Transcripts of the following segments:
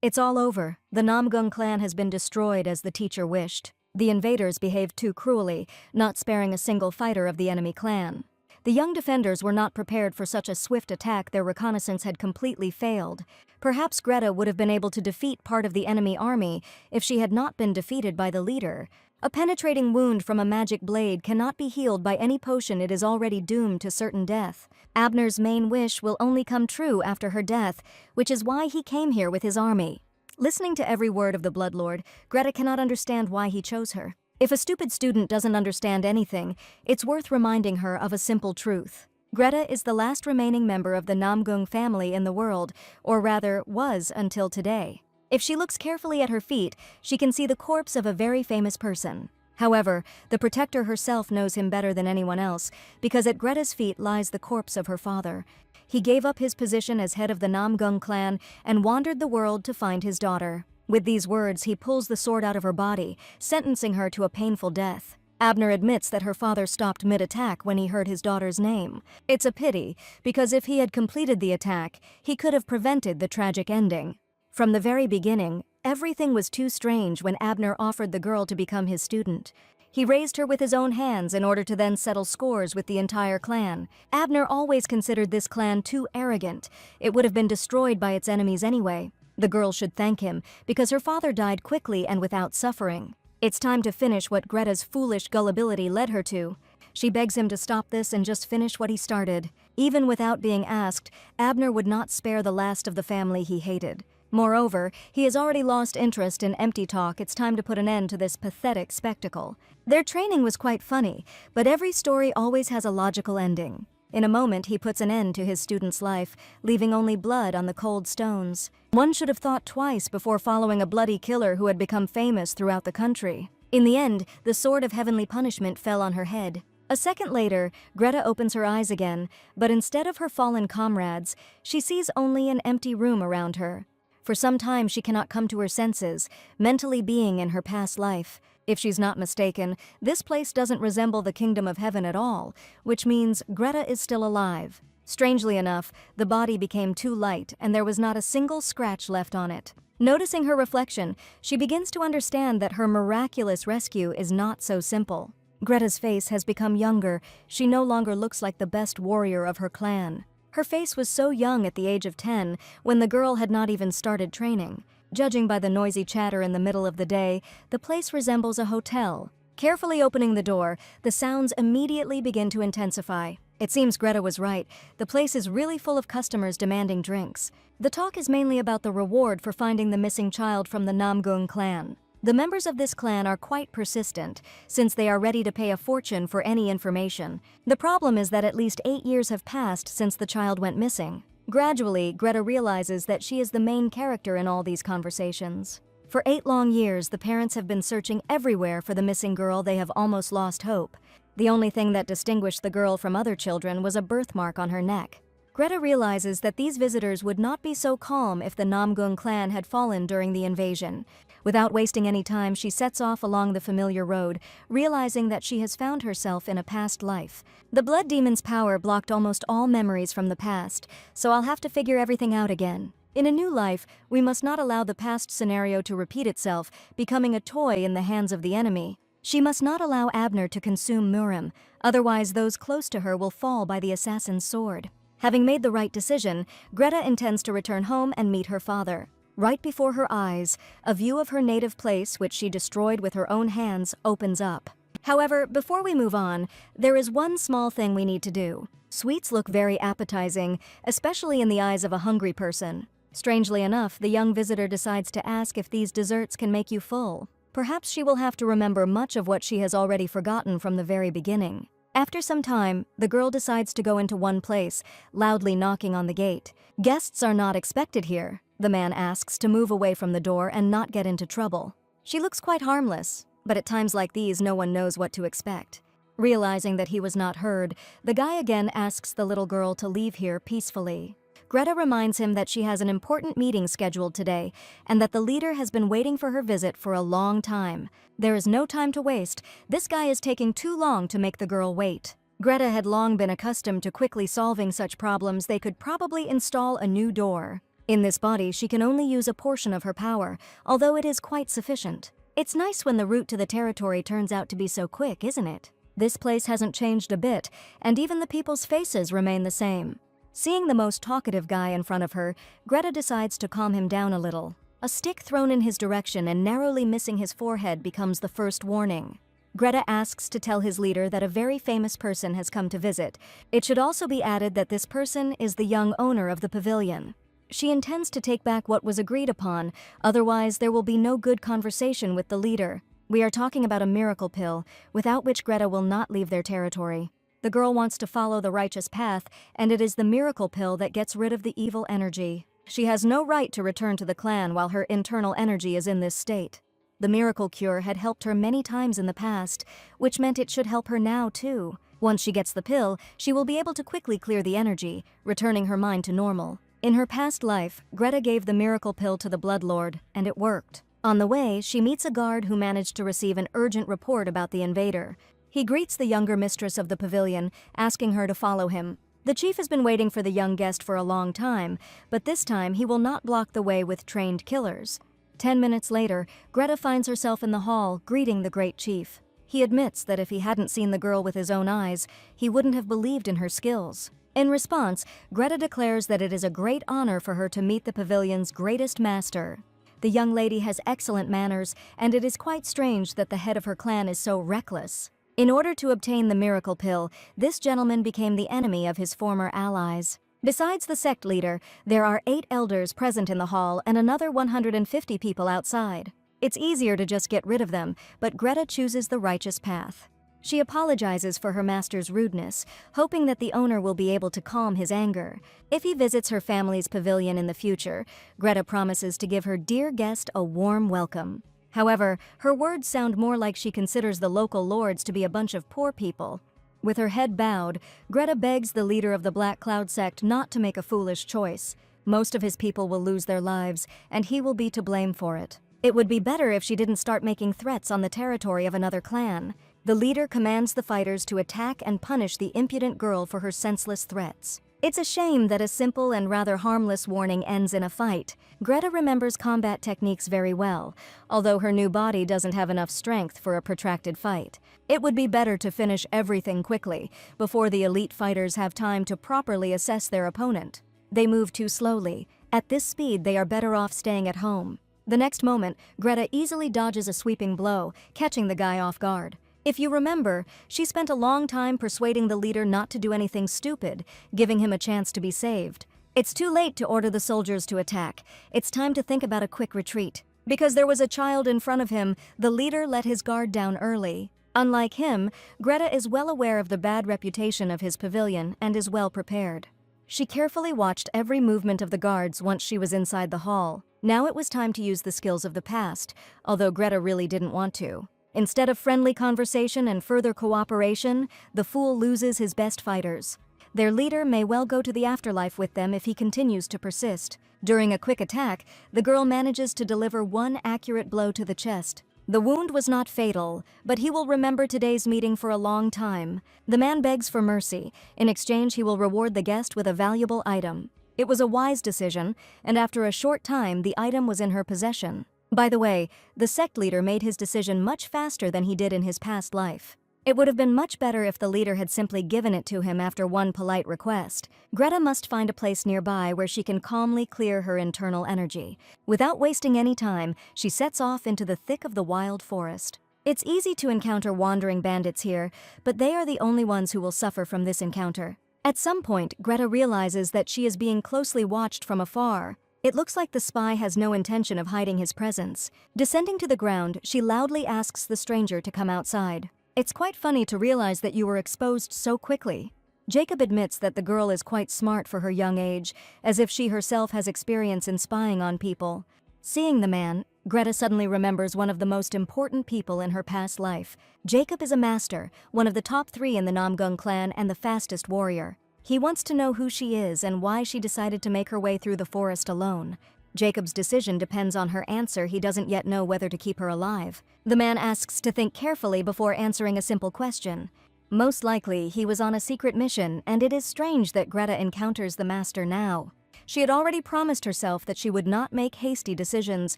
It's all over. The Namgung clan has been destroyed as the teacher wished. The invaders behaved too cruelly, not sparing a single fighter of the enemy clan. The young defenders were not prepared for such a swift attack. Their reconnaissance had completely failed. Perhaps Greta would have been able to defeat part of the enemy army if she had not been defeated by the leader. A penetrating wound from a magic blade cannot be healed by any potion. It is already doomed to certain death. Abner's main wish will only come true after her death, which is why he came here with his army. Listening to every word of the Bloodlord, Greta cannot understand why he chose her. If a stupid student doesn't understand anything, it's worth reminding her of a simple truth. Greta is the last remaining member of the Namgung family in the world, or rather, was until today. If she looks carefully at her feet, she can see the corpse of a very famous person. However, the protector herself knows him better than anyone else, because at Greta's feet lies the corpse of her father. He gave up his position as head of the Namgung clan and wandered the world to find his daughter. With these words, he pulls the sword out of her body, sentencing her to a painful death. Abner admits that her father stopped mid-attack when he heard his daughter's name. It's a pity, because if he had completed the attack, he could have prevented the tragic ending. From the very beginning, everything was too strange when Abner offered the girl to become his student. He raised her with his own hands in order to then settle scores with the entire clan. Abner always considered this clan too arrogant. It would have been destroyed by its enemies anyway. The girl should thank him, because her father died quickly and without suffering. It's time to finish what Greta's foolish gullibility led her to. She begs him to stop this and just finish what he started. Even without being asked, Abner would not spare the last of the family he hated. Moreover, he has already lost interest in empty talk. It's time to put an end to this pathetic spectacle. Their training was quite funny, but every story always has a logical ending. In a moment, he puts an end to his student's life, leaving only blood on the cold stones. One should have thought twice before following a bloody killer who had become famous throughout the country. In the end, the sword of heavenly punishment fell on her head. A second later, Greta opens her eyes again, but instead of her fallen comrades, she sees only an empty room around her. For some time, she cannot come to her senses, mentally being in her past life. If she's not mistaken, this place doesn't resemble the kingdom of heaven at all, which means Greta is still alive. Strangely enough, the body became too light and there was not a single scratch left on it. Noticing her reflection, she begins to understand that her miraculous rescue is not so simple. Greta's face has become younger. She no longer looks like the best warrior of her clan. Her face was so young at the age of 10, when the girl had not even started training. Judging by the noisy chatter in the middle of the day, the place resembles a hotel. Carefully opening the door, the sounds immediately begin to intensify. It seems Greta was right. The place is really full of customers demanding drinks. The talk is mainly about the reward for finding the missing child from the Namgung clan. The members of this clan are quite persistent, since they are ready to pay a fortune for any information. The problem is that at least 8 years have passed since the child went missing. Gradually, Greta realizes that she is the main character in all these conversations. For 8 long years, the parents have been searching everywhere for the missing girl. They have almost lost hope. The only thing that distinguished the girl from other children was a birthmark on her neck. Greta realizes that these visitors would not be so calm if the Namgung clan had fallen during the invasion. Without wasting any time, she sets off along the familiar road, realizing that she has found herself in a past life. The blood demon's power blocked almost all memories from the past, so I'll have to figure everything out again. In a new life, we must not allow the past scenario to repeat itself, becoming a toy in the hands of the enemy. She must not allow Abner to consume Murim, otherwise those close to her will fall by the assassin's sword. Having made the right decision, Greta intends to return home and meet her father. Right before her eyes, a view of her native place, which she destroyed with her own hands, opens up. However, before we move on, there is one small thing we need to do. Sweets look very appetizing, especially in the eyes of a hungry person. Strangely enough, the young visitor decides to ask if these desserts can make you full. Perhaps she will have to remember much of what she has already forgotten from the very beginning. After some time, the girl decides to go into one place, loudly knocking on the gate. "Guests are not expected here," the man asks to move away from the door and not get into trouble. She looks quite harmless, but at times like these no one knows what to expect. Realizing that he was not heard, the guy again asks the little girl to leave here peacefully. Greta reminds him that she has an important meeting scheduled today and that the leader has been waiting for her visit for a long time. There is no time to waste. This guy is taking too long to make the girl wait. Greta had long been accustomed to quickly solving such problems. They could probably install a new door. In this body, she can only use a portion of her power, although it is quite sufficient. It's nice when the route to the territory turns out to be so quick, isn't it? This place hasn't changed a bit, and even the people's faces remain the same. Seeing the most talkative guy in front of her, Greta decides to calm him down a little. A stick thrown in his direction and narrowly missing his forehead becomes the first warning. Greta asks to tell his leader that a very famous person has come to visit. It should also be added that this person is the young owner of the pavilion. She intends to take back what was agreed upon, otherwise there will be no good conversation with the leader. We are talking about a miracle pill, without which Greta will not leave their territory. The girl wants to follow the righteous path, and it is the miracle pill that gets rid of the evil energy. She has no right to return to the clan while her internal energy is in this state. The miracle cure had helped her many times in the past, which meant it should help her now too. Once she gets the pill, she will be able to quickly clear the energy, returning her mind to normal. In her past life, Greta gave the miracle pill to the Bloodlord, and it worked. On the way, she meets a guard who managed to receive an urgent report about the invader. He greets the younger mistress of the pavilion, asking her to follow him. The chief has been waiting for the young guest for a long time, but this time he will not block the way with trained killers. 10 minutes later, Greta finds herself in the hall, greeting the great chief. He admits that if he hadn't seen the girl with his own eyes, he wouldn't have believed in her skills. In response, Greta declares that it is a great honor for her to meet the pavilion's greatest master. The young lady has excellent manners, and it is quite strange that the head of her clan is so reckless. In order to obtain the miracle pill, this gentleman became the enemy of his former allies. Besides the sect leader, there are 8 elders present in the hall and another 150 people outside. It's easier to just get rid of them, but Greta chooses the righteous path. She apologizes for her master's rudeness, hoping that the owner will be able to calm his anger. If he visits her family's pavilion in the future, Greta promises to give her dear guest a warm welcome. However, her words sound more like she considers the local lords to be a bunch of poor people. With her head bowed, Greta begs the leader of the Black Cloud sect not to make a foolish choice. Most of his people will lose their lives, and he will be to blame for it. It would be better if she didn't start making threats on the territory of another clan. The leader commands the fighters to attack and punish the impudent girl for her senseless threats. It's a shame that a simple and rather harmless warning ends in a fight. Greta remembers combat techniques very well, although her new body doesn't have enough strength for a protracted fight. It would be better to finish everything quickly, before the elite fighters have time to properly assess their opponent. They move too slowly. At this speed, they are better off staying at home. The next moment, Greta easily dodges a sweeping blow, catching the guy off guard. If you remember, she spent a long time persuading the leader not to do anything stupid, giving him a chance to be saved. It's too late to order the soldiers to attack. It's time to think about a quick retreat. Because there was a child in front of him, the leader let his guard down early. Unlike him, Greta is well aware of the bad reputation of his pavilion and is well prepared. She carefully watched every movement of the guards once she was inside the hall. Now it was time to use the skills of the past, although Greta really didn't want to. Instead of friendly conversation and further cooperation, the fool loses his best fighters. Their leader may well go to the afterlife with them if he continues to persist. During a quick attack, the girl manages to deliver one accurate blow to the chest. The wound was not fatal, but he will remember today's meeting for a long time. The man begs for mercy. In exchange, he will reward the guest with a valuable item. It was a wise decision, and after a short time, the item was in her possession. By the way, the sect leader made his decision much faster than he did in his past life. It would have been much better if the leader had simply given it to him after one polite request. Greta must find a place nearby where she can calmly clear her internal energy. Without wasting any time, she sets off into the thick of the wild forest. It's easy to encounter wandering bandits here, but they are the only ones who will suffer from this encounter. At some point, Greta realizes that she is being closely watched from afar. It looks like the spy has no intention of hiding his presence. Descending to the ground, she loudly asks the stranger to come outside. It's quite funny to realize that you were exposed so quickly. Jacob admits that the girl is quite smart for her young age, as if she herself has experience in spying on people. Seeing the man, Greta suddenly remembers one of the most important people in her past life. Jacob is a master, one of the top 3 in the Namong clan and the fastest warrior. He wants to know who she is and why she decided to make her way through the forest alone. Jacob's decision depends on her answer. He doesn't yet know whether to keep her alive. The man asks to think carefully before answering a simple question. Most likely, he was on a secret mission, and it is strange that Greta encounters the master now. She had already promised herself that she would not make hasty decisions,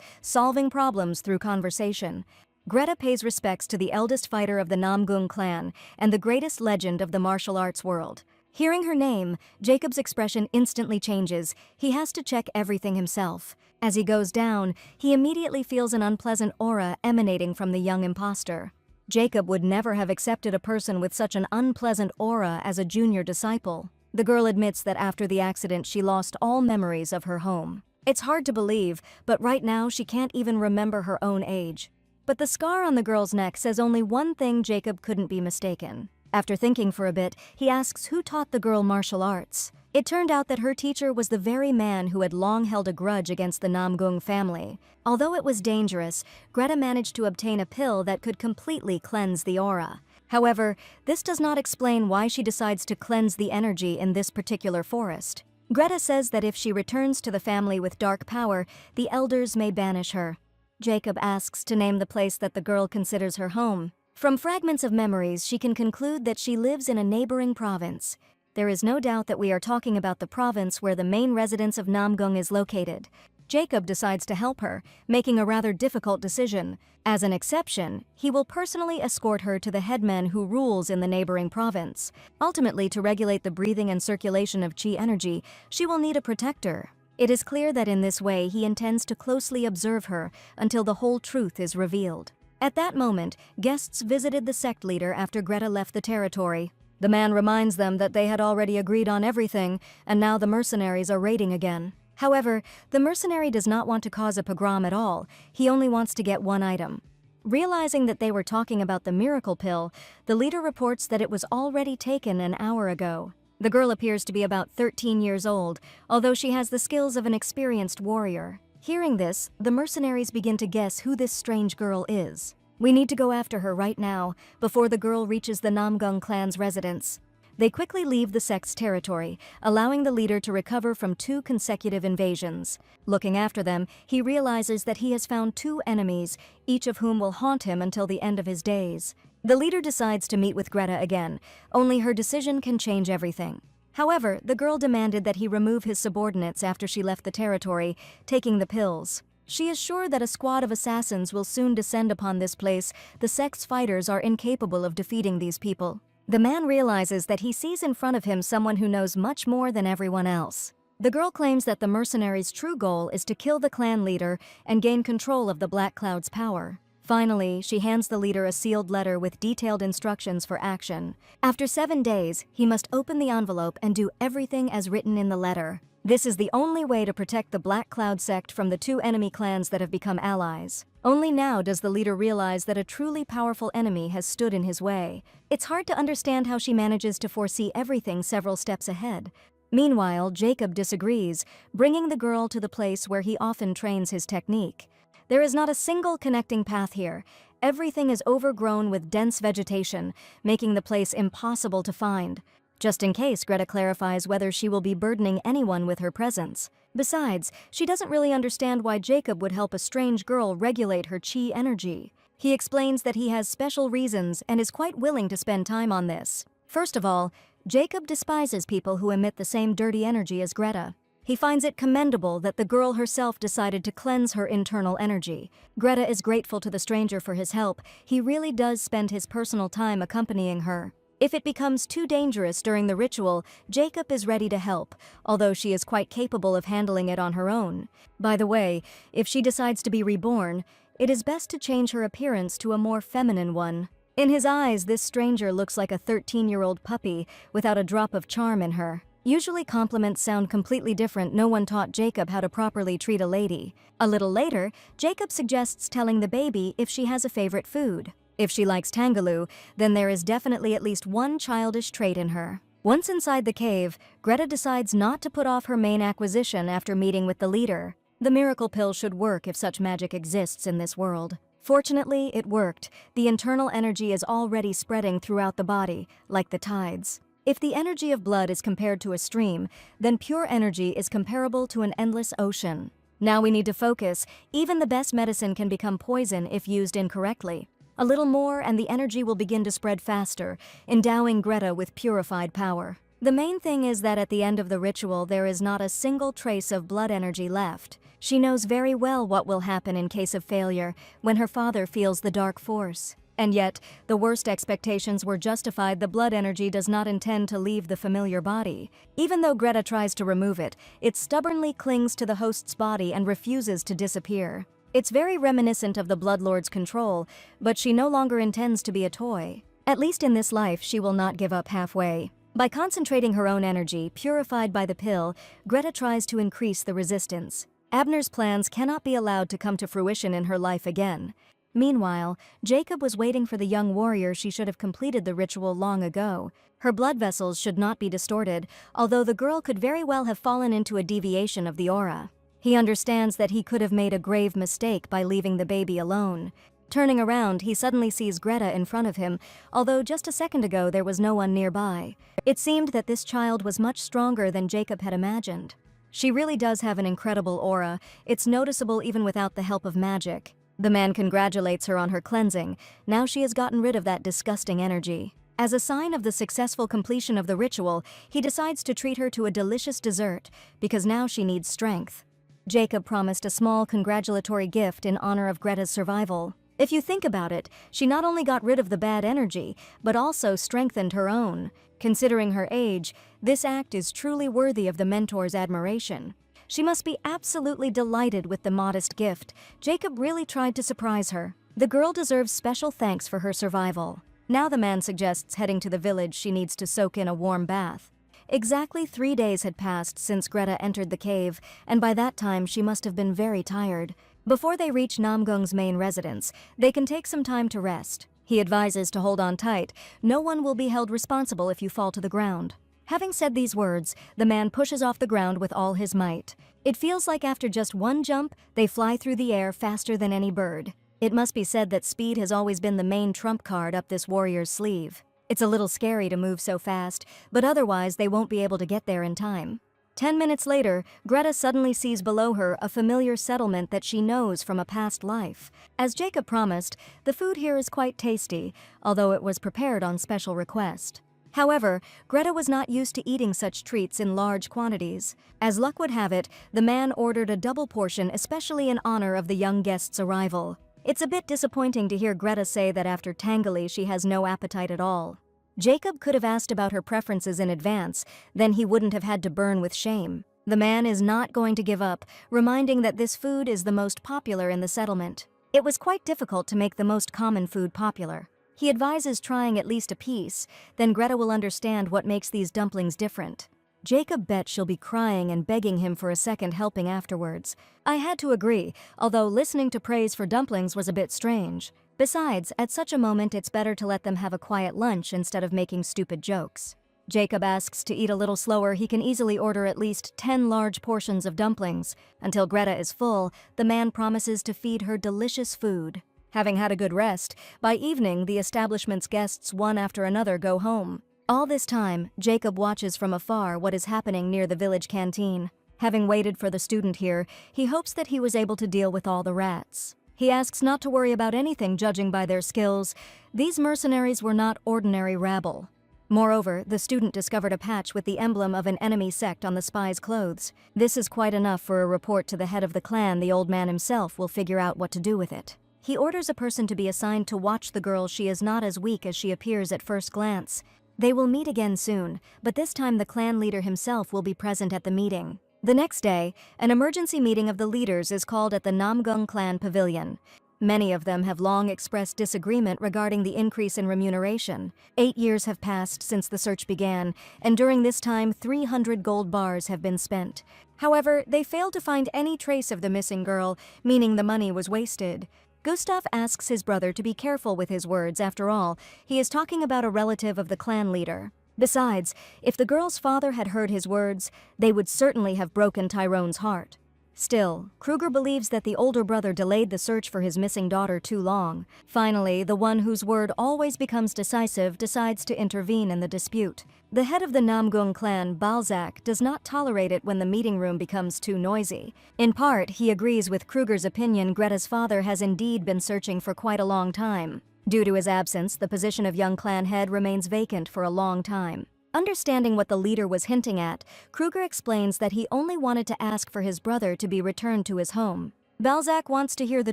solving problems through conversation. Greta pays respects to the eldest fighter of the Namgung clan and the greatest legend of the martial arts world. Hearing her name, Jacob's expression instantly changes. He has to check everything himself. As he goes down, he immediately feels an unpleasant aura emanating from the young imposter. Jacob would never have accepted a person with such an unpleasant aura as a junior disciple. The girl admits that after the accident she lost all memories of her home. It's hard to believe, but right now she can't even remember her own age. But the scar on the girl's neck says only one thing: Jacob couldn't be mistaken. After thinking for a bit, he asks who taught the girl martial arts. It turned out that her teacher was the very man who had long held a grudge against the Namgung family. Although it was dangerous, Greta managed to obtain a pill that could completely cleanse the aura. However, this does not explain why she decides to cleanse the energy in this particular forest. Greta says that if she returns to the family with dark power, the elders may banish her. Jacob asks to name the place that the girl considers her home. From fragments of memories, she can conclude that she lives in a neighboring province. There is no doubt that we are talking about the province where the main residence of Namgung is located. Jacob decides to help her, making a rather difficult decision. As an exception, he will personally escort her to the headman who rules in the neighboring province. Ultimately, to regulate the breathing and circulation of chi energy, she will need a protector. It is clear that in this way he intends to closely observe her until the whole truth is revealed. At that moment, guests visited the sect leader after Greta left the territory. The man reminds them that they had already agreed on everything, and now the mercenaries are raiding again. However, the mercenary does not want to cause a pogrom at all. He only wants to get one item. Realizing that they were talking about the miracle pill, the leader reports that it was already taken an hour ago. The girl appears to be about 13 years old, although she has the skills of an experienced warrior. Hearing this, the mercenaries begin to guess who this strange girl is. We need to go after her right now, before the girl reaches the Namgung clan's residence. They quickly leave the sect's territory, allowing the leader to recover from 2 consecutive invasions. Looking after them, he realizes that he has found 2 enemies, each of whom will haunt him until the end of his days. The leader decides to meet with Greta again, only her decision can change everything. However, the girl demanded that he remove his subordinates after she left the territory, taking the pills. She is sure that a squad of assassins will soon descend upon this place. The sect's fighters are incapable of defeating these people. The man realizes that he sees in front of him someone who knows much more than everyone else. The girl claims that the mercenaries' true goal is to kill the clan leader and gain control of the Black Cloud's power. Finally, she hands the leader a sealed letter with detailed instructions for action. After 7 days, he must open the envelope and do everything as written in the letter. This is the only way to protect the Black Cloud sect from the 2 enemy clans that have become allies. Only now does the leader realize that a truly powerful enemy has stood in his way. It's hard to understand how she manages to foresee everything several steps ahead. Meanwhile, Jacob disagrees, bringing the girl to the place where he often trains his technique. There is not a single connecting path here. Everything is overgrown with dense vegetation, making the place impossible to find. Just in case, Greta clarifies whether she will be burdening anyone with her presence. Besides, she doesn't really understand why Jacob would help a strange girl regulate her chi energy. He explains that he has special reasons and is quite willing to spend time on this. First of all, Jacob despises people who emit the same dirty energy as Greta. He finds it commendable that the girl herself decided to cleanse her internal energy. Greta is grateful to the stranger for his help. He really does spend his personal time accompanying her. If it becomes too dangerous during the ritual, Jacob is ready to help, although she is quite capable of handling it on her own. By the way, if she decides to be reborn, it is best to change her appearance to a more feminine one. In his eyes, this stranger looks like a 13-year-old puppy without a drop of charm in her. Usually compliments sound completely different. No one taught Jacob how to properly treat a lady. A little later, Jacob suggests telling the baby if she has a favorite food. If she likes tangaloo, then there is definitely at least one childish trait in her. Once inside the cave, Greta decides not to put off her main acquisition after meeting with the leader. The miracle pill should work if such magic exists in this world. Fortunately, it worked. The internal energy is already spreading throughout the body, like the tides. If the energy of blood is compared to a stream, then pure energy is comparable to an endless ocean. Now we need to focus. Even the best medicine can become poison if used incorrectly. A little more and the energy will begin to spread faster, endowing Greta with purified power. The main thing is that at the end of the ritual there is not a single trace of blood energy left. She knows very well what will happen in case of failure, when her father feels the dark force. And yet, the worst expectations were justified. The blood energy does not intend to leave the familiar body. Even though Greta tries to remove it, it stubbornly clings to the host's body and refuses to disappear. It's very reminiscent of the Bloodlord's control, but she no longer intends to be a toy. At least in this life, she will not give up halfway. By concentrating her own energy, purified by the pill, Greta tries to increase the resistance. Abner's plans cannot be allowed to come to fruition in her life again. Meanwhile, Jacob was waiting for the young warrior. She should have completed the ritual long ago. Her blood vessels should not be distorted, although the girl could very well have fallen into a deviation of the aura. He understands that he could have made a grave mistake by leaving the baby alone. Turning around, he suddenly sees Greta in front of him, although just a second ago there was no one nearby. It seemed that this child was much stronger than Jacob had imagined. She really does have an incredible aura. It's noticeable even without the help of magic. The man congratulates her on her cleansing. Now she has gotten rid of that disgusting energy. As a sign of the successful completion of the ritual, he decides to treat her to a delicious dessert, because now she needs strength. Jacob promised a small congratulatory gift in honor of Greta's survival. If you think about it, she not only got rid of the bad energy, but also strengthened her own. Considering her age, this act is truly worthy of the mentor's admiration. She must be absolutely delighted with the modest gift. Jacob really tried to surprise her. The girl deserves special thanks for her survival. Now the man suggests heading to the village. She needs to soak in a warm bath. Exactly 3 days had passed since Greta entered the cave, and by that time she must have been very tired. Before they reach Namgung's main residence, they can take some time to rest. He advises to hold on tight. No one will be held responsible if you fall to the ground. Having said these words, the man pushes off the ground with all his might. It feels like after just one jump, they fly through the air faster than any bird. It must be said that speed has always been the main trump card up this warrior's sleeve. It's a little scary to move so fast, but otherwise they won't be able to get there in time. 10 minutes later, Greta suddenly sees below her a familiar settlement that she knows from a past life. As Jacob promised, the food here is quite tasty, although it was prepared on special request. However, Greta was not used to eating such treats in large quantities. As luck would have it, the man ordered a double portion especially in honor of the young guest's arrival. It's a bit disappointing to hear Greta say that after Tangali she has no appetite at all. Jacob could have asked about her preferences in advance, then he wouldn't have had to burn with shame. The man is not going to give up, reminding that this food is the most popular in the settlement. It was quite difficult to make the most common food popular. He advises trying at least a piece, then Greta will understand what makes these dumplings different. Jacob bets she'll be crying and begging him for a second helping afterwards. I had to agree, although listening to praise for dumplings was a bit strange. Besides, at such a moment it's better to let them have a quiet lunch instead of making stupid jokes. Jacob asks to eat a little slower. He can easily order at least 10 large portions of dumplings. Until Greta is full, the man promises to feed her delicious food. Having had a good rest, by evening the establishment's guests one after another go home. All this time, Jacob watches from afar what is happening near the village canteen. Having waited for the student here, he hopes that he was able to deal with all the rats. He asks not to worry about anything judging by their skills. These mercenaries were not ordinary rabble. Moreover, the student discovered a patch with the emblem of an enemy sect on the spy's clothes. This is quite enough for a report to the head of the clan. The old man himself will figure out what to do with it. He orders a person to be assigned to watch the girl. She is not as weak as she appears at first glance. They will meet again soon, but this time the clan leader himself will be present at the meeting. The next day, an emergency meeting of the leaders is called at the Namong clan pavilion. Many of them have long expressed disagreement regarding the increase in remuneration. 8 years have passed since the search began, and during this time 300 gold bars have been spent. However, they failed to find any trace of the missing girl, meaning the money was wasted. Gustav asks his brother to be careful with his words. After all, he is talking about a relative of the clan leader. Besides, if the girl's father had heard his words, they would certainly have broken Tyrone's heart. Still, Kruger believes that the older brother delayed the search for his missing daughter too long. Finally, the one whose word always becomes decisive decides to intervene in the dispute. The head of the Namgung clan, Balzac, does not tolerate it when the meeting room becomes too noisy. In part, he agrees with Kruger's opinion. Greta's father has indeed been searching for quite a long time. Due to his absence, the position of young clan head remains vacant for a long time. Understanding what the leader was hinting at, Kruger explains that he only wanted to ask for his brother to be returned to his home. Balzac wants to hear the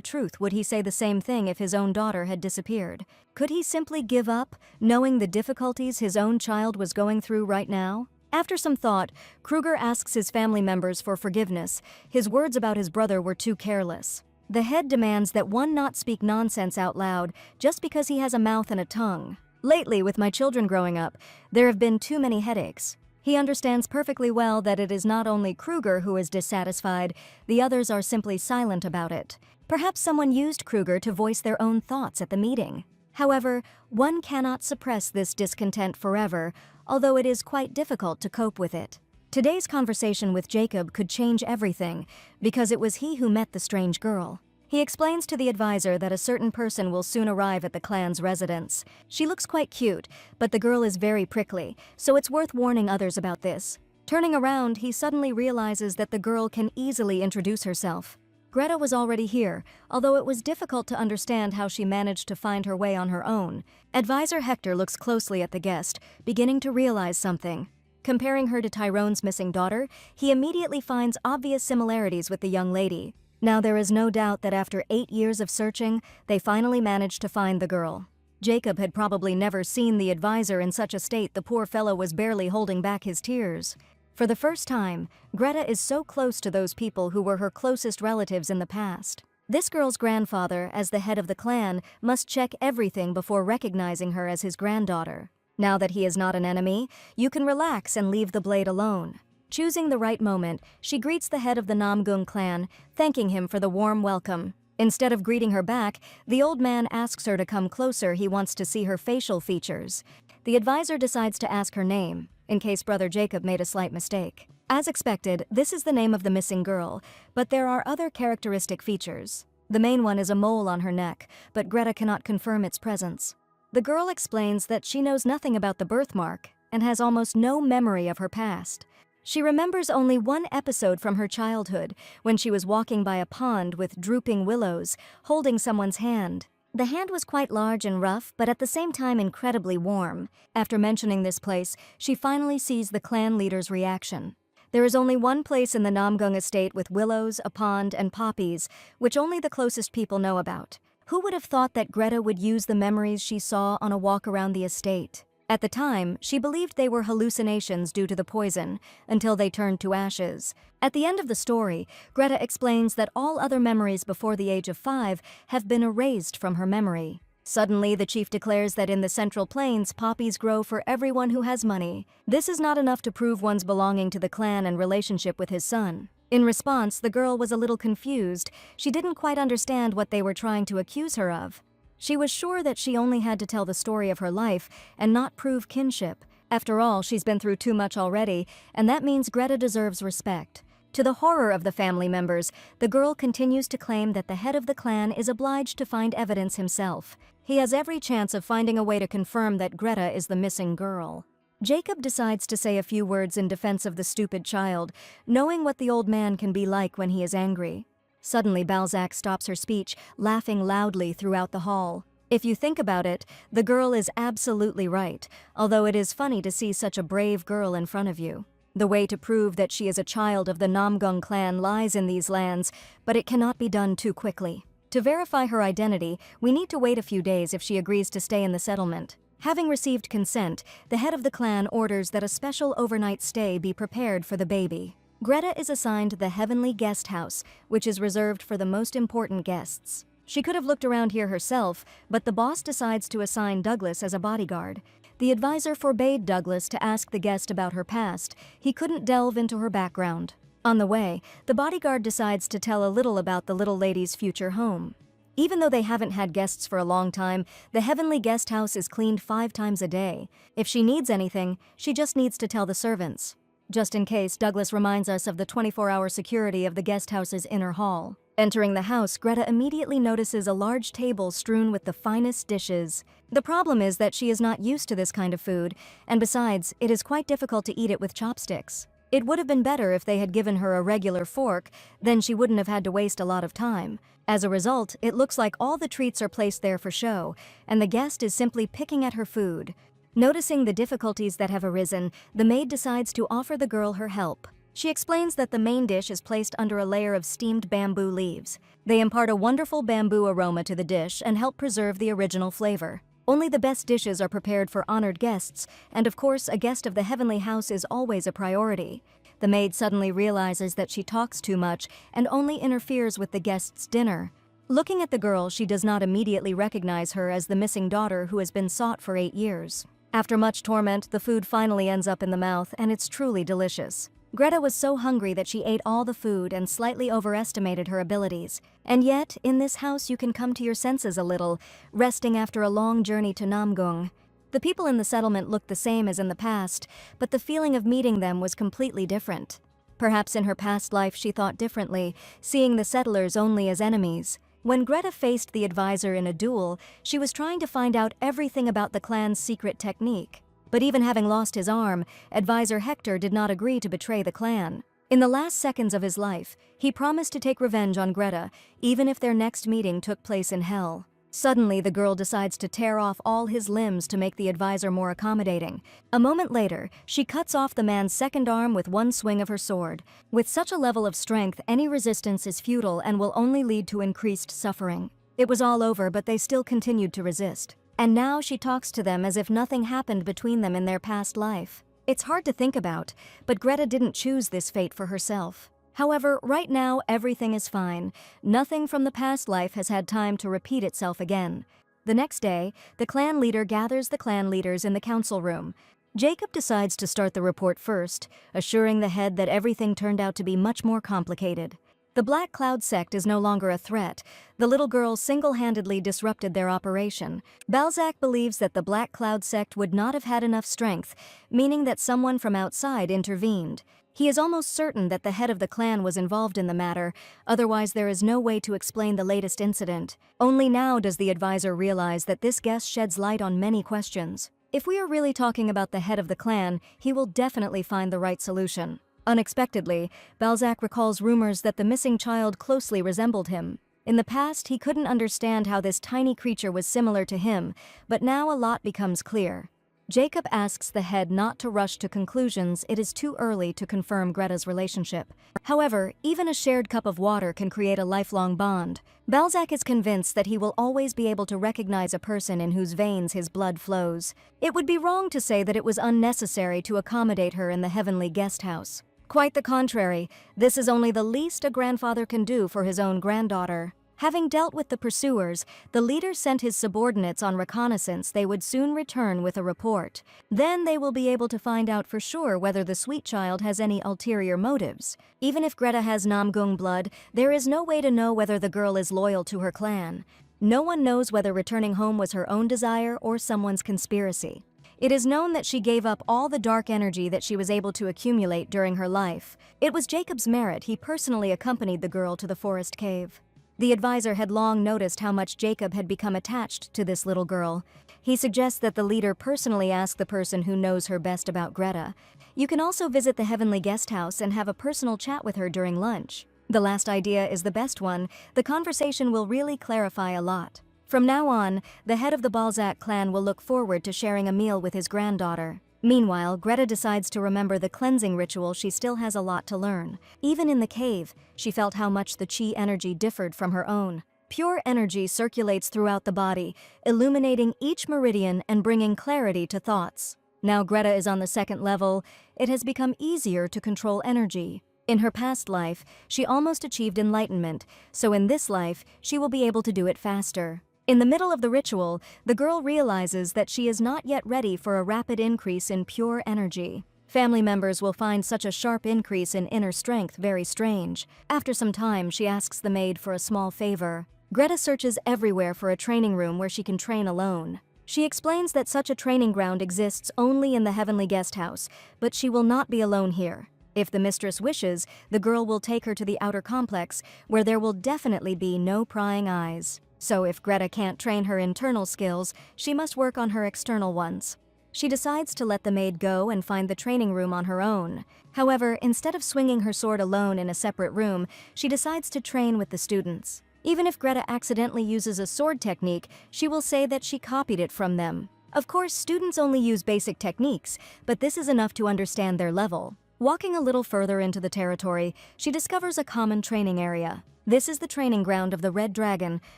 truth. Would he say the same thing if his own daughter had disappeared? Could he simply give up, knowing the difficulties his own child was going through right now? After some thought, Kruger asks his family members for forgiveness. His words about his brother were too careless. The head demands that one not speak nonsense out loud just because he has a mouth and a tongue. Lately, with my children growing up, there have been too many headaches. He understands perfectly well that it is not only Kruger who is dissatisfied, the others are simply silent about it. Perhaps someone used Kruger to voice their own thoughts at the meeting. However, one cannot suppress this discontent forever, although it is quite difficult to cope with it. Today's conversation with Jacob could change everything, because it was he who met the strange girl. He explains to the advisor that a certain person will soon arrive at the clan's residence. She looks quite cute, but the girl is very prickly, so it's worth warning others about this. Turning around, he suddenly realizes that the girl can easily introduce herself. Greta was already here, although it was difficult to understand how she managed to find her way on her own. Advisor Hector looks closely at the guest, beginning to realize something. Comparing her to Tyrone's missing daughter, he immediately finds obvious similarities with the young lady. Now there is no doubt that after 8 years of searching, they finally managed to find the girl. Jacob had probably never seen the advisor in such a state. The poor fellow was barely holding back his tears. For the first time, Greta is so close to those people who were her closest relatives in the past. This girl's grandfather, as the head of the clan, must check everything before recognizing her as his granddaughter. Now that he is not an enemy, you can relax and leave the blade alone. Choosing the right moment, she greets the head of the Namong clan, thanking him for the warm welcome. Instead of greeting her back, the old man asks her to come closer. He wants to see her facial features. The advisor decides to ask her name, in case Brother Jacob made a slight mistake. As expected, this is the name of the missing girl, but there are other characteristic features. The main one is a mole on her neck, but Greta cannot confirm its presence. The girl explains that she knows nothing about the birthmark and has almost no memory of her past. She remembers only one episode from her childhood, when she was walking by a pond with drooping willows, holding someone's hand. The hand was quite large and rough, but at the same time incredibly warm. After mentioning this place, she finally sees the clan leader's reaction. There is only one place in the Namong estate with willows, a pond, and poppies, which only the closest people know about. Who would have thought that Greta would use the memories she saw on a walk around the estate? At the time, she believed they were hallucinations due to the poison, until they turned to ashes. At the end of the story, Greta explains that all other memories before the age of 5 have been erased from her memory. Suddenly, the chief declares that in the Central Plains, poppies grow for everyone who has money. This is not enough to prove one's belonging to the clan and relationship with his son. In response, the girl was a little confused. She didn't quite understand what they were trying to accuse her of. She was sure that she only had to tell the story of her life and not prove kinship. After all, she's been through too much already, and that means Greta deserves respect. To the horror of the family members, the girl continues to claim that the head of the clan is obliged to find evidence himself. He has every chance of finding a way to confirm that Greta is the missing girl. Jacob decides to say a few words in defense of the stupid child, knowing what the old man can be like when he is angry. Suddenly, Balzac stops her speech, laughing loudly throughout the hall. If you think about it, the girl is absolutely right, although it is funny to see such a brave girl in front of you. The way to prove that she is a child of the Namong clan lies in these lands, but it cannot be done too quickly. To verify her identity, we need to wait a few days if she agrees to stay in the settlement. Having received consent, the head of the clan orders that a special overnight stay be prepared for the baby. Greta is assigned the Heavenly Guest House, which is reserved for the most important guests. She could have looked around here herself, but the boss decides to assign Douglas as a bodyguard. The advisor forbade Douglas to ask the guest about her past. He couldn't delve into her background. On the way, the bodyguard decides to tell a little about the little lady's future home. Even though they haven't had guests for a long time, the Heavenly Guest House is cleaned 5 times a day. If she needs anything, she just needs to tell the servants. Just in case, Douglas reminds us of the 24-hour security of the guest house's inner hall. Entering the house, Greta immediately notices a large table strewn with the finest dishes. The problem is that she is not used to this kind of food, and besides, it is quite difficult to eat it with chopsticks. It would have been better if they had given her a regular fork, then she wouldn't have had to waste a lot of time. As a result, it looks like all the treats are placed there for show, and the guest is simply picking at her food. Noticing the difficulties that have arisen, the maid decides to offer the girl her help. She explains that the main dish is placed under a layer of steamed bamboo leaves. They impart a wonderful bamboo aroma to the dish and help preserve the original flavor. Only the best dishes are prepared for honored guests, and of course, a guest of the heavenly house is always a priority. The maid suddenly realizes that she talks too much and only interferes with the guest's dinner. Looking at the girl, she does not immediately recognize her as the missing daughter who has been sought for 8 years. After much torment, the food finally ends up in the mouth, and it's truly delicious. Greta was so hungry that she ate all the food and slightly overestimated her abilities. And yet, in this house you can come to your senses a little, resting after a long journey to Namong. The people in the settlement looked the same as in the past, but the feeling of meeting them was completely different. Perhaps in her past life she thought differently, seeing the settlers only as enemies. When Greta faced the advisor in a duel, she was trying to find out everything about the clan's secret technique. But even having lost his arm, Advisor Hector did not agree to betray the clan. In the last seconds of his life, he promised to take revenge on Greta, even if their next meeting took place in hell. Suddenly, the girl decides to tear off all his limbs to make the advisor more accommodating. A moment later, she cuts off the man's second arm with one swing of her sword. With such a level of strength, any resistance is futile and will only lead to increased suffering. It was all over, but they still continued to resist. And now she talks to them as if nothing happened between them in their past life. It's hard to think about, but Greta didn't choose this fate for herself. However, right now everything is fine. Nothing from the past life has had time to repeat itself again. The next day, the clan leader gathers the clan leaders in the council room. Jacob decides to start the report first, assuring the head that everything turned out to be much more complicated. The Black Cloud sect is no longer a threat. The little girl single-handedly disrupted their operation. Balzac believes that the Black Cloud sect would not have had enough strength, meaning that someone from outside intervened. He is almost certain that the head of the clan was involved in the matter, otherwise there is no way to explain the latest incident. Only now does the advisor realize that this guess sheds light on many questions. If we are really talking about the head of the clan, he will definitely find the right solution. Unexpectedly, Balzac recalls rumors that the missing child closely resembled him. In the past, he couldn't understand how this tiny creature was similar to him, but now a lot becomes clear. Jacob asks the head not to rush to conclusions. It is too early to confirm Greta's relationship. However, even a shared cup of water can create a lifelong bond. Balzac is convinced that he will always be able to recognize a person in whose veins his blood flows. It would be wrong to say that it was unnecessary to accommodate her in the heavenly guest house. Quite the contrary, this is only the least a grandfather can do for his own granddaughter. Having dealt with the pursuers, the leader sent his subordinates on reconnaissance. They would soon return with a report. Then they will be able to find out for sure whether the sweet child has any ulterior motives. Even if Greta has Namgung blood, there is no way to know whether the girl is loyal to her clan. No one knows whether returning home was her own desire or someone's conspiracy. It is known that she gave up all the dark energy that she was able to accumulate during her life. It was Jacob's merit. He personally accompanied the girl to the forest cave. The advisor had long noticed how much Jacob had become attached to this little girl. He suggests that the leader personally ask the person who knows her best about Greta. You can also visit the heavenly guest house and have a personal chat with her during lunch. The last idea is the best one. The conversation will really clarify a lot. From now on, the head of the Balzac clan will look forward to sharing a meal with his granddaughter. Meanwhile, Greta decides to remember the cleansing ritual. She still has a lot to learn. Even in the cave, she felt how much the chi energy differed from her own. Pure energy circulates throughout the body, illuminating each meridian and bringing clarity to thoughts. Now Greta is on the second level. It has become easier to control energy. In her past life, she almost achieved enlightenment, so in this life, she will be able to do it faster. In the middle of the ritual, the girl realizes that she is not yet ready for a rapid increase in pure energy. Family members will find such a sharp increase in inner strength very strange. After some time, she asks the maid for a small favor. Greta searches everywhere for a training room where she can train alone. She explains that such a training ground exists only in the heavenly guest house, but she will not be alone here. If the mistress wishes, the girl will take her to the outer complex, where there will definitely be no prying eyes. So if Greta can't train her internal skills, she must work on her external ones. She decides to let the maid go and find the training room on her own. However, instead of swinging her sword alone in a separate room, she decides to train with the students. Even if Greta accidentally uses a sword technique, she will say that she copied it from them. Of course, students only use basic techniques, but this is enough to understand their level. Walking a little further into the territory, she discovers a common training area. This is the training ground of the Red Dragon,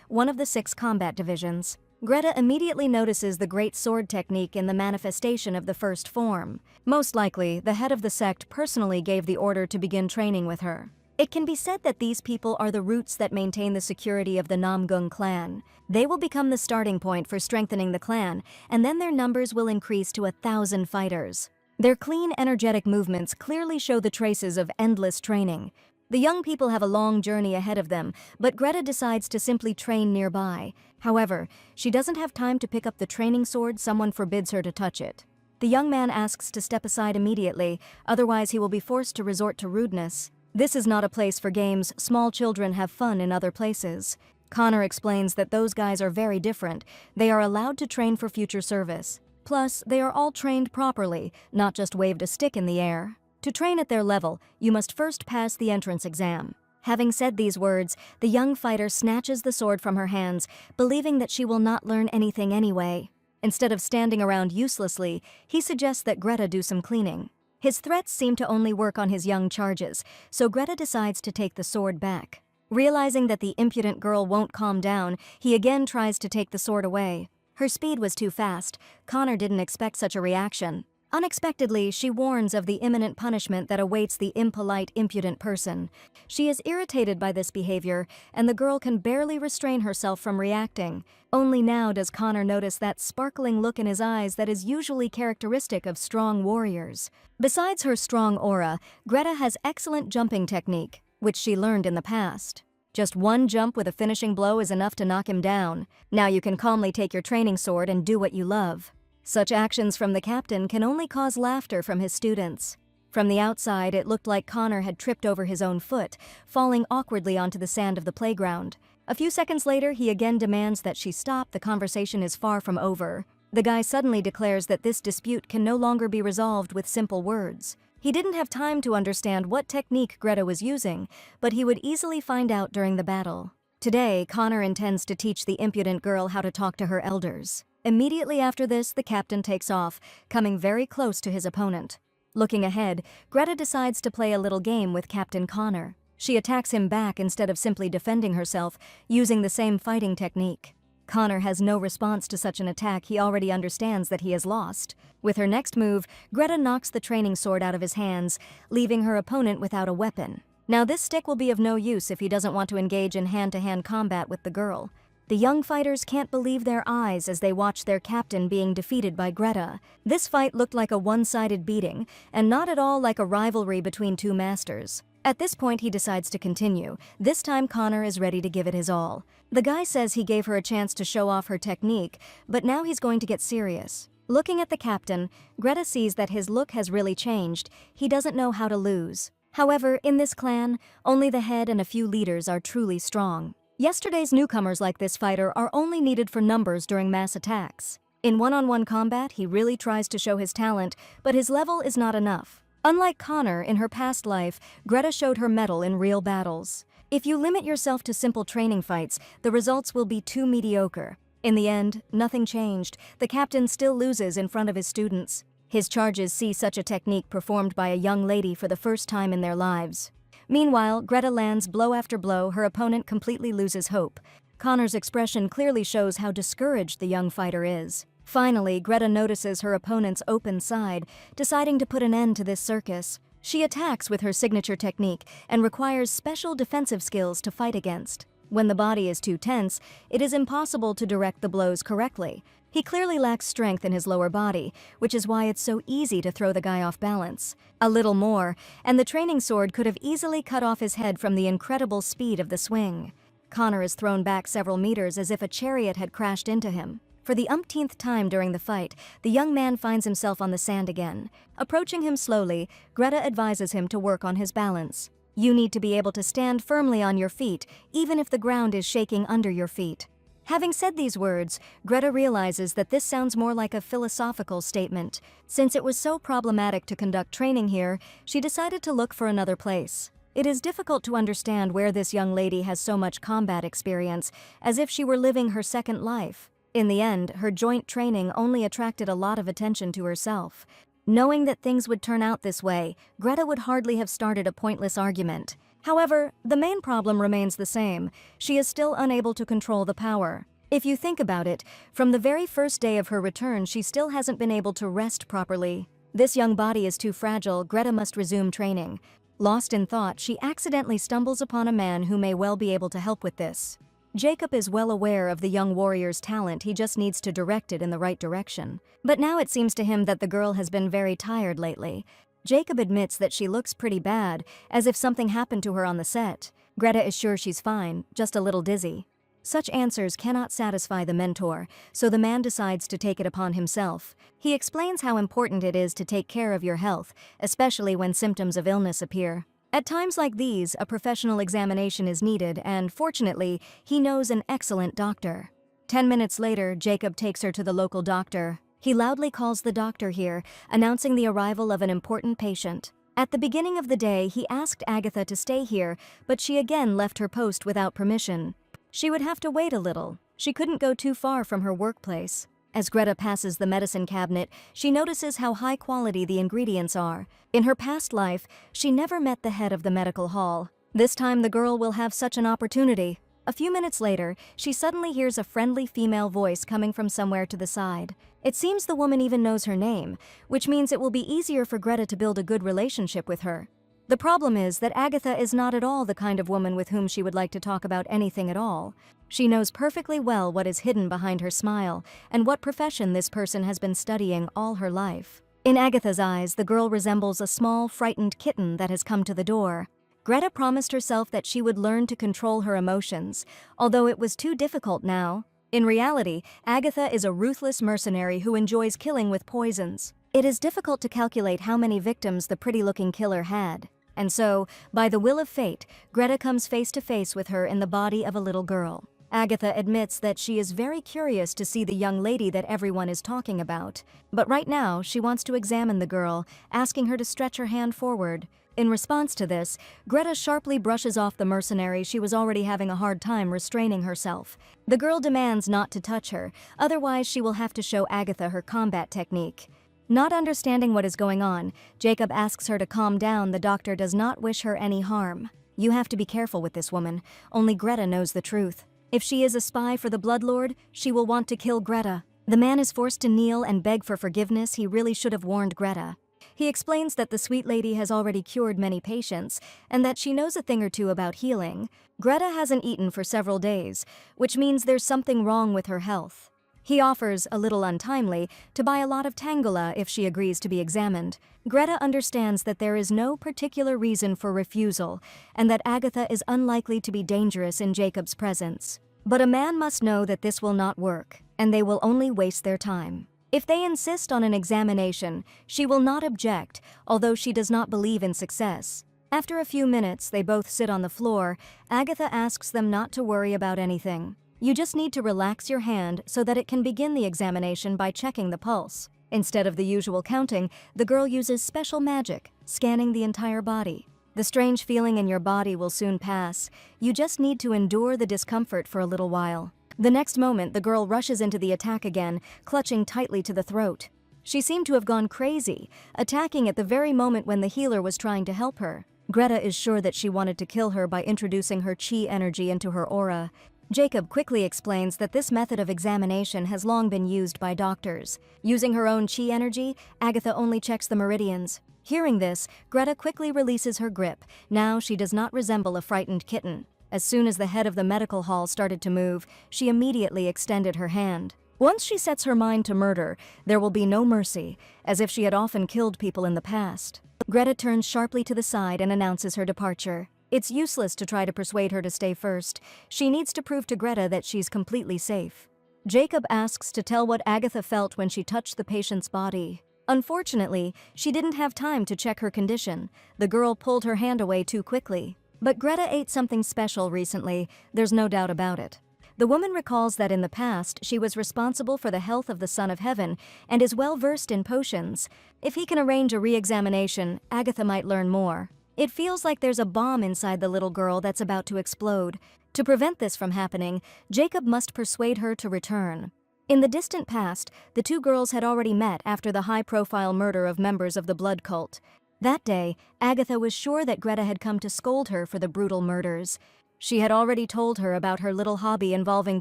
one of the 6 combat divisions. Greta immediately notices the great sword technique in the manifestation of the first form. Most likely, the head of the sect personally gave the order to begin training with her. It can be said that these people are the roots that maintain the security of the Namong clan. They will become the starting point for strengthening the clan, and then their numbers will increase to 1,000 fighters. Their clean, energetic movements clearly show the traces of endless training. The young people have a long journey ahead of them, but Greta decides to simply train nearby. However, she doesn't have time to pick up the training sword. Someone forbids her to touch it. The young man asks to step aside immediately, otherwise he will be forced to resort to rudeness. This is not a place for games. Small children have fun in other places. Connor explains that those guys are very different. They are allowed to train for future service. Plus, they are all trained properly, not just waved a stick in the air. To train at their level, you must first pass the entrance exam. Having said these words, the young fighter snatches the sword from her hands, believing that she will not learn anything anyway. Instead of standing around uselessly, he suggests that Greta do some cleaning. His threats seem to only work on his young charges, so Greta decides to take the sword back. Realizing that the impudent girl won't calm down, he again tries to take the sword away. Her speed was too fast. Connor didn't expect such a reaction. Unexpectedly, she warns of the imminent punishment that awaits the impolite, impudent person. She is irritated by this behavior, and the girl can barely restrain herself from reacting. Only now does Connor notice that sparkling look in his eyes that is usually characteristic of strong warriors. Besides her strong aura, Greta has excellent jumping technique, which she learned in the past. Just one jump with a finishing blow is enough to knock him down. Now you can calmly take your training sword and do what you love. Such actions from the captain can only cause laughter from his students. From the outside, it looked like Connor had tripped over his own foot, falling awkwardly onto the sand of the playground. A few seconds later, he again demands that she stop. The conversation is far from over. The guy suddenly declares that this dispute can no longer be resolved with simple words. He didn't have time to understand what technique Greta was using, but he would easily find out during the battle. Today, Connor intends to teach the impudent girl how to talk to her elders. Immediately after this, the captain takes off, coming very close to his opponent. Looking ahead, Greta decides to play a little game with Captain Connor. She attacks him back instead of simply defending herself, using the same fighting technique. Connor has no response to such an attack. He already understands that he has lost. With her next move, Greta knocks the training sword out of his hands, leaving her opponent without a weapon. Now this stick will be of no use if he doesn't want to engage in hand-to-hand combat with the girl. The young fighters can't believe their eyes as they watch their captain being defeated by Greta. This fight looked like a one-sided beating, and not at all like a rivalry between two masters. At this point, he decides to continue. This time, Connor is ready to give it his all. The guy says he gave her a chance to show off her technique, but now he's going to get serious. Looking at the captain, Greta sees that his look has really changed. He doesn't know how to lose. However, in this clan, only the head and a few leaders are truly strong. Yesterday's newcomers like this fighter are only needed for numbers during mass attacks. In one-on-one combat, he really tries to show his talent, but his level is not enough. Unlike Connor, in her past life, Greta showed her mettle in real battles. If you limit yourself to simple training fights, the results will be too mediocre. In the end, nothing changed. The captain still loses in front of his students. His charges see such a technique performed by a young lady for the first time in their lives. Meanwhile, Greta lands blow after blow. Her opponent completely loses hope. Connor's expression clearly shows how discouraged the young fighter is. Finally, Greta notices her opponent's open side, deciding to put an end to this circus. She attacks with her signature technique and requires special defensive skills to fight against. When the body is too tense, it is impossible to direct the blows correctly. He clearly lacks strength in his lower body, which is why it's so easy to throw the guy off balance. A little more, and the training sword could have easily cut off his head from the incredible speed of the swing. Connor is thrown back several meters as if a chariot had crashed into him. For the umpteenth time during the fight, the young man finds himself on the sand again. Approaching him slowly, Greta advises him to work on his balance. You need to be able to stand firmly on your feet, even if the ground is shaking under your feet. Having said these words, Greta realizes that this sounds more like a philosophical statement. Since it was so problematic to conduct training here, she decided to look for another place. It is difficult to understand where this young lady has so much combat experience, as if she were living her second life. In the end, her joint training only attracted a lot of attention to herself. Knowing that things would turn out this way, Greta would hardly have started a pointless argument. However, the main problem remains the same. She is still unable to control the power. If you think about it, from the very first day of her return, she still hasn't been able to rest properly. This young body is too fragile. Greta must resume training. Lost in thought, she accidentally stumbles upon a man who may well be able to help with this. Jacob is well aware of the young warrior's talent, he just needs to direct it in the right direction. But now it seems to him that the girl has been very tired lately. Jacob admits that she looks pretty bad, as if something happened to her on the set. Greta is sure she's fine, just a little dizzy. Such answers cannot satisfy the mentor, so the man decides to take it upon himself. He explains how important it is to take care of your health, especially when symptoms of illness appear. At times like these, a professional examination is needed, and fortunately, he knows an excellent doctor. 10 minutes later, Jacob takes her to the local doctor. He loudly calls the doctor here, announcing the arrival of an important patient. At the beginning of the day, he asked Agatha to stay here, but she again left her post without permission. She would have to wait a little. She couldn't go too far from her workplace. As Greta passes the medicine cabinet, she notices how high quality the ingredients are. In her past life, she never met the head of the medical hall. This time the girl will have such an opportunity. A few minutes later, she suddenly hears a friendly female voice coming from somewhere to the side. It seems the woman even knows her name, which means it will be easier for Greta to build a good relationship with her. The problem is that Agatha is not at all the kind of woman with whom she would like to talk about anything at all. She knows perfectly well what is hidden behind her smile and what profession this person has been studying all her life. In Agatha's eyes, the girl resembles a small, frightened kitten that has come to the door. Greta promised herself that she would learn to control her emotions, although it was too difficult now. In reality, Agatha is a ruthless mercenary who enjoys killing with poisons. It is difficult to calculate how many victims the pretty-looking killer had. And so, by the will of fate, Greta comes face to face with her in the body of a little girl. Agatha admits that she is very curious to see the young lady that everyone is talking about. But right now, she wants to examine the girl, asking her to stretch her hand forward. In response to this, Greta sharply brushes off the mercenary. She was already having a hard time restraining herself. The girl demands not to touch her, otherwise she will have to show Agatha her combat technique. Not understanding what is going on, Jacob asks her to calm down. The doctor does not wish her any harm. You have to be careful with this woman. Only Greta knows the truth. If she is a spy for the Bloodlord, she will want to kill Greta. The man is forced to kneel and beg for forgiveness. He really should have warned Greta. He explains that the sweet lady has already cured many patients, and that she knows a thing or two about healing. Greta hasn't eaten for several days, which means there's something wrong with her health. He offers, a little untimely, to buy a lot of Tangula if she agrees to be examined. Greta understands that there is no particular reason for refusal, and that Agatha is unlikely to be dangerous in Jacob's presence. But a man must know that this will not work, and they will only waste their time. If they insist on an examination, she will not object, although she does not believe in success. After a few minutes, they both sit on the floor. Agatha asks them not to worry about anything. You just need to relax your hand so that it can begin the examination by checking the pulse. Instead of the usual counting, the girl uses special magic, scanning the entire body. The strange feeling in your body will soon pass. You just need to endure the discomfort for a little while. The next moment, the girl rushes into the attack again, clutching tightly to the throat. She seemed to have gone crazy, attacking at the very moment when the healer was trying to help her. Greta is sure that she wanted to kill her by introducing her chi energy into her aura. Jacob quickly explains that this method of examination has long been used by doctors. Using her own chi energy, Agatha only checks the meridians. Hearing this, Greta quickly releases her grip. Now she does not resemble a frightened kitten. As soon as the head of the medical hall started to move, she immediately extended her hand. Once she sets her mind to murder, there will be no mercy, as if she had often killed people in the past. Greta turns sharply to the side and announces her departure. It's useless to try to persuade her to stay first. She needs to prove to Greta that she's completely safe. Jacob asks to tell what Agatha felt when she touched the patient's body. Unfortunately, she didn't have time to check her condition. The girl pulled her hand away too quickly. But Greta ate something special recently, there's no doubt about it. The woman recalls that in the past, she was responsible for the health of the Son of Heaven and is well versed in potions. If he can arrange a re-examination, Agatha might learn more. It feels like there's a bomb inside the little girl that's about to explode. To prevent this from happening, Jacob must persuade her to return. In the distant past, the two girls had already met after the high-profile murder of members of the blood cult. That day, Agatha was sure that Greta had come to scold her for the brutal murders. She had already told her about her little hobby involving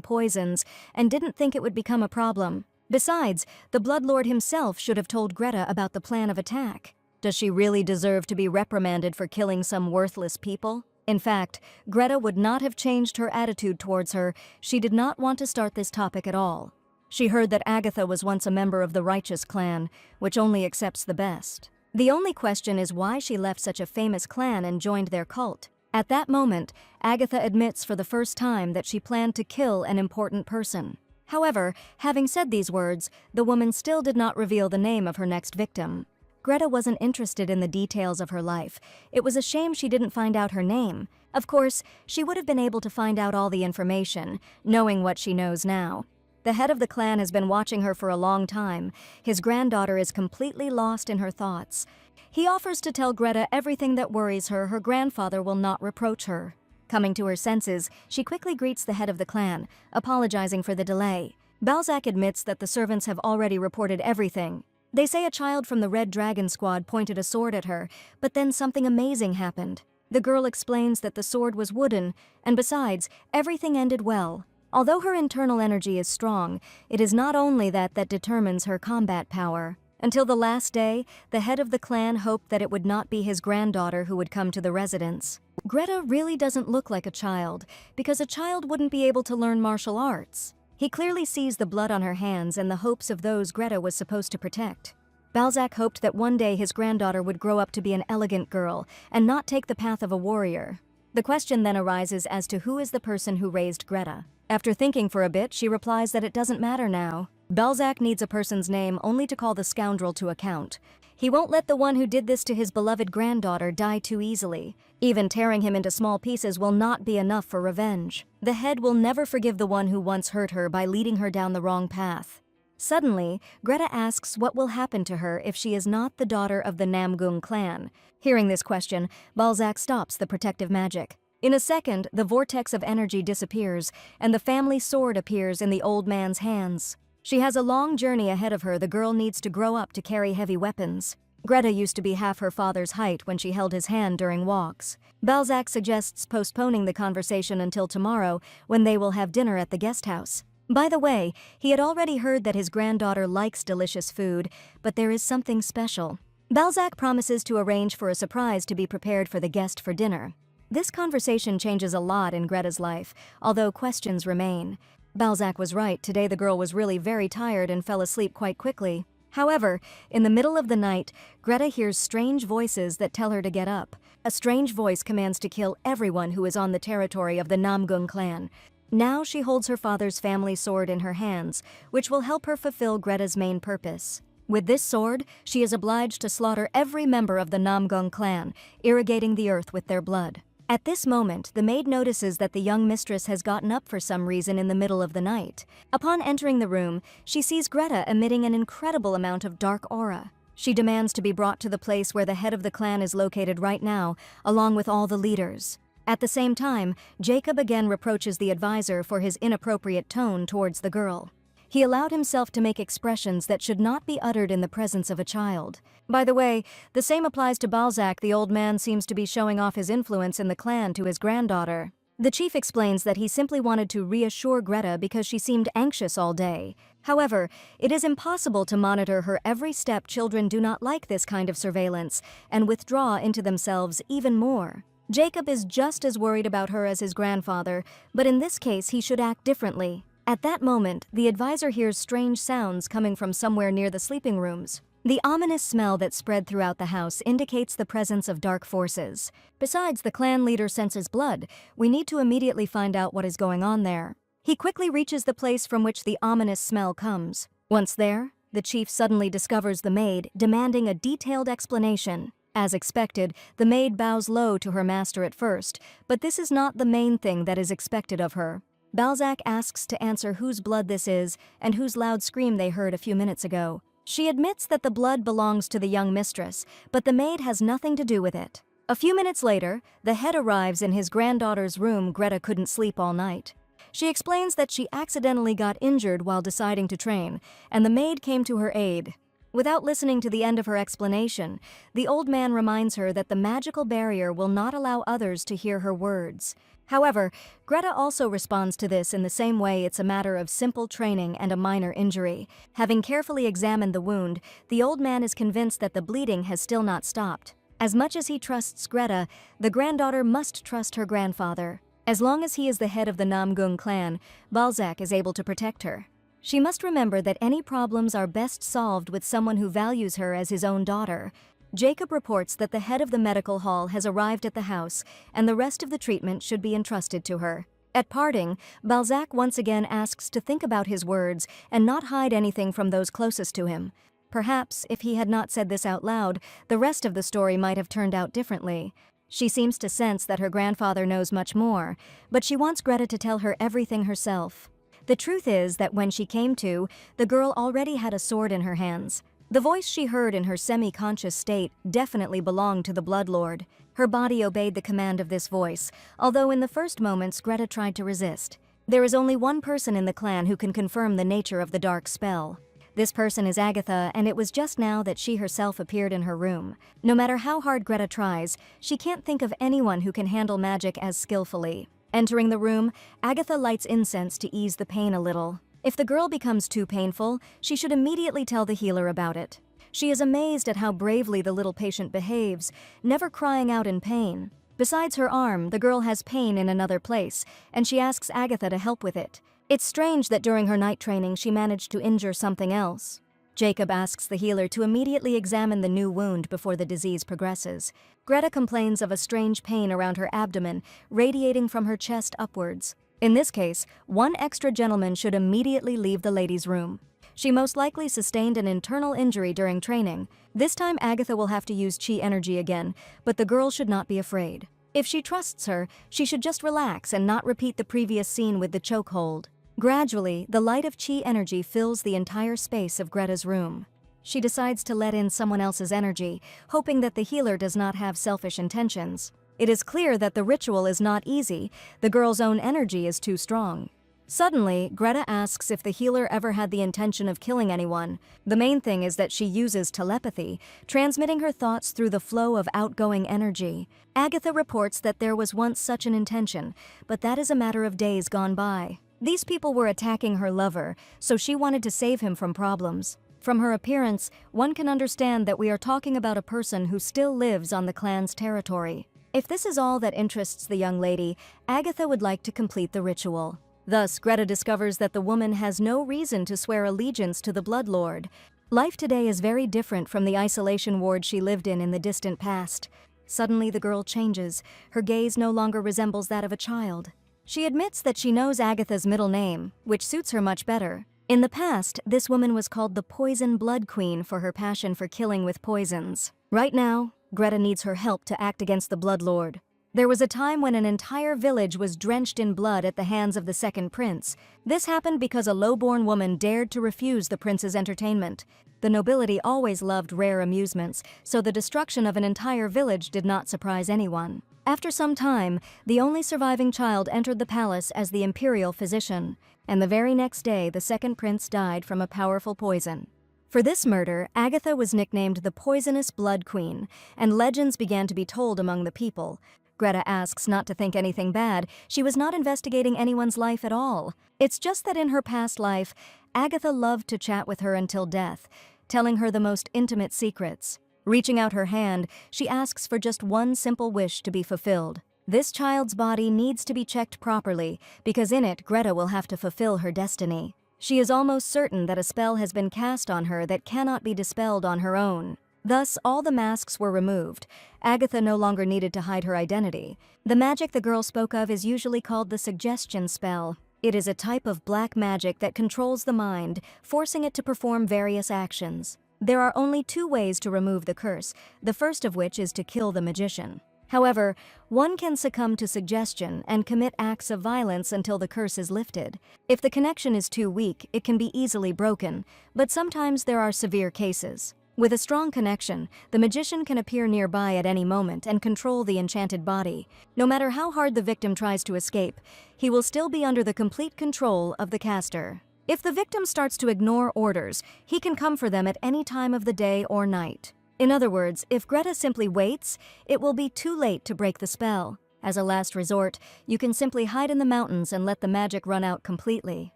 poisons and didn't think it would become a problem. Besides, the Bloodlord himself should have told Greta about the plan of attack. Does she really deserve to be reprimanded for killing some worthless people? In fact, Greta would not have changed her attitude towards her. She did not want to start this topic at all. She heard that Agatha was once a member of the Righteous clan, which only accepts the best. The only question is why she left such a famous clan and joined their cult. At that moment, Agatha admits for the first time that she planned to kill an important person. However, having said these words, the woman still did not reveal the name of her next victim. Greta wasn't interested in the details of her life. It was a shame she didn't find out her name. Of course, she would have been able to find out all the information, knowing what she knows now. The head of the clan has been watching her for a long time. His granddaughter is completely lost in her thoughts. He offers to tell Greta everything that worries her. Her grandfather will not reproach her. Coming to her senses, she quickly greets the head of the clan, apologizing for the delay. Balzac admits that the servants have already reported everything. They say a child from the Red Dragon Squad pointed a sword at her, but then something amazing happened. The girl explains that the sword was wooden, and besides, everything ended well. Although her internal energy is strong, it is not only that determines her combat power. Until the last day, the head of the clan hoped that it would not be his granddaughter who would come to the residence. Greta really doesn't look like a child, because a child wouldn't be able to learn martial arts. He clearly sees the blood on her hands and the hopes of those Greta was supposed to protect. Balzac hoped that one day his granddaughter would grow up to be an elegant girl and not take the path of a warrior. The question then arises as to who is the person who raised Greta. After thinking for a bit, she replies that it doesn't matter now. Balzac needs a person's name only to call the scoundrel to account. He won't let the one who did this to his beloved granddaughter die too easily. Even tearing him into small pieces will not be enough for revenge. The head will never forgive the one who once hurt her by leading her down the wrong path. Suddenly, Greta asks what will happen to her if she is not the daughter of the Namong clan. Hearing this question, Balzac stops the protective magic. In a second, the vortex of energy disappears, and the family sword appears in the old man's hands. She has a long journey ahead of her. The girl needs to grow up to carry heavy weapons. Greta used to be half her father's height when she held his hand during walks. Balzac suggests postponing the conversation until tomorrow, when they will have dinner at the guest house. By the way, he had already heard that his granddaughter likes delicious food, but there is something special. Balzac promises to arrange for a surprise to be prepared for the guest for dinner. This conversation changes a lot in Greta's life, although questions remain. Balzac was right. Today the girl was really very tired and fell asleep quite quickly. However, in the middle of the night, Greta hears strange voices that tell her to get up. A strange voice commands to kill everyone who is on the territory of the Namong clan. Now she holds her father's family sword in her hands, which will help her fulfill Greta's main purpose. With this sword, she is obliged to slaughter every member of the Namong clan, irrigating the earth with their blood. At this moment, the maid notices that the young mistress has gotten up for some reason in the middle of the night. Upon entering the room, she sees Greta emitting an incredible amount of dark aura. She demands to be brought to the place where the head of the clan is located right now, along with all the leaders. At the same time, Jacob again reproaches the advisor for his inappropriate tone towards the girl. He allowed himself to make expressions that should not be uttered in the presence of a child. By the way, the same applies to Balzac. The old man seems to be showing off his influence in the clan to his granddaughter. The chief explains that he simply wanted to reassure Greta because she seemed anxious all day. However, it is impossible to monitor her every step. Children do not like this kind of surveillance and withdraw into themselves even more. Jacob is just as worried about her as his grandfather, but in this case he should act differently. At that moment, the advisor hears strange sounds coming from somewhere near the sleeping rooms. The ominous smell that spread throughout the house indicates the presence of dark forces. Besides, the clan leader senses blood. We need to immediately find out what is going on there. He quickly reaches the place from which the ominous smell comes. Once there, the chief suddenly discovers the maid, demanding a detailed explanation. As expected, the maid bows low to her master at first, but this is not the main thing that is expected of her. Balzac asks to answer whose blood this is and whose loud scream they heard a few minutes ago. She admits that the blood belongs to the young mistress, but the maid has nothing to do with it. A few minutes later, the head arrives in his granddaughter's room. Greta couldn't sleep all night. She explains that she accidentally got injured while deciding to train, and the maid came to her aid. Without listening to the end of her explanation, the old man reminds her that the magical barrier will not allow others to hear her words. However, Greta also responds to this in the same way. It's a matter of simple training and a minor injury. Having carefully examined the wound, the old man is convinced that the bleeding has still not stopped. As much as he trusts Greta, the granddaughter must trust her grandfather. As long as he is the head of the Namong clan, Balzac is able to protect her. She must remember that any problems are best solved with someone who values her as his own daughter. Jacob reports that the head of the medical hall has arrived at the house, and the rest of the treatment should be entrusted to her. At parting, Balzac once again asks to think about his words and not hide anything from those closest to him. Perhaps, if he had not said this out loud, the rest of the story might have turned out differently. She seems to sense that her grandfather knows much more, but she wants Greta to tell her everything herself. The truth is that when she came to, the girl already had a sword in her hands. The voice she heard in her semi-conscious state definitely belonged to the Bloodlord. Her body obeyed the command of this voice, although in the first moments Greta tried to resist. There is only one person in the clan who can confirm the nature of the dark spell. This person is Agatha, and it was just now that she herself appeared in her room. No matter how hard Greta tries, she can't think of anyone who can handle magic as skillfully. Entering the room, Agatha lights incense to ease the pain a little. If the girl becomes too painful, she should immediately tell the healer about it. She is amazed at how bravely the little patient behaves, never crying out in pain. Besides her arm, the girl has pain in another place, and she asks Agatha to help with it. It's strange that during her night training she managed to injure something else. Jacob asks the healer to immediately examine the new wound before the disease progresses. Greta complains of a strange pain around her abdomen, radiating from her chest upwards. In this case, one extra gentleman should immediately leave the lady's room. She most likely sustained an internal injury during training. This time Agatha will have to use chi energy again, but the girl should not be afraid. If she trusts her, she should just relax and not repeat the previous scene with the chokehold. Gradually, the light of chi energy fills the entire space of Greta's room. She decides to let in someone else's energy, hoping that the healer does not have selfish intentions. It is clear that the ritual is not easy. The girl's own energy is too strong. Suddenly, Greta asks if the healer ever had the intention of killing anyone. The main thing is that she uses telepathy, transmitting her thoughts through the flow of outgoing energy. Agatha reports that there was once such an intention, but that is a matter of days gone by. These people were attacking her lover, so she wanted to save him from problems. From her appearance, one can understand that we are talking about a person who still lives on the clan's territory. If this is all that interests the young lady, Agatha would like to complete the ritual. Thus, Greta discovers that the woman has no reason to swear allegiance to the Bloodlord. Life today is very different from the isolation ward she lived in the distant past. Suddenly, the girl changes. Her gaze no longer resembles that of a child. She admits that she knows Agatha's middle name, which suits her much better. In the past, this woman was called the Poison Blood Queen for her passion for killing with poisons. Right now, Greta needs her help to act against the Bloodlord. There was a time when an entire village was drenched in blood at the hands of the second prince. This happened because a low-born woman dared to refuse the prince's entertainment. The nobility always loved rare amusements, so the destruction of an entire village did not surprise anyone. After some time, the only surviving child entered the palace as the imperial physician, and the very next day the second prince died from a powerful poison. For this murder, Agatha was nicknamed the Poisonous Blood Queen, and legends began to be told among the people. Greta asks not to think anything bad. She was not investigating anyone's life at all. It's just that in her past life, Agatha loved to chat with her until death, telling her the most intimate secrets. Reaching out her hand, she asks for just one simple wish to be fulfilled. This child's body needs to be checked properly, because in it, Greta will have to fulfill her destiny. She is almost certain that a spell has been cast on her that cannot be dispelled on her own. Thus, all the masks were removed. Agatha no longer needed to hide her identity. The magic the girl spoke of is usually called the suggestion spell. It is a type of black magic that controls the mind, forcing it to perform various actions. There are only two ways to remove the curse, the first of which is to kill the magician. However, one can succumb to suggestion and commit acts of violence until the curse is lifted. If the connection is too weak, it can be easily broken, but sometimes there are severe cases. With a strong connection, the magician can appear nearby at any moment and control the enchanted body. No matter how hard the victim tries to escape, he will still be under the complete control of the caster. If the victim starts to ignore orders, he can come for them at any time of the day or night. In other words, if Greta simply waits, it will be too late to break the spell. As a last resort, you can simply hide in the mountains and let the magic run out completely.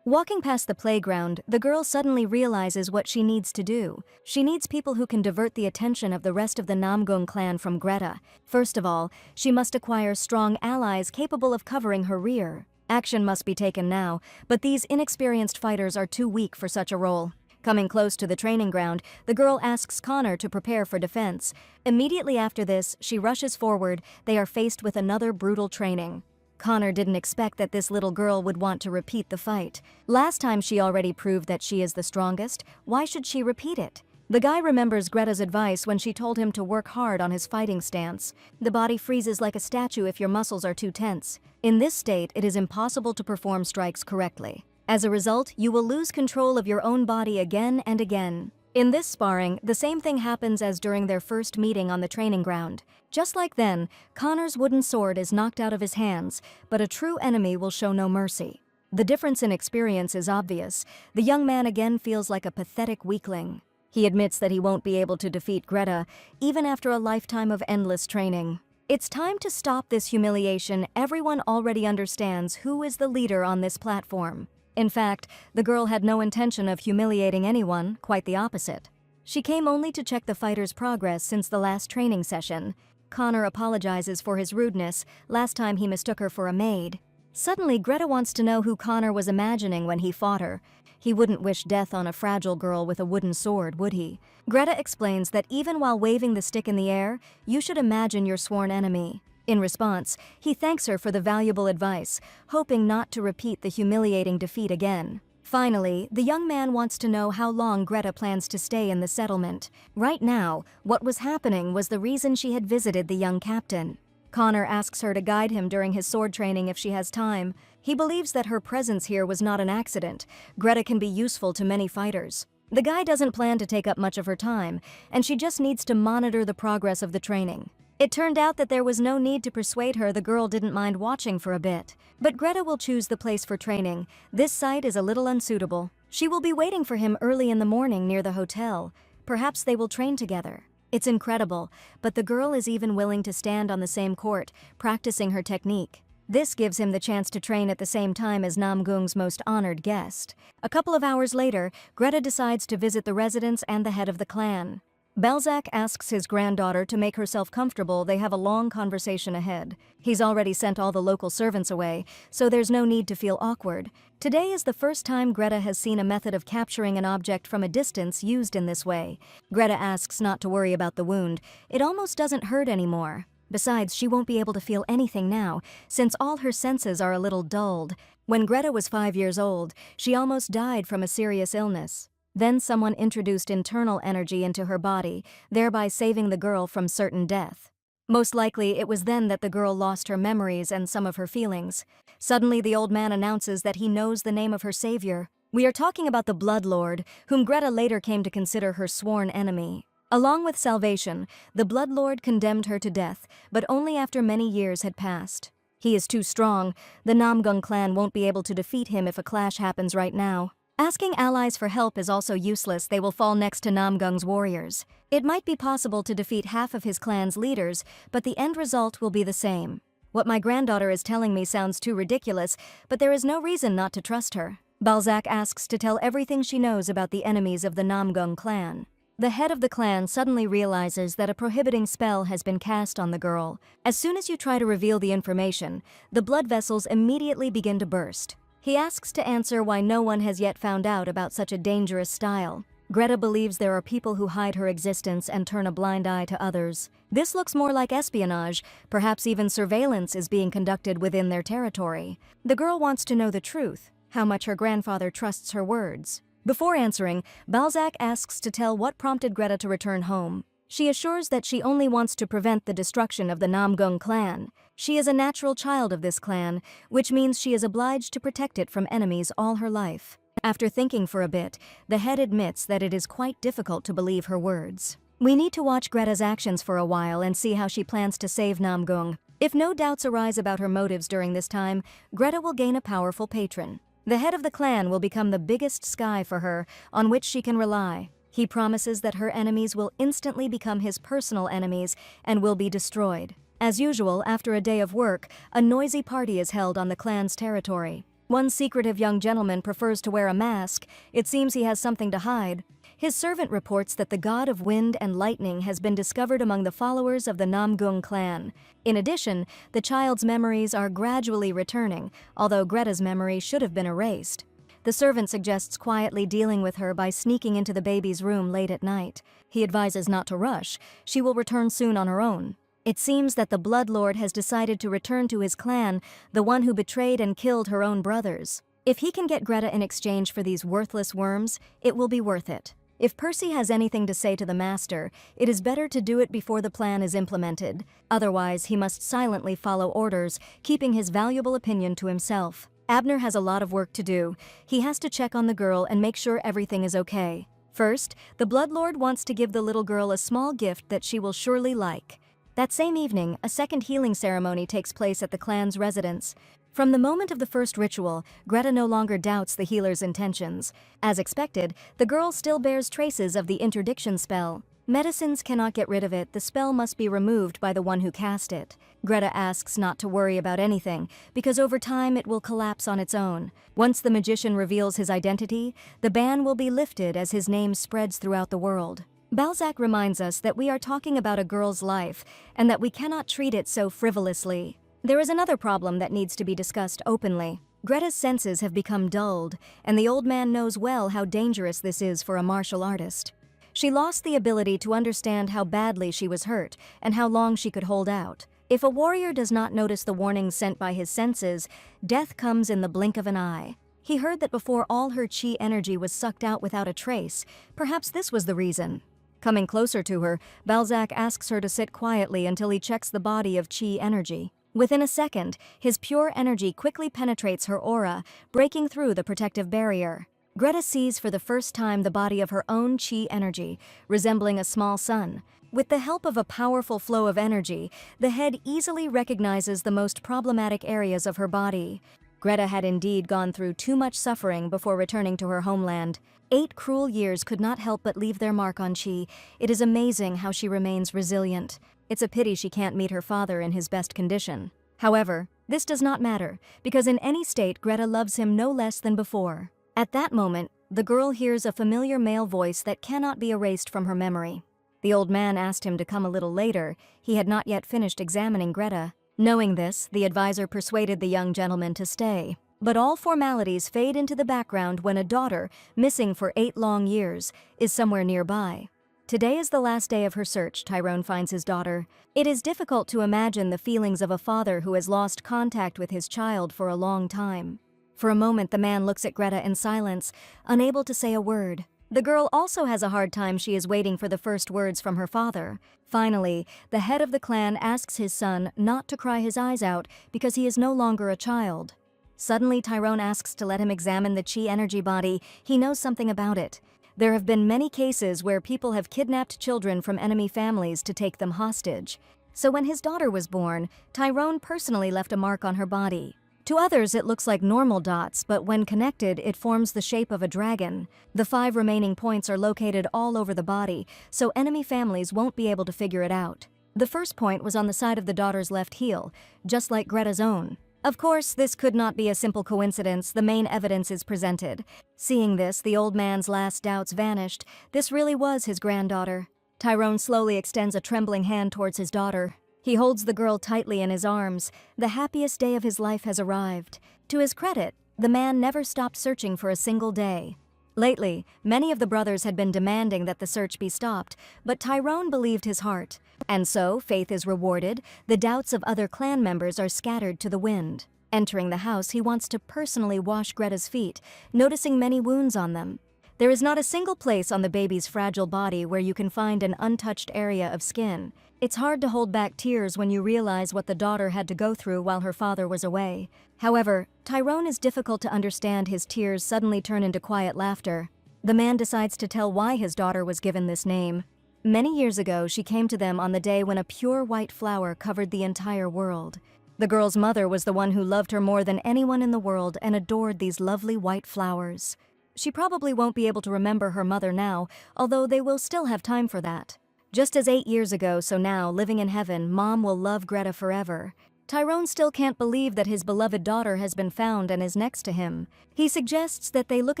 Walking past the playground, the girl suddenly realizes what she needs to do. She needs people who can divert the attention of the rest of the Namong clan from Greta. First of all, she must acquire strong allies capable of covering her rear. Action must be taken now, but these inexperienced fighters are too weak for such a role. Coming close to the training ground, the girl asks Connor to prepare for defense. Immediately after this, she rushes forward. They are faced with another brutal training. Connor didn't expect that this little girl would want to repeat the fight. Last time she already proved that she is the strongest. Why should she repeat it? The guy remembers Greta's advice when she told him to work hard on his fighting stance. The body freezes like a statue if your muscles are too tense. In this state, it is impossible to perform strikes correctly. As a result, you will lose control of your own body again and again. In this sparring, the same thing happens as during their first meeting on the training ground. Just like then, Connor's wooden sword is knocked out of his hands, but a true enemy will show no mercy. The difference in experience is obvious. The young man again feels like a pathetic weakling. He admits that he won't be able to defeat Greta, even after a lifetime of endless training. It's time to stop this humiliation. Everyone already understands who is the leader on this platform. In fact, the girl had no intention of humiliating anyone, quite the opposite. She came only to check the fighter's progress since the last training session. Connor apologizes for his rudeness. Last time he mistook her for a maid. Suddenly, Greta wants to know who Connor was imagining when he fought her. He wouldn't wish death on a fragile girl with a wooden sword, would he? Greta explains that even while waving the stick in the air, you should imagine your sworn enemy. In response, he thanks her for the valuable advice, hoping not to repeat the humiliating defeat again. Finally, the young man wants to know how long Greta plans to stay in the settlement. Right now, what was happening was the reason she had visited the young captain. Connor asks her to guide him during his sword training if she has time. He believes that her presence here was not an accident. Greta can be useful to many fighters. The guy doesn't plan to take up much of her time, and she just needs to monitor the progress of the training. It turned out that there was no need to persuade her. The girl didn't mind watching for a bit. But Greta will choose the place for training. This site is a little unsuitable. She will be waiting for him early in the morning near the hotel. Perhaps they will train together. It's incredible, but the girl is even willing to stand on the same court, practicing her technique. This gives him the chance to train at the same time as Namgung's most honored guest. A couple of hours later, Greta decides to visit the residence and the head of the clan. Balzac asks his granddaughter to make herself comfortable. They have a long conversation ahead. He's already sent all the local servants away, so there's no need to feel awkward. Today is the first time Greta has seen a method of capturing an object from a distance used in this way. Greta asks not to worry about the wound. It almost doesn't hurt anymore. Besides, she won't be able to feel anything now, since all her senses are a little dulled. When Greta was 5 years old, she almost died from a serious illness. Then someone introduced internal energy into her body, thereby saving the girl from certain death. Most likely, it was then that the girl lost her memories and some of her feelings. Suddenly, the old man announces that he knows the name of her savior. We are talking about the Blood Lord, whom Greta later came to consider her sworn enemy. Along with salvation, the Blood Lord condemned her to death, but only after many years had passed. He is too strong. The Namgung clan won't be able to defeat him if a clash happens right now. Asking allies for help is also useless. They will fall next to Namgung's warriors. It might be possible to defeat half of his clan's leaders, but the end result will be the same. What my granddaughter is telling me sounds too ridiculous, but there is no reason not to trust her. Balzac asks to tell everything she knows about the enemies of the Namgung clan. The head of the clan suddenly realizes that a prohibiting spell has been cast on the girl. As soon as you try to reveal the information, the blood vessels immediately begin to burst. He asks to answer why no one has yet found out about such a dangerous style. Greta believes there are people who hide her existence and turn a blind eye to others. This looks more like espionage. Perhaps even surveillance is being conducted within their territory. The girl wants to know the truth, how much her grandfather trusts her words. Before answering, Balzac asks to tell what prompted Greta to return home. She assures that she only wants to prevent the destruction of the Namgung clan. She is a natural child of this clan, which means she is obliged to protect it from enemies all her life. After thinking for a bit, the head admits that it is quite difficult to believe her words. We need to watch Greta's actions for a while and see how she plans to save Namgung. If no doubts arise about her motives during this time, Greta will gain a powerful patron. The head of the clan will become the biggest sky for her, on which she can rely. He promises that her enemies will instantly become his personal enemies and will be destroyed. As usual, after a day of work, a noisy party is held on the clan's territory. One secretive young gentleman prefers to wear a mask. It seems he has something to hide. His servant reports that the god of wind and lightning has been discovered among the followers of the Namgung clan. In addition, the child's memories are gradually returning, although Greta's memory should have been erased. The servant suggests quietly dealing with her by sneaking into the baby's room late at night. He advises not to rush. She will return soon on her own. It seems that the Blood Lord has decided to return to his clan, the one who betrayed and killed her own brothers. If he can get Greta in exchange for these worthless worms, it will be worth it. If Percy has anything to say to the master, it is better to do it before the plan is implemented. Otherwise, he must silently follow orders, keeping his valuable opinion to himself. Abner has a lot of work to do. He has to check on the girl and make sure everything is okay. First, the Blood Lord wants to give the little girl a small gift that she will surely like. That same evening, a second healing ceremony takes place at the clan's residence. From the moment of the first ritual, Greta no longer doubts the healer's intentions. As expected, the girl still bears traces of the interdiction spell. Medicines cannot get rid of it. The spell must be removed by the one who cast it. Greta asks not to worry about anything, because over time it will collapse on its own. Once the magician reveals his identity, the ban will be lifted as his name spreads throughout the world. Balzac reminds us that we are talking about a girl's life, and that we cannot treat it so frivolously. There is another problem that needs to be discussed openly. Greta's senses have become dulled, and the old man knows well how dangerous this is for a martial artist. She lost the ability to understand how badly she was hurt and how long she could hold out. If a warrior does not notice the warnings sent by his senses, death comes in the blink of an eye. He heard that before all her chi energy was sucked out without a trace. Perhaps this was the reason. Coming closer to her, Balzac asks her to sit quietly until he checks the body of chi energy. Within a second, his pure energy quickly penetrates her aura, breaking through the protective barrier. Greta sees for the first time the body of her own chi energy, resembling a small sun. With the help of a powerful flow of energy, the head easily recognizes the most problematic areas of her body. Greta had indeed gone through too much suffering before returning to her homeland. 8 cruel years could not help but leave their mark on Chi. It is amazing how she remains resilient. It's a pity she can't meet her father in his best condition. However, this does not matter, because in any state Greta loves him no less than before. At that moment, the girl hears a familiar male voice that cannot be erased from her memory. The old man asked him to come a little later. He had not yet finished examining Greta. Knowing this, the advisor persuaded the young gentleman to stay. But all formalities fade into the background when a daughter, missing for 8 long years, is somewhere nearby. Today is the last day of her search. Tyrone finds his daughter. It is difficult to imagine the feelings of a father who has lost contact with his child for a long time. For a moment, the man looks at Greta in silence, unable to say a word. The girl also has a hard time. She is waiting for the first words from her father. Finally, the head of the clan asks his son not to cry his eyes out because he is no longer a child. Suddenly, Tyrone asks to let him examine the chi energy body. He knows something about it. There have been many cases where people have kidnapped children from enemy families to take them hostage. So when his daughter was born, Tyrone personally left a mark on her body. To others, it looks like normal dots, but when connected, it forms the shape of a dragon. The 5 remaining points are located all over the body, so enemy families won't be able to figure it out. The first point was on the side of the daughter's left heel, just like Greta's own. Of course, this could not be a simple coincidence. The main evidence is presented. Seeing this, the old man's last doubts vanished. This really was his granddaughter. Tyrone slowly extends a trembling hand towards his daughter. He holds the girl tightly in his arms. The happiest day of his life has arrived. To his credit, the man never stopped searching for a single day. Lately, many of the brothers had been demanding that the search be stopped, but Tyrone believed his heart. And so, faith is rewarded. The doubts of other clan members are scattered to the wind. Entering the house, he wants to personally wash Greta's feet, noticing many wounds on them. There is not a single place on the baby's fragile body where you can find an untouched area of skin. It's hard to hold back tears when you realize what the daughter had to go through while her father was away. However, Tyrone is difficult to understand. His tears suddenly turn into quiet laughter. The man decides to tell why his daughter was given this name. Many years ago, she came to them on the day when a pure white flower covered the entire world. The girl's mother was the one who loved her more than anyone in the world and adored these lovely white flowers. She probably won't be able to remember her mother now, although they will still have time for that. Just as 8 years ago, so now, living in heaven, Mom will love Greta forever. Tyrone still can't believe that his beloved daughter has been found and is next to him. He suggests that they look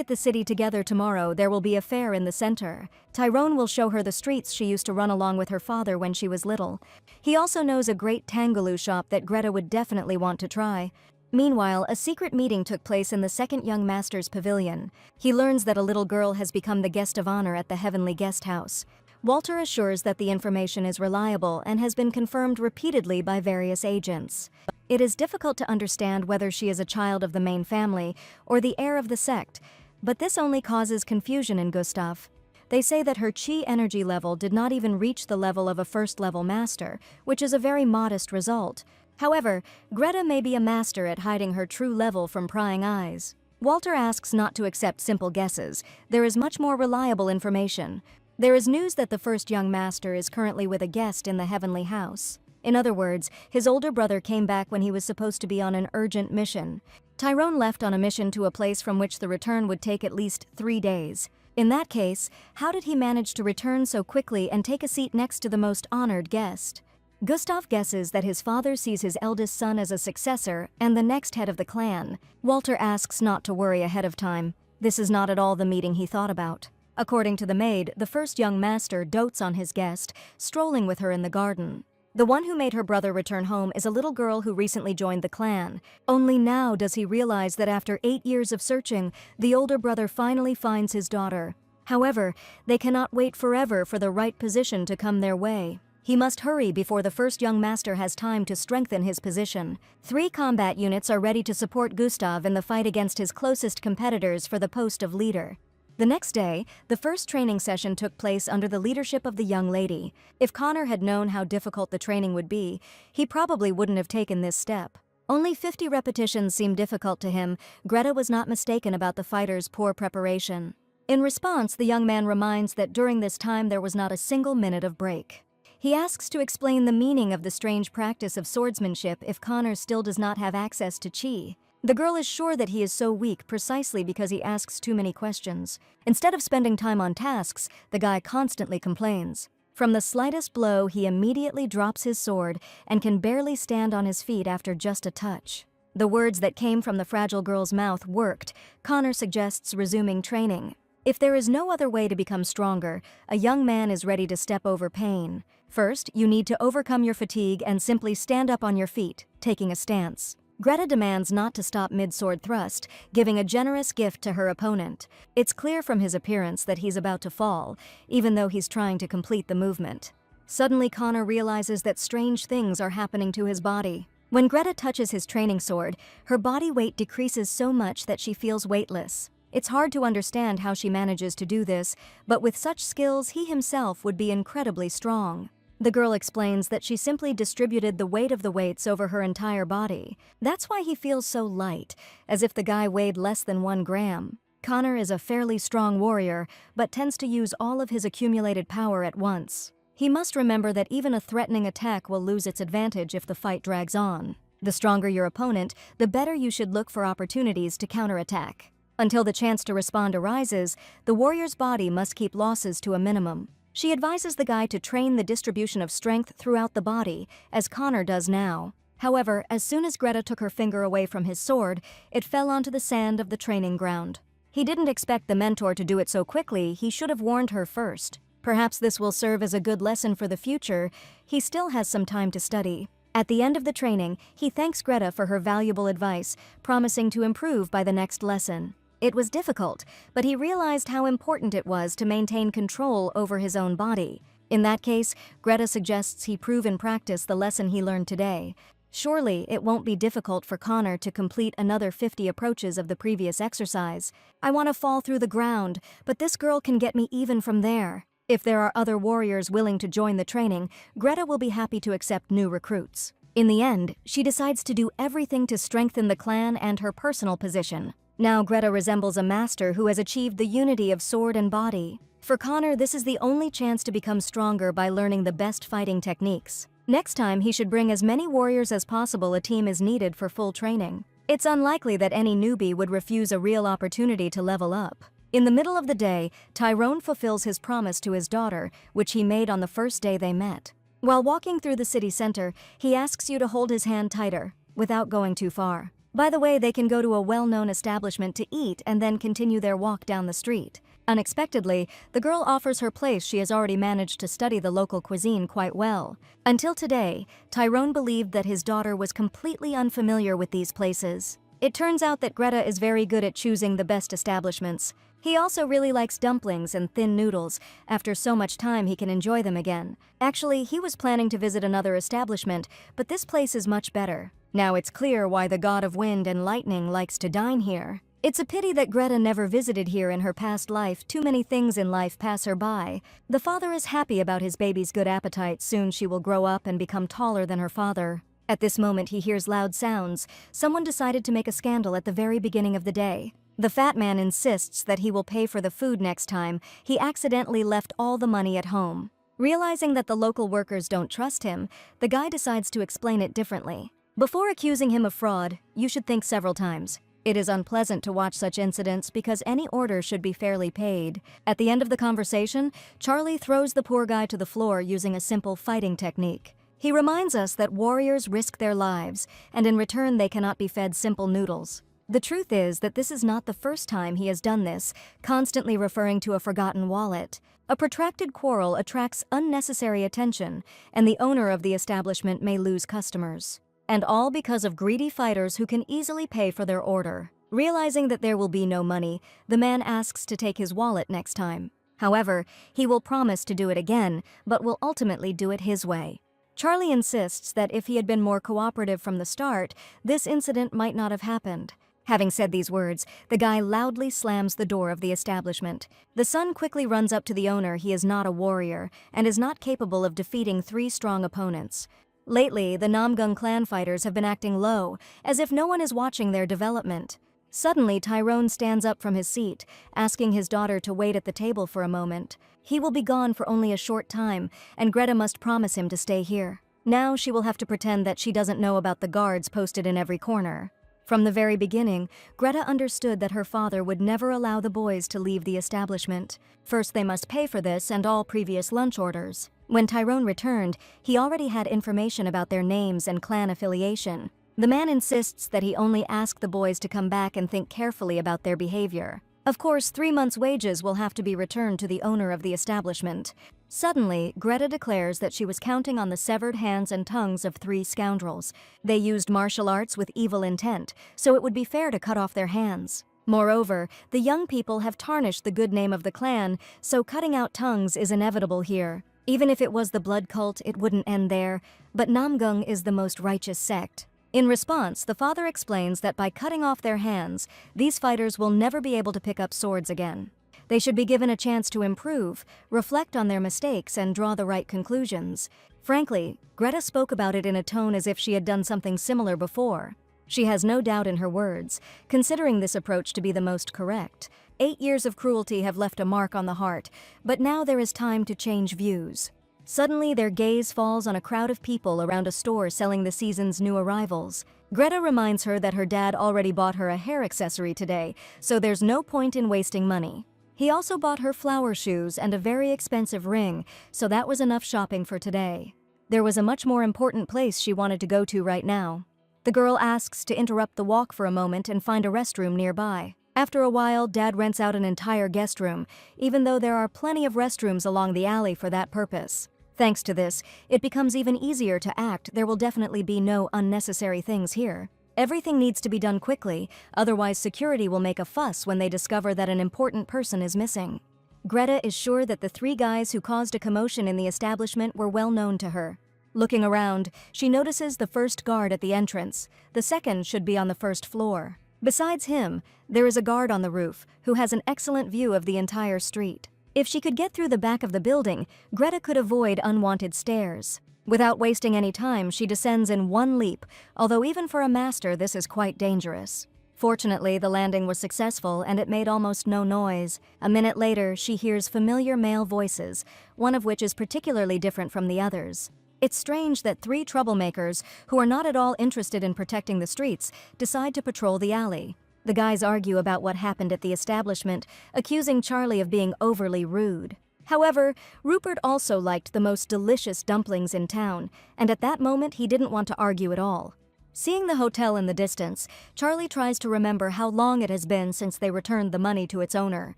at the city together tomorrow. There will be a fair in the center. Tyrone will show her the streets she used to run along with her father when she was little. He also knows a great tangaloo shop that Greta would definitely want to try. Meanwhile, a secret meeting took place in the second young master's pavilion. He learns that a little girl has become the guest of honor at the heavenly guest house. Walter assures that the information is reliable and has been confirmed repeatedly by various agents. It is difficult to understand whether she is a child of the main family or the heir of the sect, but this only causes confusion in Gustav. They say that her chi energy level did not even reach the level of a first-level master, which is a very modest result. However, Greta may be a master at hiding her true level from prying eyes. Walter asks not to accept simple guesses. There is much more reliable information. There is news that the first young master is currently with a guest in the heavenly house. In other words, his older brother came back when he was supposed to be on an urgent mission. Tyrone left on a mission to a place from which the return would take at least 3 days. In that case, how did he manage to return so quickly and take a seat next to the most honored guest? Gustav guesses that his father sees his eldest son as a successor and the next head of the clan. Walter asks not to worry ahead of time. This is not at all the meeting he thought about. According to the maid, the first young master dotes on his guest, strolling with her in the garden. The one who made her brother return home is a little girl who recently joined the clan. Only now does he realize that after 8 years of searching, the older brother finally finds his daughter. However, they cannot wait forever for the right position to come their way. He must hurry before the first young master has time to strengthen his position. 3 combat units are ready to support Gustav in the fight against his closest competitors for the post of leader. The next day, the first training session took place under the leadership of the young lady. If Connor had known how difficult the training would be, he probably wouldn't have taken this step. Only 50 repetitions seemed difficult to him. Greta was not mistaken about the fighter's poor preparation. In response, the young man reminds that during this time there was not a single minute of break. He asks to explain the meaning of the strange practice of swordsmanship if Connor still does not have access to chi. The girl is sure that he is so weak precisely because he asks too many questions. Instead of spending time on tasks, the guy constantly complains. From the slightest blow, he immediately drops his sword and can barely stand on his feet after just a touch. The words that came from the fragile girl's mouth worked. Connor suggests resuming training. If there is no other way to become stronger, a young man is ready to step over pain. First, you need to overcome your fatigue and simply stand up on your feet, taking a stance. Greta demands not to stop mid-sword thrust, giving a generous gift to her opponent. It's clear from his appearance that he's about to fall, even though he's trying to complete the movement. Suddenly, Connor realizes that strange things are happening to his body. When Greta touches his training sword, her body weight decreases so much that she feels weightless. It's hard to understand how she manages to do this, but with such skills, he himself would be incredibly strong. The girl explains that she simply distributed the weight of the weights over her entire body. That's why he feels so light, as if the guy weighed less than 1 gram. Connor is a fairly strong warrior, but tends to use all of his accumulated power at once. He must remember that even a threatening attack will lose its advantage if the fight drags on. The stronger your opponent, the better you should look for opportunities to counterattack. Until the chance to respond arises, the warrior's body must keep losses to a minimum. She advises the guy to train the distribution of strength throughout the body, as Connor does now. However, as soon as Greta took her finger away from his sword, it fell onto the sand of the training ground. He didn't expect the mentor to do it so quickly. He should have warned her first. Perhaps this will serve as a good lesson for the future. He still has some time to study. At the end of the training, he thanks Greta for her valuable advice, promising to improve by the next lesson. It was difficult, but he realized how important it was to maintain control over his own body. In that case, Greta suggests he prove in practice the lesson he learned today. Surely, it won't be difficult for Connor to complete another 50 approaches of the previous exercise. I want to fall through the ground, but this girl can get me even from there. If there are other warriors willing to join the training, Greta will be happy to accept new recruits. In the end, she decides to do everything to strengthen the clan and her personal position. Now Greta resembles a master who has achieved the unity of sword and body. For Connor, this is the only chance to become stronger by learning the best fighting techniques. Next time, he should bring as many warriors as possible. A team is needed for full training. It's unlikely that any newbie would refuse a real opportunity to level up. In the middle of the day, Tyrone fulfills his promise to his daughter, which he made on the first day they met. While walking through the city center, he asks you to hold his hand tighter, without going too far. By the way, they can go to a well-known establishment to eat and then continue their walk down the street. Unexpectedly, the girl offers her place. She has already managed to study the local cuisine quite well. Until today, Tyrone believed that his daughter was completely unfamiliar with these places. It turns out that Greta is very good at choosing the best establishments. He also really likes dumplings and thin noodles. After so much time, he can enjoy them again. Actually, he was planning to visit another establishment, but this place is much better. Now it's clear why the god of wind and lightning likes to dine here. It's a pity that Greta never visited here in her past life. Too many things in life pass her by. The father is happy about his baby's good appetite. Soon she will grow up and become taller than her father. At this moment, he hears loud sounds. Someone decided to make a scandal at the very beginning of the day. The fat man insists that he will pay for the food next time. He accidentally left all the money at home. Realizing that the local workers don't trust him, the guy decides to explain it differently. Before accusing him of fraud, you should think several times. It is unpleasant to watch such incidents because any order should be fairly paid. At the end of the conversation, Charlie throws the poor guy to the floor using a simple fighting technique. He reminds us that warriors risk their lives, and in return they cannot be fed simple noodles. The truth is that this is not the first time he has done this, constantly referring to a forgotten wallet. A protracted quarrel attracts unnecessary attention, and the owner of the establishment may lose customers. And all because of greedy fighters who can easily pay for their order. Realizing that there will be no money, the man asks to take his wallet next time. However, he will promise to do it again, but will ultimately do it his way. Charlie insists that if he had been more cooperative from the start, this incident might not have happened. Having said these words, the guy loudly slams the door of the establishment. The son quickly runs up to the owner. He is not a warrior, and is not capable of defeating 3 strong opponents. Lately, the Namong clan fighters have been acting low, as if no one is watching their development. Suddenly, Tyrone stands up from his seat, asking his daughter to wait at the table for a moment. He will be gone for only a short time, and Greta must promise him to stay here. Now she will have to pretend that she doesn't know about the guards posted in every corner. From the very beginning, Greta understood that her father would never allow the boys to leave the establishment. First, they must pay for this and all previous lunch orders. When Tyrone returned, he already had information about their names and clan affiliation. The man insists that he only asked the boys to come back and think carefully about their behavior. Of course, 3 months' wages will have to be returned to the owner of the establishment. Suddenly, Greta declares that she was counting on the severed hands and tongues of 3 scoundrels. They used martial arts with evil intent, so it would be fair to cut off their hands. Moreover, the young people have tarnished the good name of the clan, so cutting out tongues is inevitable here. Even if it was the blood cult, it wouldn't end there, but Namong is the most righteous sect. In response, the father explains that by cutting off their hands, these fighters will never be able to pick up swords again. They should be given a chance to improve, reflect on their mistakes, and draw the right conclusions. Frankly, Greta spoke about it in a tone as if she had done something similar before. She has no doubt in her words, considering this approach to be the most correct. 8 years of cruelty have left a mark on the heart, but now there is time to change views. Suddenly, their gaze falls on a crowd of people around a store selling the season's new arrivals. Greta reminds her that her dad already bought her a hair accessory today, so there's no point in wasting money. He also bought her flower shoes and a very expensive ring, so that was enough shopping for today. There was a much more important place she wanted to go to right now. The girl asks to interrupt the walk for a moment and find a restroom nearby. After a while, Dad rents out an entire guest room, even though there are plenty of restrooms along the alley for that purpose. Thanks to this, it becomes even easier to act. There will definitely be no unnecessary things here. Everything needs to be done quickly, otherwise security will make a fuss when they discover that an important person is missing. Greta is sure that the 3 guys who caused a commotion in the establishment were well known to her. Looking around, she notices the first guard at the entrance. The second should be on the first floor. Besides him, there is a guard on the roof who has an excellent view of the entire street. If she could get through the back of the building, Greta could avoid unwanted stares. Without wasting any time, she descends in one leap, although even for a master this is quite dangerous. Fortunately, the landing was successful and it made almost no noise. A minute later, she hears familiar male voices, one of which is particularly different from the others. It's strange that 3 troublemakers, who are not at all interested in protecting the streets, decide to patrol the alley. The guys argue about what happened at the establishment, accusing Charlie of being overly rude. However, Rupert also liked the most delicious dumplings in town, and at that moment he didn't want to argue at all. Seeing the hotel in the distance, Charlie tries to remember how long it has been since they returned the money to its owner.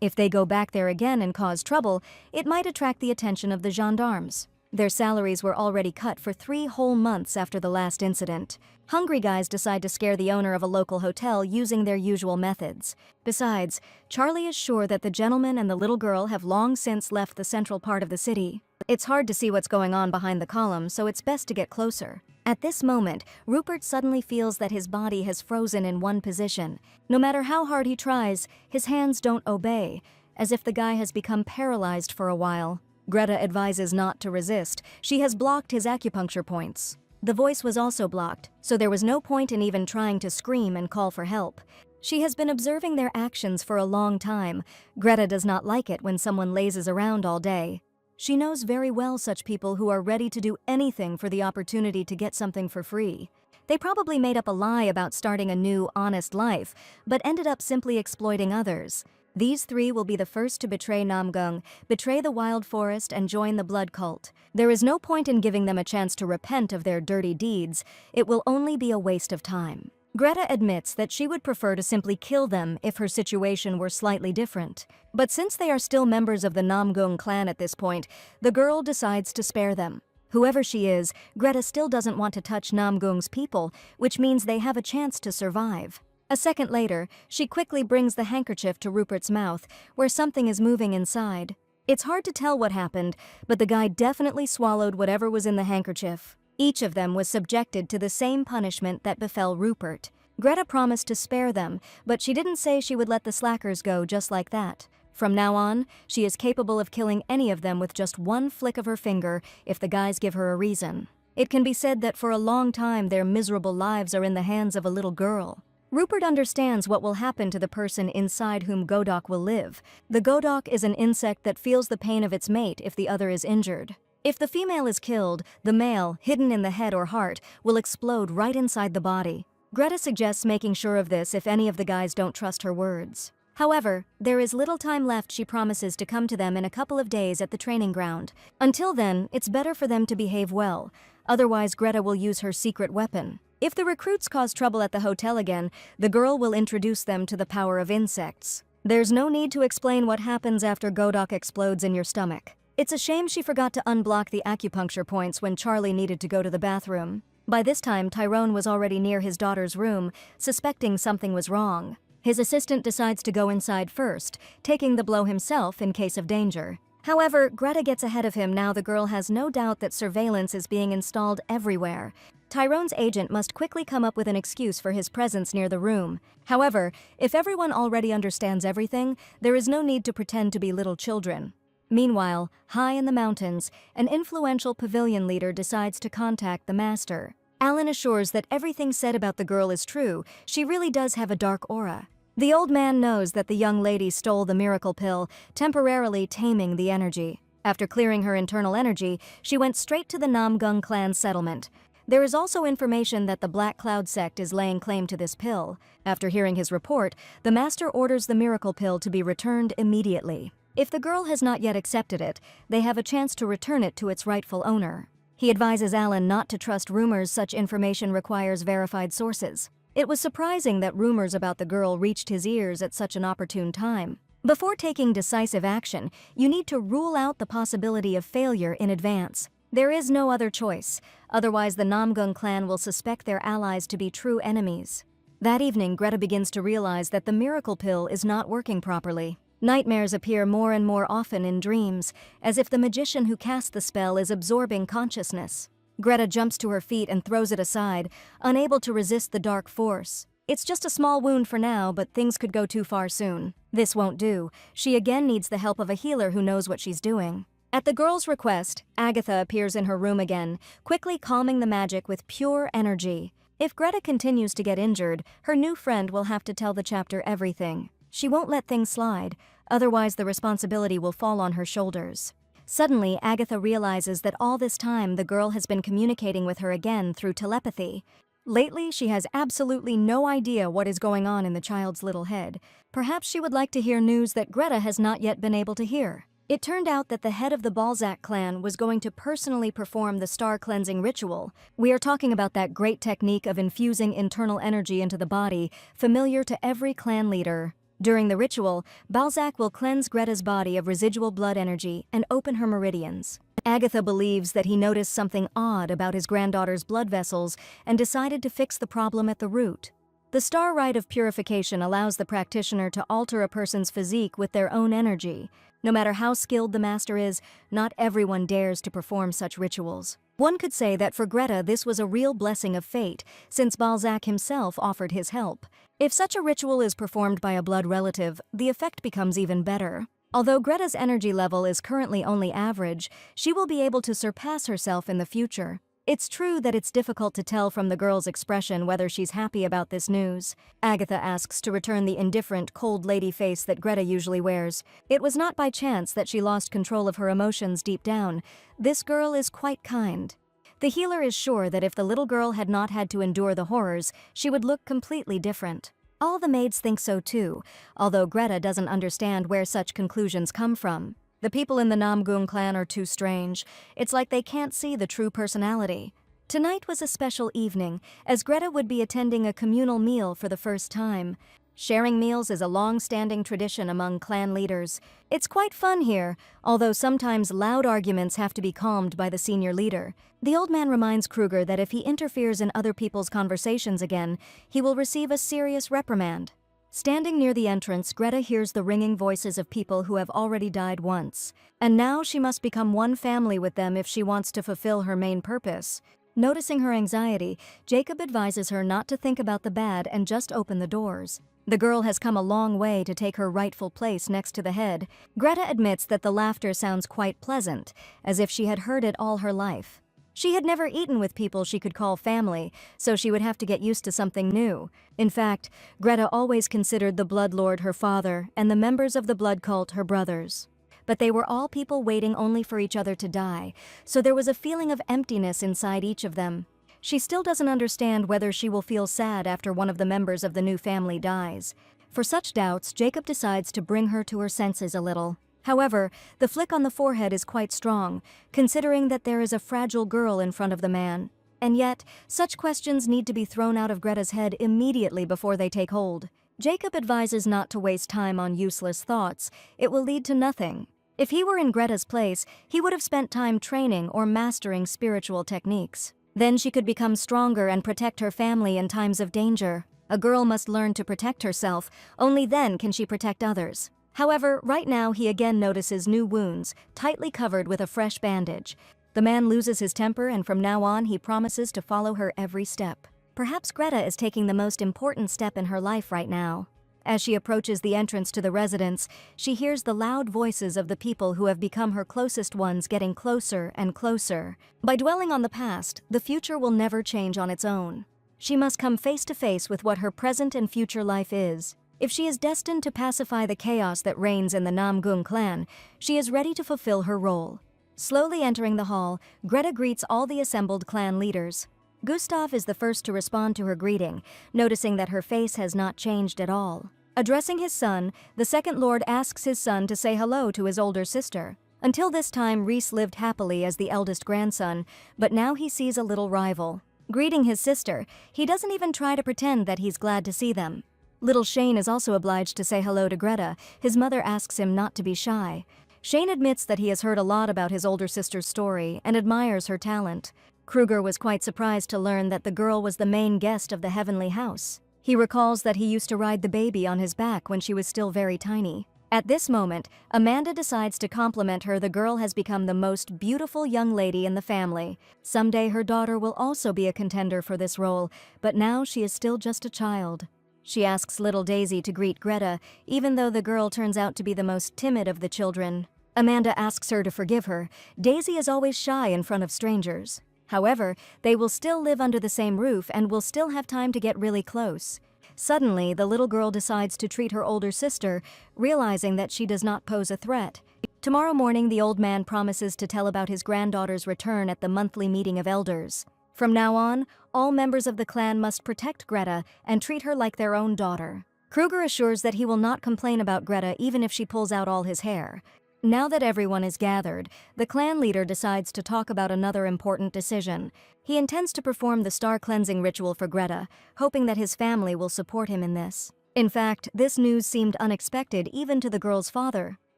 If they go back there again and cause trouble, it might attract the attention of the gendarmes. Their salaries were already cut for 3 whole months after the last incident. Hungry guys decide to scare the owner of a local hotel using their usual methods. Besides, Charlie is sure that the gentleman and the little girl have long since left the central part of the city. It's hard to see what's going on behind the column, so it's best to get closer. At this moment, Rupert suddenly feels that his body has frozen in one position. No matter how hard he tries, his hands don't obey, as if the guy has become paralyzed for a while. Greta advises not to resist. She has blocked his acupuncture points. The voice was also blocked, so there was no point in even trying to scream and call for help. She has been observing their actions for a long time. Greta does not like it when someone lazes around all day. She knows very well such people who are ready to do anything for the opportunity to get something for free. They probably made up a lie about starting a new, honest life, but ended up simply exploiting others. These 3 will be the first to betray Namgung, betray the wild forest, and join the blood cult. There is no point in giving them a chance to repent of their dirty deeds. It will only be a waste of time. Greta admits that she would prefer to simply kill them if her situation were slightly different. But since they are still members of the Namgung clan at this point, the girl decides to spare them. Whoever she is, Greta still doesn't want to touch Namgung's people, which means they have a chance to survive. A second later, she quickly brings the handkerchief to Rupert's mouth, where something is moving inside. It's hard to tell what happened, but the guy definitely swallowed whatever was in the handkerchief. Each of them was subjected to the same punishment that befell Rupert. Greta promised to spare them, but she didn't say she would let the slackers go just like that. From now on, she is capable of killing any of them with just one flick of her finger if the guys give her a reason. It can be said that for a long time their miserable lives are in the hands of a little girl. Rupert understands what will happen to the person inside whom Godok will live. The Godok is an insect that feels the pain of its mate if the other is injured. If the female is killed, the male, hidden in the head or heart, will explode right inside the body. Greta suggests making sure of this if any of the guys don't trust her words. However, there is little time left. She promises to come to them in a couple of days at the training ground. Until then, it's better for them to behave well. Otherwise, Greta will use her secret weapon. If the recruits cause trouble at the hotel again, the girl will introduce them to the power of insects. There's no need to explain what happens after Godok explodes in your stomach. It's a shame she forgot to unblock the acupuncture points when Charlie needed to go to the bathroom. By this time, Tyrone was already near his daughter's room, suspecting something was wrong. His assistant decides to go inside first, taking the blow himself in case of danger. However, Greta gets ahead of him now. The girl has no doubt that surveillance is being installed everywhere. Tyrone's agent must quickly come up with an excuse for his presence near the room. However, if everyone already understands everything, there is no need to pretend to be little children. Meanwhile, high in the mountains, an influential pavilion leader decides to contact the master. Alan assures that everything said about the girl is true. She really does have a dark aura. The old man knows that the young lady stole the miracle pill, temporarily taming the energy. After clearing her internal energy, she went straight to the Namgung clan settlement. There is also information that the Black Cloud sect is laying claim to this pill. After hearing his report, the master orders the miracle pill to be returned immediately. If the girl has not yet accepted it, they have a chance to return it to its rightful owner. He advises Alan not to trust rumors. Such information requires verified sources. It was surprising that rumors about the girl reached his ears at such an opportune time. Before taking decisive action, you need to rule out the possibility of failure in advance. There is no other choice, otherwise the Namgung clan will suspect their allies to be true enemies. That evening, Greta begins to realize that the miracle pill is not working properly. Nightmares appear more and more often in dreams, as if the magician who cast the spell is absorbing consciousness. Greta jumps to her feet and throws it aside, unable to resist the dark force. It's just a small wound for now, but things could go too far soon. This won't do. She again needs the help of a healer who knows what she's doing. At the girl's request, Agatha appears in her room again, quickly calming the magic with pure energy. If Greta continues to get injured, her new friend will have to tell the chapter everything. She won't let things slide, otherwise the responsibility will fall on her shoulders. Suddenly, Agatha realizes that all this time the girl has been communicating with her again through telepathy. Lately, she has absolutely no idea what is going on in the child's little head. Perhaps she would like to hear news that Greta has not yet been able to hear. It turned out that the head of the Balzac clan was going to personally perform the star cleansing ritual. We are talking about that great technique of infusing internal energy into the body, familiar to every clan leader. During the ritual, Balzac will cleanse Greta's body of residual blood energy and open her meridians. Agatha believes that he noticed something odd about his granddaughter's blood vessels and decided to fix the problem at the root. The star rite of purification allows the practitioner to alter a person's physique with their own energy. No matter how skilled the master is, not everyone dares to perform such rituals. One could say that for Greta this was a real blessing of fate, since Balzac himself offered his help. If such a ritual is performed by a blood relative, the effect becomes even better. Although Greta's energy level is currently only average, she will be able to surpass herself in the future. It's true that it's difficult to tell from the girl's expression whether she's happy about this news. Agatha asks to return the indifferent, cold lady face that Greta usually wears. It was not by chance that she lost control of her emotions deep down. This girl is quite kind. The healer is sure that if the little girl had not had to endure the horrors, she would look completely different. All the maids think so too, although Greta doesn't understand where such conclusions come from. The people in the Namong clan are too strange. It's like they can't see the true personality. Tonight was a special evening, as Greta would be attending a communal meal for the first time. Sharing meals is a long-standing tradition among clan leaders. It's quite fun here, although sometimes loud arguments have to be calmed by the senior leader. The old man reminds Kruger that if he interferes in other people's conversations again, he will receive a serious reprimand. Standing near the entrance, Greta hears the ringing voices of people who have already died once. And now she must become one family with them if she wants to fulfill her main purpose. Noticing her anxiety, Jacob advises her not to think about the bad and just open the doors. The girl has come a long way to take her rightful place next to the head. Greta admits that the laughter sounds quite pleasant, as if she had heard it all her life. She had never eaten with people she could call family, so she would have to get used to something new. In fact, Greta always considered the Blood Lord her father and the members of the blood cult her brothers. But they were all people waiting only for each other to die, so there was a feeling of emptiness inside each of them. She still doesn't understand whether she will feel sad after one of the members of the new family dies. For such doubts, Jacob decides to bring her to her senses a little. However, the flick on the forehead is quite strong, considering that there is a fragile girl in front of the man. And yet, such questions need to be thrown out of Greta's head immediately before they take hold. Jacob advises not to waste time on useless thoughts. It will lead to nothing. If he were in Greta's place, he would have spent time training or mastering spiritual techniques. Then she could become stronger and protect her family in times of danger. A girl must learn to protect herself. Only then can she protect others. However, right now he again notices new wounds, tightly covered with a fresh bandage. The man loses his temper, and from now on he promises to follow her every step. Perhaps Greta is taking the most important step in her life right now. As she approaches the entrance to the residence, she hears the loud voices of the people who have become her closest ones getting closer and closer. By dwelling on the past, the future will never change on its own. She must come face to face with what her present and future life is. If she is destined to pacify the chaos that reigns in the Namong clan, she is ready to fulfill her role. Slowly entering the hall, Greta greets all the assembled clan leaders. Gustav is the first to respond to her greeting, noticing that her face has not changed at all. Addressing his son, the second lord asks his son to say hello to his older sister. Until this time, Rhys lived happily as the eldest grandson, but now he sees a little rival. Greeting his sister, he doesn't even try to pretend that he's glad to see them. Little Shane is also obliged to say hello to Greta. His mother asks him not to be shy. Shane admits that he has heard a lot about his older sister's story and admires her talent. Kruger was quite surprised to learn that the girl was the main guest of the heavenly house. He recalls that he used to ride the baby on his back when she was still very tiny. At this moment, Amanda decides to compliment her. The girl has become the most beautiful young lady in the family. Someday her daughter will also be a contender for this role, but now she is still just a child. She asks little Daisy to greet Greta, even though the girl turns out to be the most timid of the children. Amanda asks her to forgive her. Daisy is always shy in front of strangers. However, they will still live under the same roof and will still have time to get really close. Suddenly, the little girl decides to treat her older sister, realizing that she does not pose a threat. Tomorrow morning, the old man promises to tell about his granddaughter's return at the monthly meeting of elders. From now on, all members of the clan must protect Greta and treat her like their own daughter. Kruger assures that he will not complain about Greta even if she pulls out all his hair. Now that everyone is gathered, the clan leader decides to talk about another important decision. He intends to perform the star cleansing ritual for Greta, hoping that his family will support him in this. In fact, this news seemed unexpected even to the girl's father.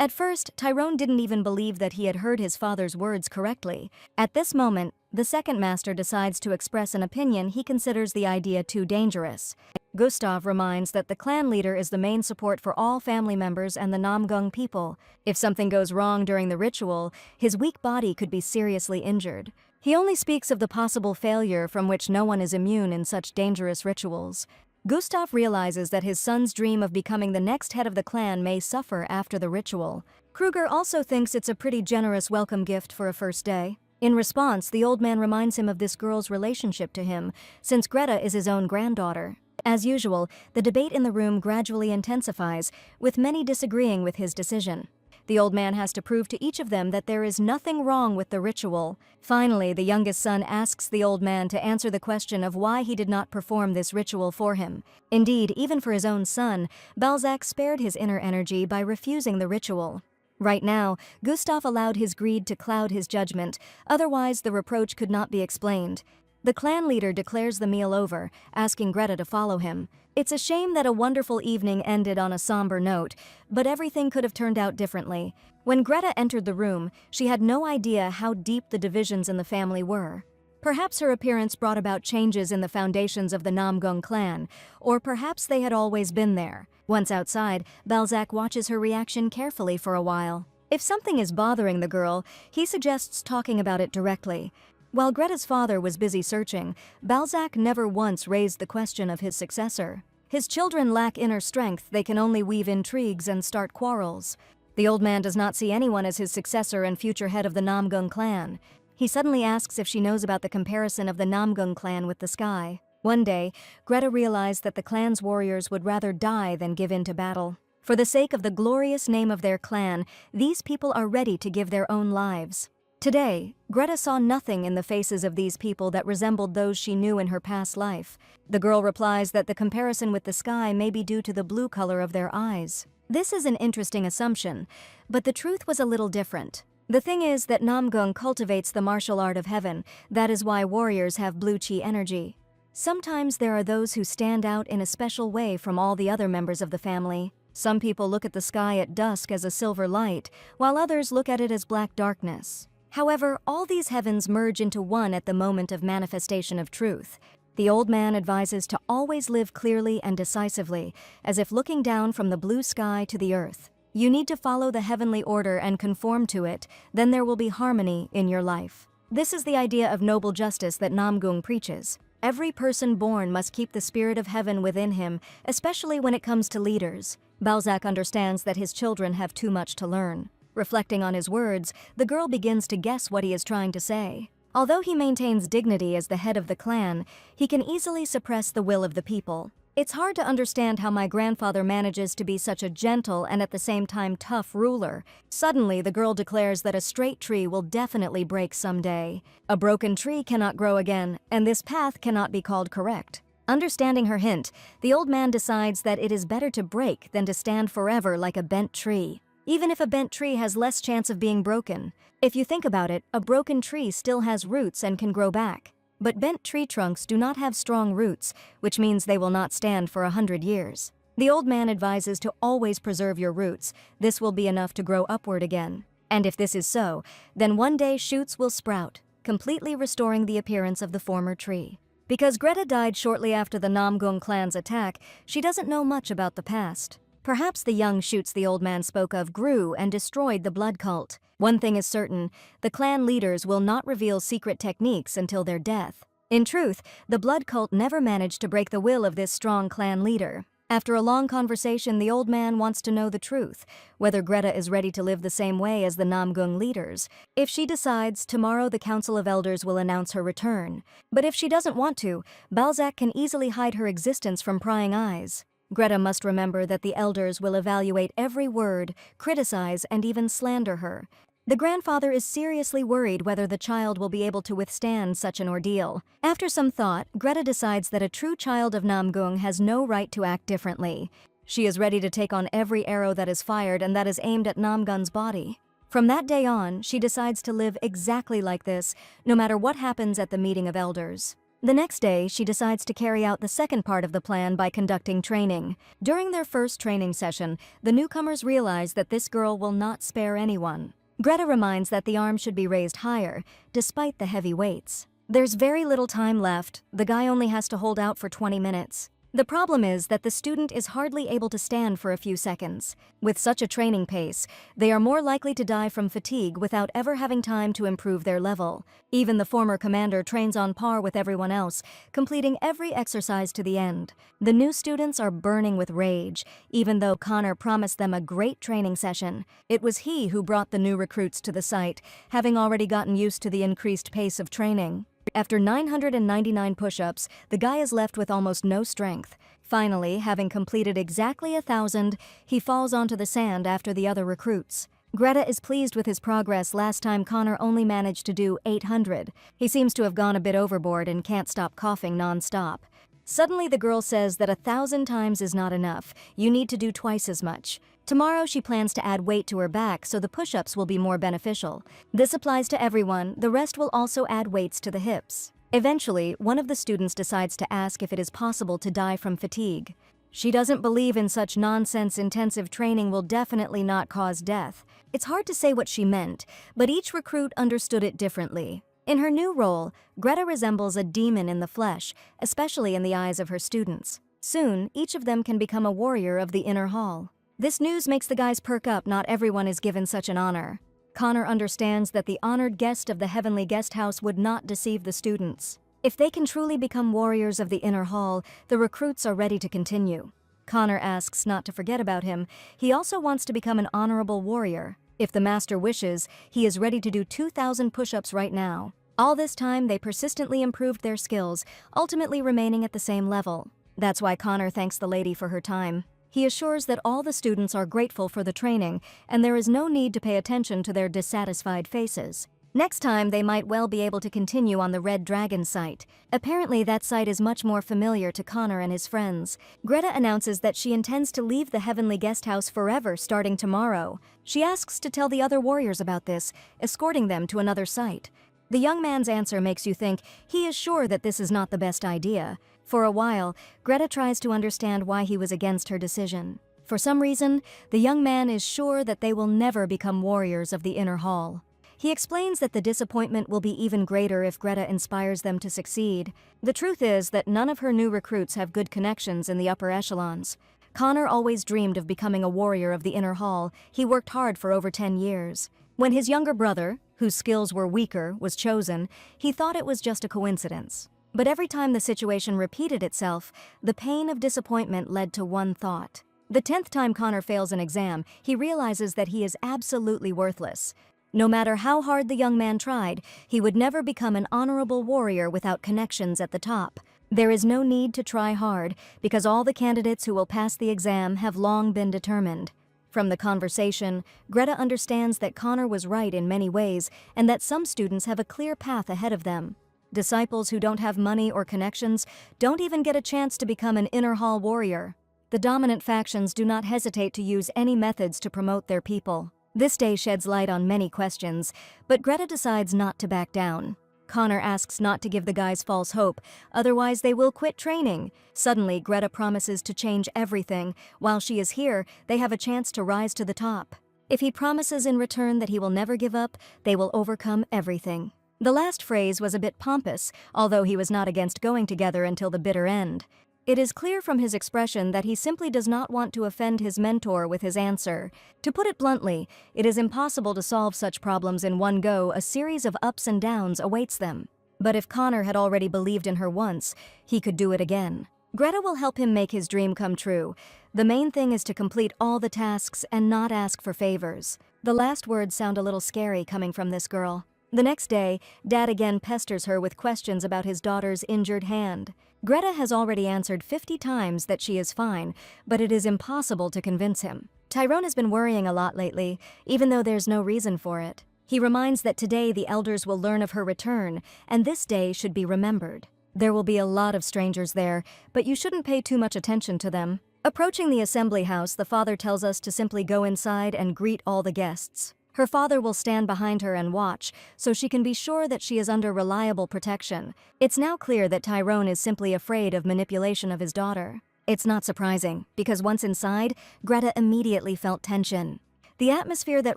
At first, Tyrone didn't even believe that he had heard his father's words correctly. At this moment, the second master decides to express an opinion he considers the idea too dangerous. Gustav reminds that the clan leader is the main support for all family members and the Namgung people. If something goes wrong during the ritual, his weak body could be seriously injured. He only speaks of the possible failure from which no one is immune in such dangerous rituals. Gustav realizes that his son's dream of becoming the next head of the clan may suffer after the ritual. Kruger also thinks it's a pretty generous welcome gift for a first day. In response, the old man reminds him of this girl's relationship to him, since Greta is his own granddaughter. As usual, the debate in the room gradually intensifies, with many disagreeing with his decision. The old man has to prove to each of them that there is nothing wrong with the ritual. Finally, the youngest son asks the old man to answer the question of why he did not perform this ritual for him. Indeed, even for his own son, Balzac spared his inner energy by refusing the ritual. Right now, Gustav allowed his greed to cloud his judgment, otherwise the reproach could not be explained. The clan leader declares the meal over, asking Greta to follow him. It's a shame that a wonderful evening ended on a somber note, but everything could have turned out differently. When Greta entered the room, she had no idea how deep the divisions in the family were. Perhaps her appearance brought about changes in the foundations of the Namgung clan, or perhaps they had always been there. Once outside, Balzac watches her reaction carefully for a while. If something is bothering the girl, he suggests talking about it directly. While Greta's father was busy searching, Balzac never once raised the question of his successor. His children lack inner strength, they can only weave intrigues and start quarrels. The old man does not see anyone as his successor and future head of the Namgung clan. He suddenly asks if she knows about the comparison of the Namgung clan with the sky. One day, Greta realized that the clan's warriors would rather die than give in to battle. For the sake of the glorious name of their clan, these people are ready to give their own lives. Today, Greta saw nothing in the faces of these people that resembled those she knew in her past life. The girl replies that the comparison with the sky may be due to the blue color of their eyes. This is an interesting assumption, but the truth was a little different. The thing is that Namgung cultivates the martial art of heaven. That is why warriors have blue chi energy. Sometimes there are those who stand out in a special way from all the other members of the family. Some people look at the sky at dusk as a silver light, while others look at it as black darkness. However, all these heavens merge into one at the moment of manifestation of truth. The old man advises to always live clearly and decisively, as if looking down from the blue sky to the earth. You need to follow the heavenly order and conform to it, then there will be harmony in your life. This is the idea of noble justice that Namgung preaches. Every person born must keep the spirit of heaven within him, especially when it comes to leaders. Balzac understands that his children have too much to learn. Reflecting on his words, the girl begins to guess what he is trying to say. Although he maintains dignity as the head of the clan, he can easily suppress the will of the people. It's hard to understand how my grandfather manages to be such a gentle and at the same time tough ruler. Suddenly, the girl declares that a straight tree will definitely break someday. A broken tree cannot grow again, and this path cannot be called correct. Understanding her hint, the old man decides that it is better to break than to stand forever like a bent tree. Even if a bent tree has less chance of being broken. If you think about it, a broken tree still has roots and can grow back. But bent tree trunks do not have strong roots, which means they will not stand for 100 years. The old man advises to always preserve your roots. This will be enough to grow upward again. And if this is so, then one day shoots will sprout, completely restoring the appearance of the former tree. Because Greta died shortly after the Namgung clan's attack, she doesn't know much about the past. Perhaps the young shoots the old man spoke of grew and destroyed the blood cult. One thing is certain, the clan leaders will not reveal secret techniques until their death. In truth, the blood cult never managed to break the will of this strong clan leader. After a long conversation, the old man wants to know the truth, whether Greta is ready to live the same way as the Namgung leaders. If she decides, tomorrow the Council of Elders will announce her return. But if she doesn't want to, Balzac can easily hide her existence from prying eyes. Greta must remember that the elders will evaluate every word, criticize, and even slander her. The grandfather is seriously worried whether the child will be able to withstand such an ordeal. After some thought, Greta decides that a true child of Namgung has no right to act differently. She is ready to take on every arrow that is fired and that is aimed at Namgun's body. From that day on, she decides to live exactly like this, no matter what happens at the meeting of elders. The next day, she decides to carry out the second part of the plan by conducting training. During their first training session, the newcomers realize that this girl will not spare anyone. Greta reminds that the arm should be raised higher, despite the heavy weights. There's very little time left. The guy only has to hold out for 20 minutes. The problem is that the student is hardly able to stand for a few seconds. With such a training pace, they are more likely to die from fatigue without ever having time to improve their level. Even the former commander trains on par with everyone else, completing every exercise to the end. The new students are burning with rage, even though Connor promised them a great training session. It was he who brought the new recruits to the site, having already gotten used to the increased pace of training. After 999 push-ups, the guy is left with almost no strength. Finally, having completed exactly 1,000, he falls onto the sand after the other recruits. Greta is pleased with his progress. Last time Connor only managed to do 800. He seems to have gone a bit overboard and can't stop coughing non-stop. Suddenly the girl says that 1,000 times is not enough. You need to do twice as much. Tomorrow she plans to add weight to her back so the push-ups will be more beneficial. This applies to everyone. The rest will also add weights to the hips. Eventually, one of the students decides to ask if it is possible to die from fatigue. She doesn't believe in such nonsense. Intensive training will definitely not cause death. It's hard to say what she meant, but each recruit understood it differently. In her new role, Greta resembles a demon in the flesh, especially in the eyes of her students. Soon, each of them can become a warrior of the inner hall. This news makes the guys perk up. Not everyone is given such an honor. Connor understands that the honored guest of the heavenly guest house would not deceive the students. If they can truly become warriors of the inner hall, the recruits are ready to continue. Connor asks not to forget about him. He also wants to become an honorable warrior. If the master wishes, he is ready to do 2,000 push-ups right now. All this time, they persistently improved their skills, ultimately remaining at the same level. That's why Connor thanks the lady for her time. He assures that all the students are grateful for the training, and there is no need to pay attention to their dissatisfied faces. Next time, they might well be able to continue on the Red Dragon site. Apparently, that site is much more familiar to Connor and his friends. Greta announces that she intends to leave the Heavenly Guest House forever starting tomorrow. She asks to tell the other warriors about this, escorting them to another site. The young man's answer makes you think he is sure that this is not the best idea. For a while, Greta tries to understand why he was against her decision. For some reason, the young man is sure that they will never become warriors of the inner hall. He explains that the disappointment will be even greater if Greta inspires them to succeed. The truth is that none of her new recruits have good connections in the upper echelons. Connor always dreamed of becoming a warrior of the inner hall. He worked hard for over 10 years. When his younger brother, whose skills were weaker, was chosen, he thought it was just a coincidence. But every time the situation repeated itself, the pain of disappointment led to one thought. The 10th time Connor fails an exam, he realizes that he is absolutely worthless. No matter how hard the young man tried, he would never become an honorable warrior without connections at the top. There is no need to try hard, because all the candidates who will pass the exam have long been determined. From the conversation, Greta understands that Connor was right in many ways, and that some students have a clear path ahead of them. Disciples who don't have money or connections don't even get a chance to become an inner hall warrior. The dominant factions do not hesitate to use any methods to promote their people. This day sheds light on many questions, but Greta decides not to back down. Connor asks not to give the guys false hope, otherwise they will quit training. Suddenly, Greta promises to change everything. While she is here, they have a chance to rise to the top. If he promises in return that he will never give up, they will overcome everything. The last phrase was a bit pompous, although he was not against going together until the bitter end. It is clear from his expression that he simply does not want to offend his mentor with his answer. To put it bluntly, it is impossible to solve such problems in one go. A series of ups and downs awaits them. But if Connor had already believed in her once, he could do it again. Greta will help him make his dream come true. The main thing is to complete all the tasks and not ask for favors. The last words sound a little scary coming from this girl. The next day, Dad again pesters her with questions about his daughter's injured hand. Greta has already answered 50 times that she is fine, but it is impossible to convince him. Tyrone has been worrying a lot lately, even though there's no reason for it. He reminds that today the elders will learn of her return, and this day should be remembered. There will be a lot of strangers there, but you shouldn't pay too much attention to them. Approaching the assembly house, the father tells us to simply go inside and greet all the guests. Her father will stand behind her and watch, so she can be sure that she is under reliable protection. It's now clear that Tyrone is simply afraid of manipulation of his daughter. It's not surprising, because once inside, Greta immediately felt tension. The atmosphere that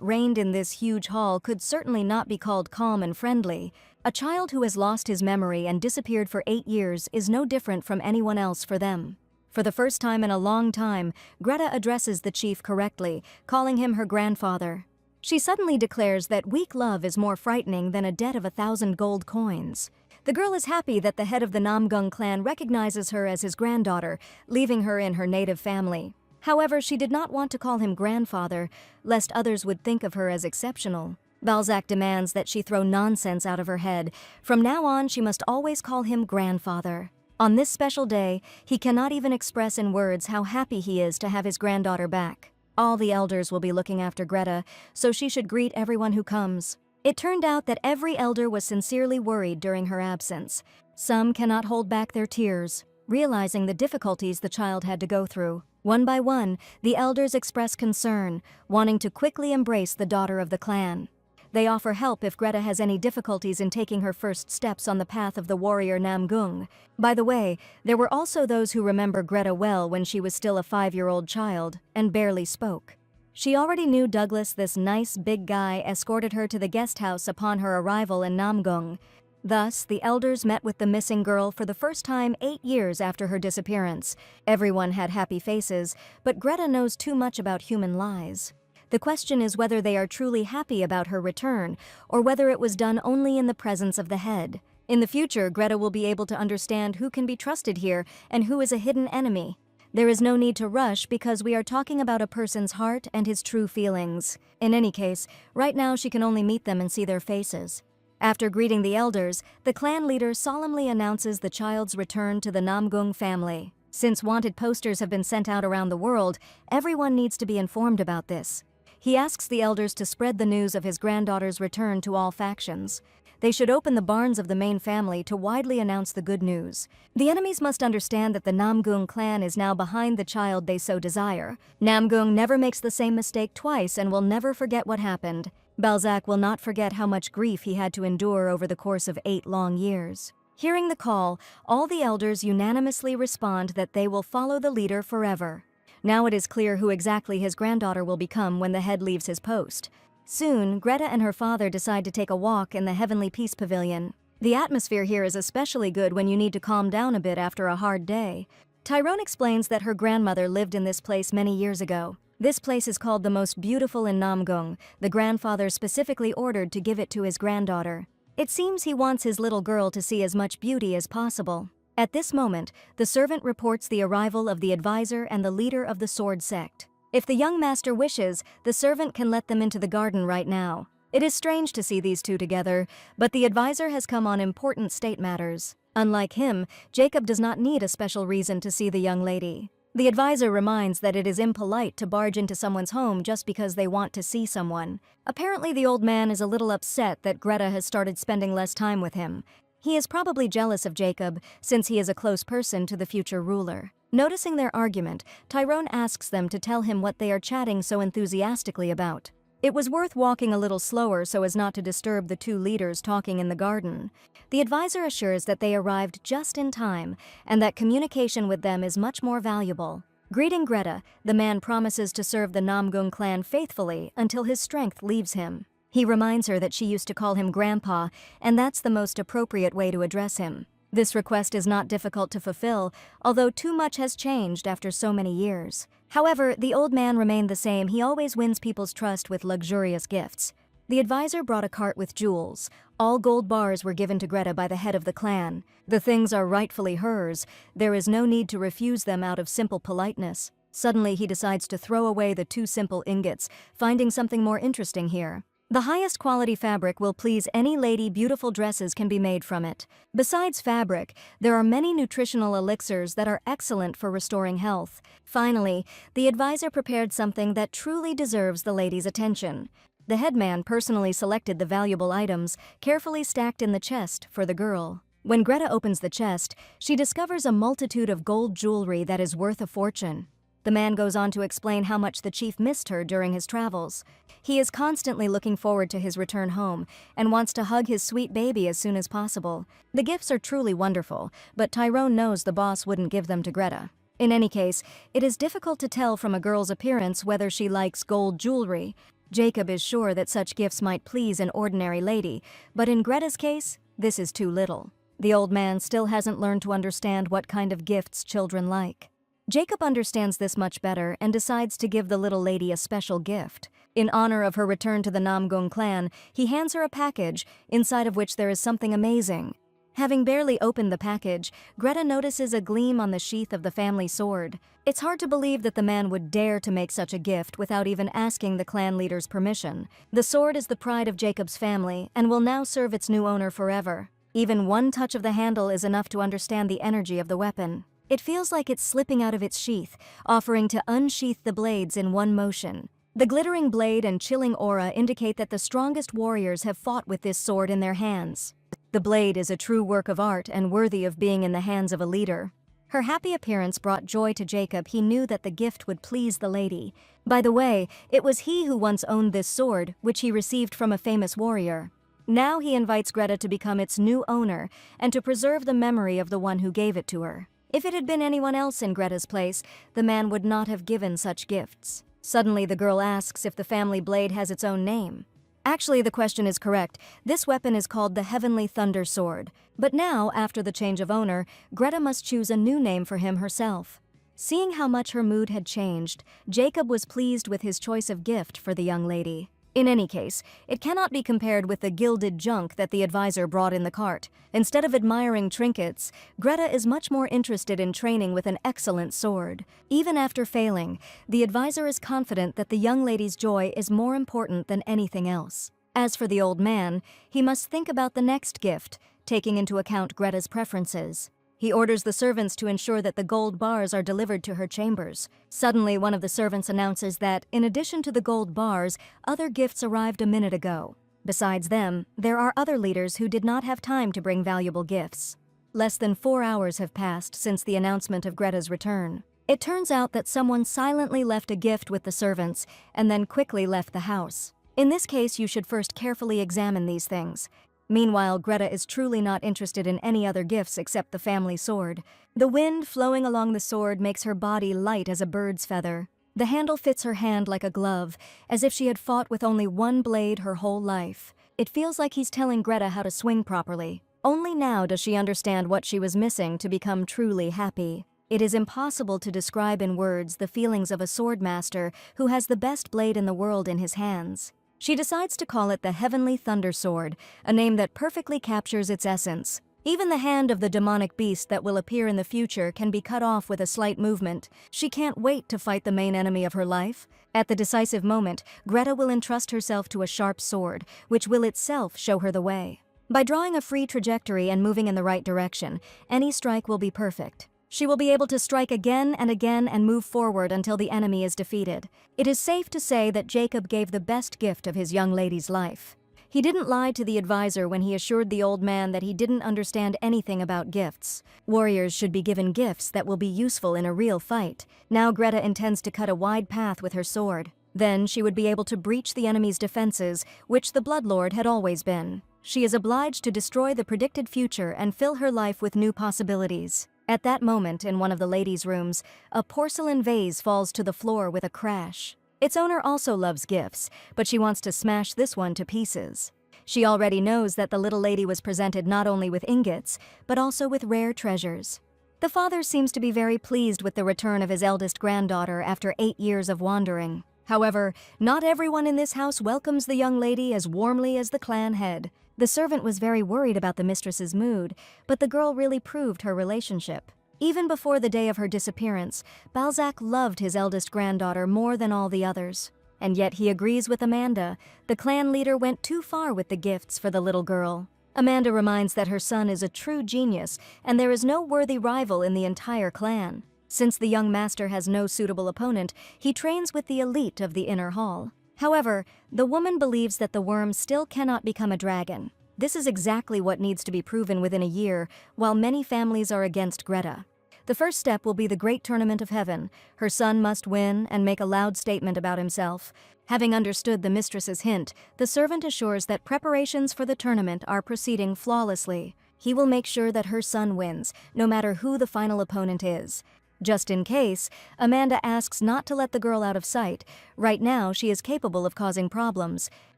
reigned in this huge hall could certainly not be called calm and friendly. A child who has lost his memory and disappeared for 8 years is no different from anyone else for them. For the first time in a long time, Greta addresses the chief correctly, calling him her grandfather. She suddenly declares that weak love is more frightening than a debt of 1,000 gold coins. The girl is happy that the head of the Namong clan recognizes her as his granddaughter, leaving her in her native family. However, she did not want to call him grandfather, lest others would think of her as exceptional. Balzac demands that she throw nonsense out of her head. From now on, she must always call him grandfather. On this special day, he cannot even express in words how happy he is to have his granddaughter back. All the elders will be looking after Greta, so she should greet everyone who comes. It turned out that every elder was sincerely worried during her absence. Some cannot hold back their tears, realizing the difficulties the child had to go through. One by one, the elders express concern, wanting to quickly embrace the daughter of the clan. They offer help if Greta has any difficulties in taking her first steps on the path of the warrior Namong. By the way, there were also those who remember Greta well when she was still a 5-year-old child and barely spoke. She already knew Douglas, this nice big guy, escorted her to the guest house upon her arrival in Namong. Thus, the elders met with the missing girl for the first time 8 years after her disappearance. Everyone had happy faces, but Greta knows too much about human lies. The question is whether they are truly happy about her return, or whether it was done only in the presence of the head. In the future, Greta will be able to understand who can be trusted here and who is a hidden enemy. There is no need to rush because we are talking about a person's heart and his true feelings. In any case, right now she can only meet them and see their faces. After greeting the elders, the clan leader solemnly announces the child's return to the Namong family. Since wanted posters have been sent out around the world, everyone needs to be informed about this. He asks the elders to spread the news of his granddaughter's return to all factions. They should open the barns of the main family to widely announce the good news. The enemies must understand that the Namong clan is now behind the child they so desire. Namong never makes the same mistake twice and will never forget what happened. Balzac will not forget how much grief he had to endure over the course of 8 long years. Hearing the call, all the elders unanimously respond that they will follow the leader forever. Now it is clear who exactly his granddaughter will become when the head leaves his post. Soon, Greta and her father decide to take a walk in the Heavenly Peace Pavilion. The atmosphere here is especially good when you need to calm down a bit after a hard day. Tyrone explains that her grandmother lived in this place many years ago. This place is called the most beautiful in Namong. The grandfather specifically ordered to give it to his granddaughter. It seems he wants his little girl to see as much beauty as possible. At this moment, the servant reports the arrival of the advisor and the leader of the sword sect. If the young master wishes, the servant can let them into the garden right now. It is strange to see these two together, but the advisor has come on important state matters. Unlike him, Jacob does not need a special reason to see the young lady. The advisor reminds that it is impolite to barge into someone's home just because they want to see someone. Apparently, the old man is a little upset that Greta has started spending less time with him. He is probably jealous of Jacob, since he is a close person to the future ruler. Noticing their argument, Tyrone asks them to tell him what they are chatting so enthusiastically about. It was worth walking a little slower so as not to disturb the two leaders talking in the garden. The advisor assures that they arrived just in time, and that communication with them is much more valuable. Greeting Greta, the man promises to serve the Namong clan faithfully until his strength leaves him. He reminds her that she used to call him Grandpa, and that's the most appropriate way to address him. This request is not difficult to fulfill, although too much has changed after so many years. However, the old man remained the same. He always wins people's trust with luxurious gifts. The advisor brought a cart with jewels. All gold bars were given to Greta by the head of the clan. The things are rightfully hers. There is no need to refuse them out of simple politeness. Suddenly, he decides to throw away the 2 simple ingots, finding something more interesting here. The highest quality fabric will please any lady. Beautiful dresses can be made from it. Besides fabric, there are many nutritional elixirs that are excellent for restoring health. Finally, the advisor prepared something that truly deserves the lady's attention. The headman personally selected the valuable items, carefully stacked in the chest for the girl. When Greta opens the chest, she discovers a multitude of gold jewelry that is worth a fortune. The man goes on to explain how much the chief missed her during his travels. He is constantly looking forward to his return home and wants to hug his sweet baby as soon as possible. The gifts are truly wonderful, but Tyrone knows the boss wouldn't give them to Greta. In any case, it is difficult to tell from a girl's appearance whether she likes gold jewelry. Jacob is sure that such gifts might please an ordinary lady, but in Greta's case, this is too little. The old man still hasn't learned to understand what kind of gifts children like. Jacob understands this much better and decides to give the little lady a special gift. In honor of her return to the Namong clan, he hands her a package, inside of which there is something amazing. Having barely opened the package, Greta notices a gleam on the sheath of the family sword. It's hard to believe that the man would dare to make such a gift without even asking the clan leader's permission. The sword is the pride of Jacob's family and will now serve its new owner forever. Even one touch of the handle is enough to understand the energy of the weapon. It feels like it's slipping out of its sheath, offering to unsheath the blades in one motion. The glittering blade and chilling aura indicate that the strongest warriors have fought with this sword in their hands. The blade is a true work of art and worthy of being in the hands of a leader. Her happy appearance brought joy to Jacob. He knew that the gift would please the lady. By the way, it was he who once owned this sword, which he received from a famous warrior. Now he invites Greta to become its new owner and to preserve the memory of the one who gave it to her. If it had been anyone else in Greta's place, the man would not have given such gifts. Suddenly, the girl asks if the family blade has its own name. Actually, the question is correct. This weapon is called the Heavenly Thunder Sword. But now, after the change of owner, Greta must choose a new name for him herself. Seeing how much her mood had changed, Jacob was pleased with his choice of gift for the young lady. In any case, it cannot be compared with the gilded junk that the advisor brought in the cart. Instead of admiring trinkets, Greta is much more interested in training with an excellent sword. Even after failing, the advisor is confident that the young lady's joy is more important than anything else. As for the old man, he must think about the next gift, taking into account Greta's preferences. He orders the servants to ensure that the gold bars are delivered to her chambers. Suddenly, one of the servants announces that, in addition to the gold bars, other gifts arrived a minute ago. Besides them, there are other leaders who did not have time to bring valuable gifts. Less than 4 hours have passed since the announcement of Greta's return. It turns out that someone silently left a gift with the servants and then quickly left the house. In this case, you should first carefully examine these things. Meanwhile, Greta is truly not interested in any other gifts except the family sword. The wind flowing along the sword makes her body light as a bird's feather. The handle fits her hand like a glove, as if she had fought with only one blade her whole life. It feels like he's telling Greta how to swing properly. Only now does she understand what she was missing to become truly happy. It is impossible to describe in words the feelings of a swordmaster who has the best blade in the world in his hands. She decides to call it the Heavenly Thunder Sword, a name that perfectly captures its essence. Even the hand of the demonic beast that will appear in the future can be cut off with a slight movement. She can't wait to fight the main enemy of her life. At the decisive moment, Greta will entrust herself to a sharp sword, which will itself show her the way. By drawing a free trajectory and moving in the right direction, any strike will be perfect. She will be able to strike again and move forward until the enemy is defeated. It is safe to say that Jacob gave the best gift of his young lady's life. He didn't lie to the advisor when he assured the old man that he didn't understand anything about gifts. Warriors should be given gifts that will be useful in a real fight. Now Greta intends to cut a wide path with her sword. Then she would be able to breach the enemy's defenses, which the Bloodlord had always been. She is obliged to destroy the predicted future and fill her life with new possibilities. At that moment, in one of the ladies' rooms, a porcelain vase falls to the floor with a crash. Its owner also loves gifts, but she wants to smash this one to pieces. She already knows that the little lady was presented not only with ingots, but also with rare treasures. The father seems to be very pleased with the return of his eldest granddaughter after 8 years of wandering. However, not everyone in this house welcomes the young lady as warmly as the clan head. The servant was very worried about the mistress's mood, but the girl really proved her relationship. Even before the day of her disappearance, Balzac loved his eldest granddaughter more than all the others. And yet he agrees with Amanda. The clan leader went too far with the gifts for the little girl. Amanda reminds that her son is a true genius, and there is no worthy rival in the entire clan. Since the young master has no suitable opponent, he trains with the elite of the inner hall. However, the woman believes that the worm still cannot become a dragon. This is exactly what needs to be proven within a year, while many families are against Greta. The first step will be the Great Tournament of Heaven. Her son must win and make a loud statement about himself. Having understood the mistress's hint, the servant assures that preparations for the tournament are proceeding flawlessly. He will make sure that her son wins, no matter who the final opponent is. Just in case, Amanda asks not to let the girl out of sight. Right now, she is capable of causing problems.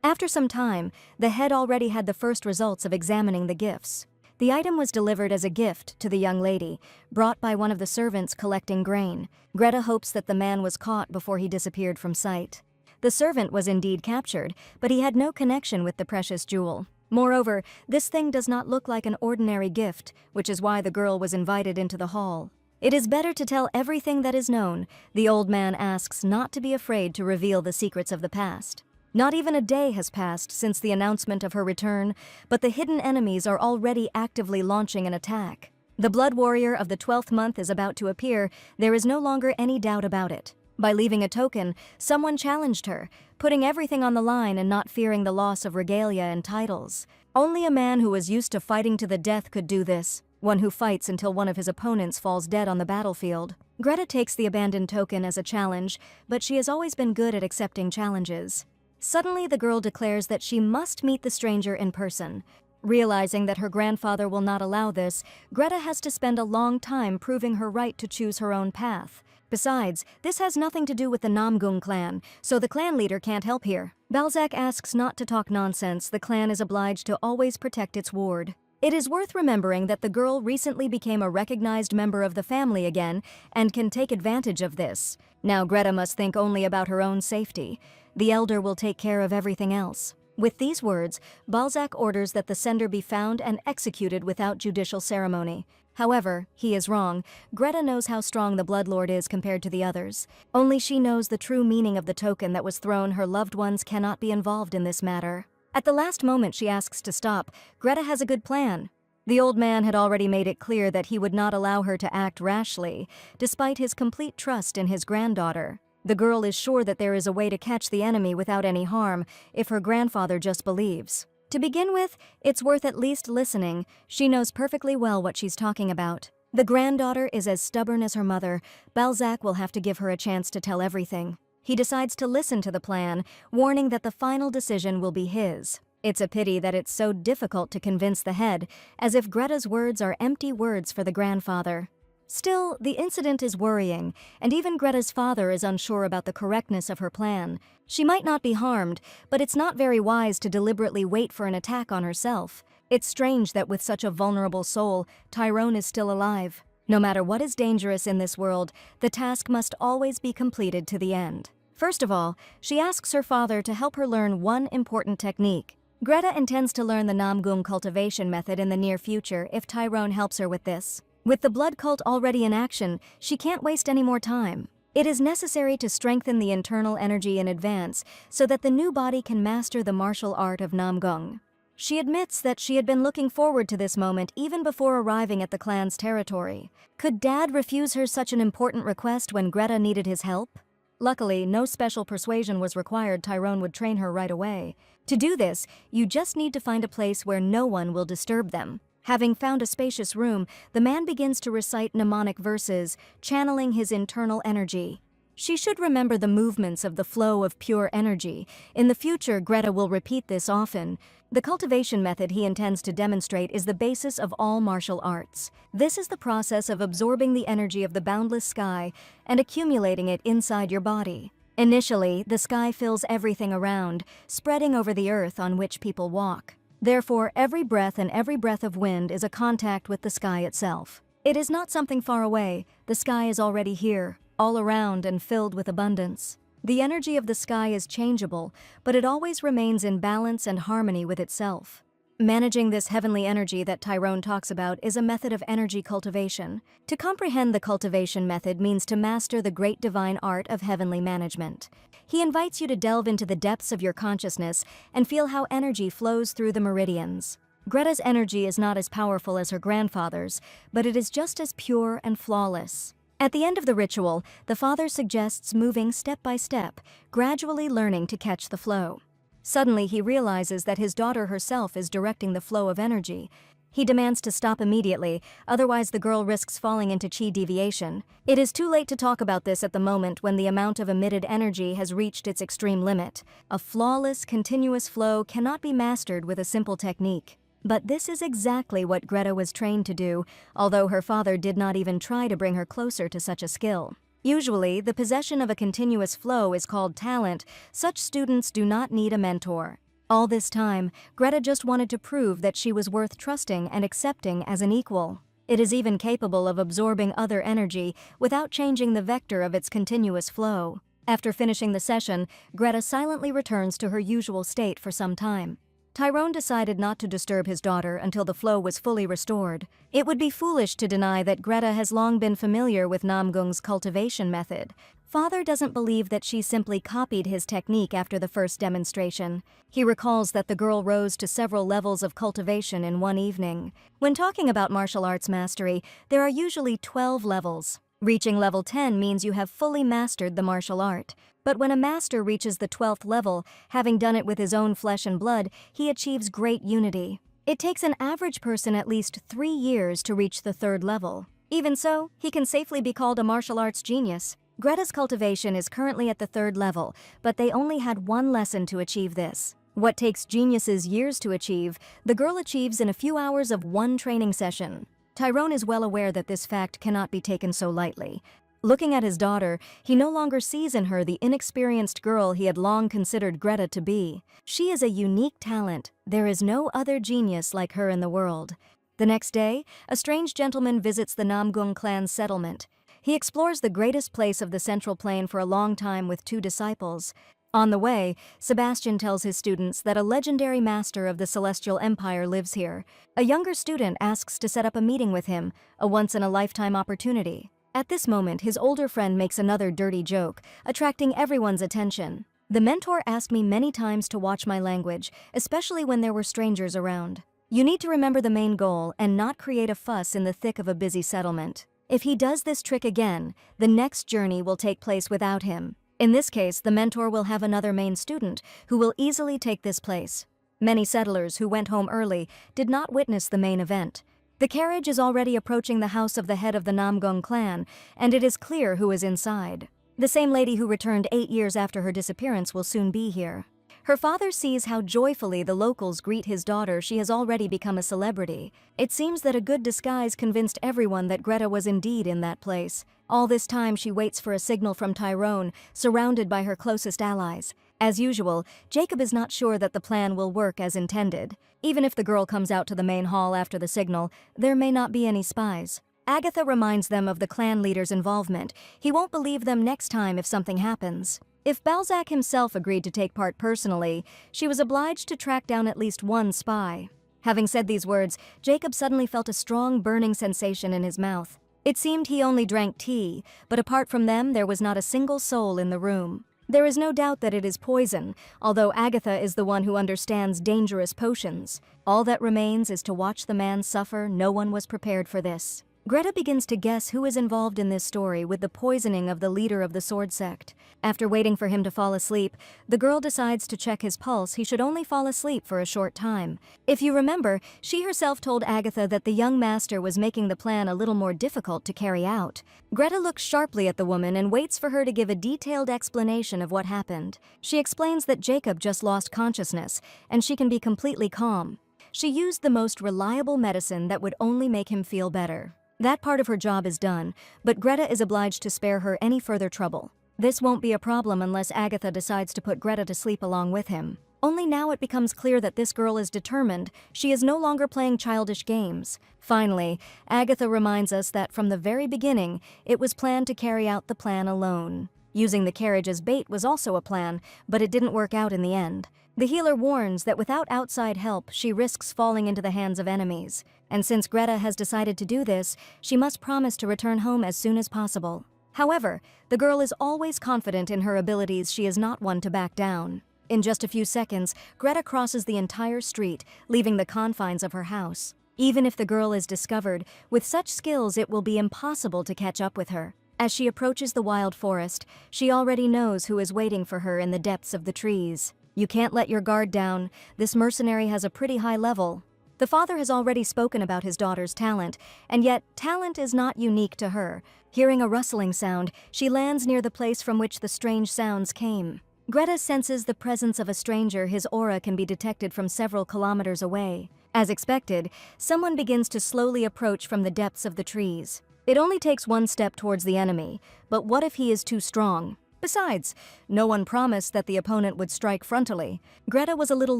After some time, the head already had the first results of examining the gifts. The item was delivered as a gift to the young lady, brought by one of the servants collecting grain. Greta hopes that the man was caught before he disappeared from sight. The servant was indeed captured, but he had no connection with the precious jewel. Moreover, this thing does not look like an ordinary gift, which is why the girl was invited into the hall. It is better to tell everything that is known. The old man asks not to be afraid to reveal the secrets of the past. Not even a day has passed since the announcement of her return, but the hidden enemies are already actively launching an attack. The blood warrior of the 12th month is about to appear. There is no longer any doubt about it. By leaving a token, someone challenged her, putting everything on the line and not fearing the loss of regalia and titles. Only a man who was used to fighting to the death could do this. One who fights until one of his opponents falls dead on the battlefield. Greta takes the abandoned token as a challenge, but she has always been good at accepting challenges. Suddenly, the girl declares that she must meet the stranger in person. Realizing that her grandfather will not allow this, Greta has to spend a long time proving her right to choose her own path. Besides, this has nothing to do with the Namong clan, so the clan leader can't help here. Balzac asks not to talk nonsense. The clan is obliged to always protect its ward. It is worth remembering that the girl recently became a recognized member of the family again and can take advantage of this. Now Greta must think only about her own safety. The elder will take care of everything else. With these words, Balzac orders that the sender be found and executed without judicial ceremony. However, he is wrong. Greta knows how strong the Bloodlord is compared to the others. Only she knows the true meaning of the token that was thrown. Her loved ones cannot be involved in this matter. At the last moment she asks to stop. Greta has a good plan. The old man had already made it clear that he would not allow her to act rashly, despite his complete trust in his granddaughter. The girl is sure that there is a way to catch the enemy without any harm, if her grandfather just believes. To begin with, it's worth at least listening. She knows perfectly well what she's talking about. The granddaughter is as stubborn as her mother. Balzac will have to give her a chance to tell everything. He decides to listen to the plan, warning that the final decision will be his. It's a pity that it's so difficult to convince the head, as if Greta's words are empty words for the grandfather. Still, the incident is worrying, and even Greta's father is unsure about the correctness of her plan. She might not be harmed, but it's not very wise to deliberately wait for an attack on herself. It's strange that with such a vulnerable soul, Tyrone is still alive. No matter what is dangerous in this world, the task must always be completed to the end. First of all, she asks her father to help her learn one important technique. Greta intends to learn the Namong cultivation method in the near future if Tyrone helps her with this. With the blood cult already in action, she can't waste any more time. It is necessary to strengthen the internal energy in advance so that the new body can master the martial art of Namong. She admits that she had been looking forward to this moment even before arriving at the clan's territory. Could Dad refuse her such an important request when Greta needed his help? Luckily, no special persuasion was required. Tyrone would train her right away. To do this, you just need to find a place where no one will disturb them. Having found a spacious room, the man begins to recite mnemonic verses, channeling his internal energy. She should remember the movements of the flow of pure energy. In the future, Greta will repeat this often. The cultivation method he intends to demonstrate is the basis of all martial arts. This is the process of absorbing the energy of the boundless sky and accumulating it inside your body. Initially, the sky fills everything around, spreading over the earth on which people walk. Therefore, every breath and every breath of wind is a contact with the sky itself. It is not something far away, the sky is already here, all around and filled with abundance. The energy of the sky is changeable, but it always remains in balance and harmony with itself. Managing this heavenly energy that Tyrone talks about is a method of energy cultivation. To comprehend the cultivation method means to master the great divine art of heavenly management. He invites you to delve into the depths of your consciousness and feel how energy flows through the meridians. Greta's energy is not as powerful as her grandfather's, but it is just as pure and flawless. At the end of the ritual, the father suggests moving step by step, gradually learning to catch the flow. Suddenly, he realizes that his daughter herself is directing the flow of energy. He demands to stop immediately, otherwise the girl risks falling into chi deviation. It is too late to talk about this at the moment when the amount of emitted energy has reached its extreme limit. A flawless, continuous flow cannot be mastered with a simple technique. But this is exactly what Greta was trained to do, although her father did not even try to bring her closer to such a skill. Usually, the possession of a continuous flow is called talent. Such students do not need a mentor. All this time, Greta just wanted to prove that she was worth trusting and accepting as an equal. It is even capable of absorbing other energy without changing the vector of its continuous flow. After finishing the session, Greta silently returns to her usual state for some time. Tyrone decided not to disturb his daughter until the flow was fully restored. It would be foolish to deny that Greta has long been familiar with Namgung's cultivation method. Father doesn't believe that she simply copied his technique after the first demonstration. He recalls that the girl rose to several levels of cultivation in one evening. When talking about martial arts mastery, there are usually 12 levels. Reaching level 10 means you have fully mastered the martial art. But when a master reaches the 12th level, having done it with his own flesh and blood, he achieves great unity. It takes an average person at least 3 years to reach the 3rd level. Even so, he can safely be called a martial arts genius. Greta's cultivation is currently at the 3rd level, but they only had one lesson to achieve this. What takes geniuses years to achieve, the girl achieves in a few hours of one training session. Tyrone is well aware that this fact cannot be taken so lightly. Looking at his daughter, he no longer sees in her the inexperienced girl he had long considered Greta to be. She is a unique talent. There is no other genius like her in the world. The next day, a strange gentleman visits the Namgung clan's settlement. He explores the greatest place of the Central Plain for a long time with 2 disciples. On the way, Sebastian tells his students that a legendary master of the Celestial Empire lives here. A younger student asks to set up a meeting with him, a once-in-a-lifetime opportunity. At this moment, his older friend makes another dirty joke, attracting everyone's attention. The mentor asked me many times to watch my language, especially when there were strangers around. You need to remember the main goal and not create a fuss in the thick of a busy settlement. If he does this trick again, the next journey will take place without him. In this case, the mentor will have another main student who will easily take this place. Many settlers who went home early did not witness the main event. The carriage is already approaching the house of the head of the Namgung clan, and it is clear who is inside. The same lady who returned 8 years after her disappearance will soon be here. Her father sees how joyfully the locals greet his daughter. She has already become a celebrity. It seems that a good disguise convinced everyone that Greta was indeed in that place. All this time she waits for a signal from Tyrone, surrounded by her closest allies. As usual, Jacob is not sure that the plan will work as intended. Even if the girl comes out to the main hall after the signal, there may not be any spies. Agatha reminds them of the clan leader's involvement. He won't believe them next time if something happens. If Balzac himself agreed to take part personally, she was obliged to track down at least one spy. Having said these words, Jacob suddenly felt a strong burning sensation in his mouth. It seemed he only drank tea, but apart from them there was not a single soul in the room. There is no doubt that it is poison, although Agatha is the one who understands dangerous potions. All that remains is to watch the man suffer. No one was prepared for this. Greta begins to guess who is involved in this story with the poisoning of the leader of the sword sect. After waiting for him to fall asleep, the girl decides to check his pulse. He should only fall asleep for a short time. If you remember, she herself told Agatha that the young master was making the plan a little more difficult to carry out. Greta looks sharply at the woman and waits for her to give a detailed explanation of what happened. She explains that Jacob just lost consciousness, and she can be completely calm. She used the most reliable medicine that would only make him feel better. That part of her job is done, but Greta is obliged to spare her any further trouble. This won't be a problem unless Agatha decides to put Greta to sleep along with him. Only now it becomes clear that this girl is determined. She is no longer playing childish games. Finally, Agatha reminds us that from the very beginning, it was planned to carry out the plan alone. Using the carriage as bait was also a plan, but it didn't work out in the end. The healer warns that without outside help, she risks falling into the hands of enemies. And since Greta has decided to do this, she must promise to return home as soon as possible. However, the girl is always confident in her abilities. She is not one to back down. In just a few seconds, Greta crosses the entire street, leaving the confines of her house. Even if the girl is discovered, with such skills it will be impossible to catch up with her. As she approaches the wild forest, she already knows who is waiting for her in the depths of the trees. You can't let your guard down. This mercenary has a pretty high level. The father has already spoken about his daughter's talent, and yet talent is not unique to her. Hearing a rustling sound, she lands near the place from which the strange sounds came. Greta senses the presence of a stranger. His aura can be detected from several kilometers away. As expected, someone begins to slowly approach from the depths of the trees. It only takes one step towards the enemy, but what if he is too strong? Besides, no one promised that the opponent would strike frontally. Greta was a little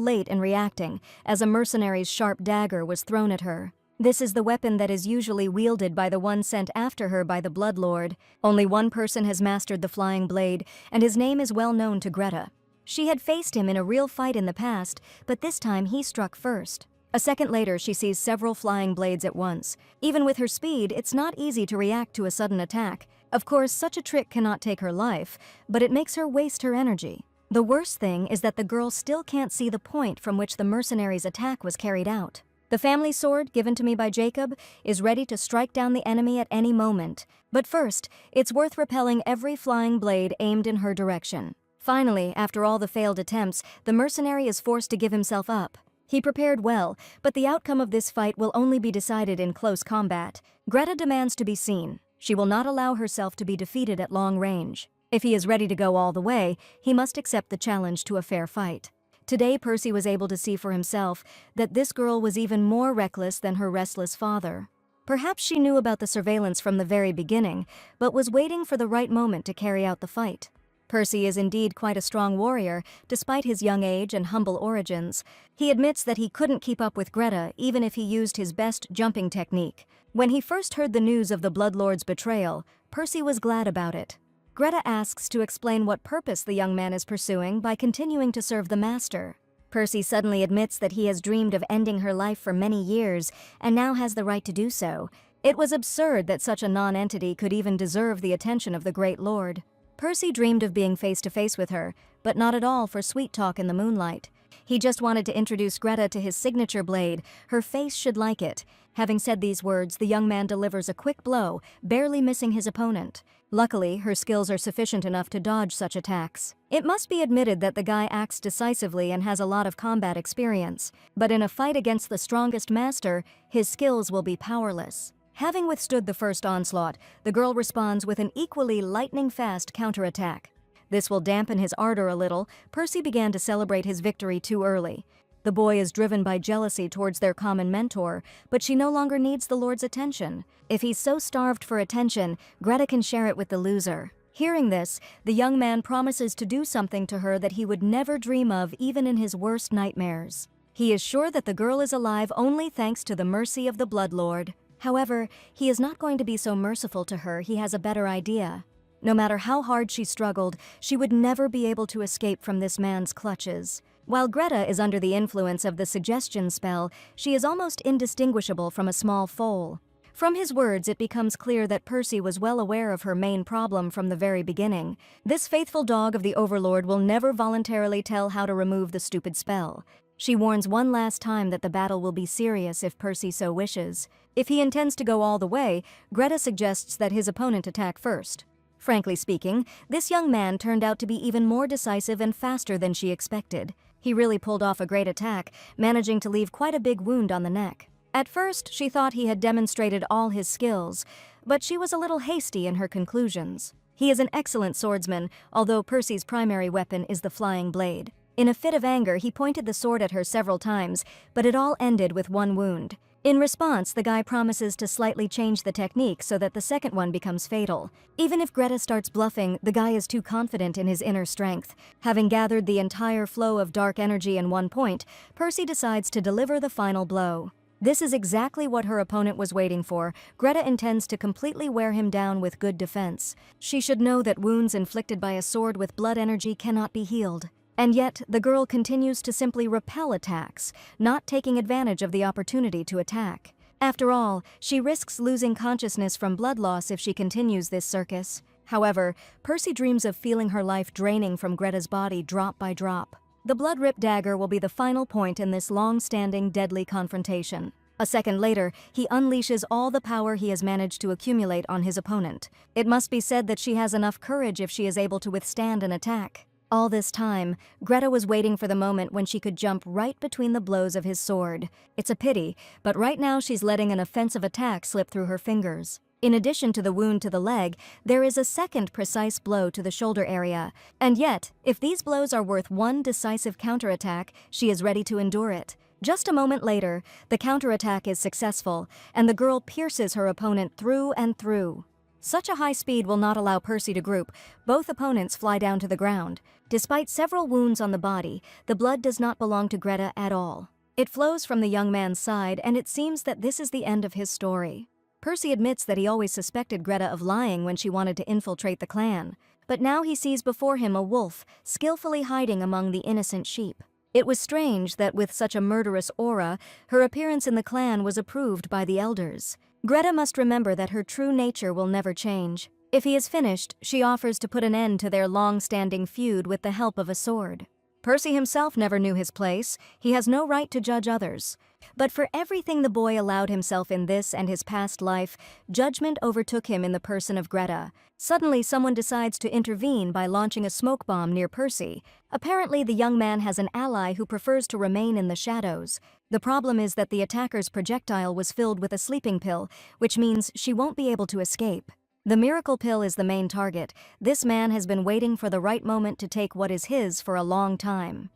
late in reacting, as a mercenary's sharp dagger was thrown at her. This is the weapon that is usually wielded by the one sent after her by the Blood Lord. Only one person has mastered the flying blade, and his name is well known to Greta. She had faced him in a real fight in the past, but this time he struck first. A second later, she sees several flying blades at once. Even with her speed, it's not easy to react to a sudden attack. Of course, such a trick cannot take her life, but it makes her waste her energy. The worst thing is that the girl still can't see the point from which the mercenary's attack was carried out. The family sword, given to me by Jacob, is ready to strike down the enemy at any moment. But first, it's worth repelling every flying blade aimed in her direction. Finally, after all the failed attempts, the mercenary is forced to give himself up. He prepared well, but the outcome of this fight will only be decided in close combat. Greta demands to be seen. She will not allow herself to be defeated at long range. If he is ready to go all the way, he must accept the challenge to a fair fight. Today, Percy was able to see for himself that this girl was even more reckless than her restless father. Perhaps she knew about the surveillance from the very beginning, but was waiting for the right moment to carry out the fight. Percy is indeed quite a strong warrior, despite his young age and humble origins. He admits that he couldn't keep up with Greta even if he used his best jumping technique. When he first heard the news of the Bloodlord's betrayal, Percy was glad about it. Greta asks to explain what purpose the young man is pursuing by continuing to serve the master. Percy suddenly admits that he has dreamed of ending her life for many years and now has the right to do so. It was absurd that such a non-entity could even deserve the attention of the Great Lord. Percy dreamed of being face-to-face with her, but not at all for sweet talk in the moonlight. He just wanted to introduce Greta to his signature blade. Her face should like it. Having said these words, the young man delivers a quick blow, barely missing his opponent. Luckily, her skills are sufficient enough to dodge such attacks. It must be admitted that the guy acts decisively and has a lot of combat experience, but in a fight against the strongest master, his skills will be powerless. Having withstood the first onslaught, the girl responds with an equally lightning-fast counterattack. This will dampen his ardor a little. Percy began to celebrate his victory too early. The boy is driven by jealousy towards their common mentor, but she no longer needs the Lord's attention. If he's so starved for attention, Greta can share it with the loser. Hearing this, the young man promises to do something to her that he would never dream of even in his worst nightmares. He is sure that the girl is alive only thanks to the mercy of the Blood Lord. However, he is not going to be so merciful to her. He has a better idea. No matter how hard she struggled, she would never be able to escape from this man's clutches. While Greta is under the influence of the suggestion spell, she is almost indistinguishable from a small foal. From his words, it becomes clear that Percy was well aware of her main problem from the very beginning. This faithful dog of the Overlord will never voluntarily tell how to remove the stupid spell. She warns one last time that the battle will be serious if Percy so wishes. If he intends to go all the way, Greta suggests that his opponent attack first. Frankly speaking, this young man turned out to be even more decisive and faster than she expected. He really pulled off a great attack, managing to leave quite a big wound on the neck. At first, she thought he had demonstrated all his skills, but she was a little hasty in her conclusions. He is an excellent swordsman, although Percy's primary weapon is the flying blade. In a fit of anger, he pointed the sword at her several times, but it all ended with one wound. In response, the guy promises to slightly change the technique so that the second one becomes fatal. Even if Greta starts bluffing, the guy is too confident in his inner strength. Having gathered the entire flow of dark energy in one point, Percy decides to deliver the final blow. This is exactly what her opponent was waiting for. Greta intends to completely wear him down with good defense. She should know that wounds inflicted by a sword with blood energy cannot be healed. And yet, the girl continues to simply repel attacks, not taking advantage of the opportunity to attack. After all, she risks losing consciousness from blood loss if she continues this circus. However, Percy dreams of feeling her life draining from Greta's body drop by drop. The blood-ripped dagger will be the final point in this long-standing, deadly confrontation. A second later, he unleashes all the power he has managed to accumulate on his opponent. It must be said that she has enough courage if she is able to withstand an attack. All this time, Greta was waiting for the moment when she could jump right between the blows of his sword. It's a pity, but right now she's letting an offensive attack slip through her fingers. In addition to the wound to the leg, there is a second precise blow to the shoulder area. And yet, if these blows are worth one decisive counterattack, she is ready to endure it. Just a moment later, the counterattack is successful, and the girl pierces her opponent through and through. Such a high speed will not allow Percy to group. Both opponents fly down to the ground. Despite several wounds on the body, the blood does not belong to Greta at all. It flows from the young man's side, and it seems that this is the end of his story. Percy admits that he always suspected Greta of lying when she wanted to infiltrate the clan. But now he sees before him a wolf, skillfully hiding among the innocent sheep. It was strange that with such a murderous aura, her appearance in the clan was approved by the elders. Greta must remember that her true nature will never change. If he is finished, she offers to put an end to their long-standing feud with the help of a sword. Percy himself never knew his place. He has no right to judge others. But for everything the boy allowed himself in this and his past life, judgment overtook him in the person of Greta. Suddenly, someone decides to intervene by launching a smoke bomb near Percy. Apparently, the young man has an ally who prefers to remain in the shadows. The problem is that the attacker's projectile was filled with a sleeping pill, which means she won't be able to escape. The miracle pill is the main target. This man has been waiting for the right moment to take what is his for a long time.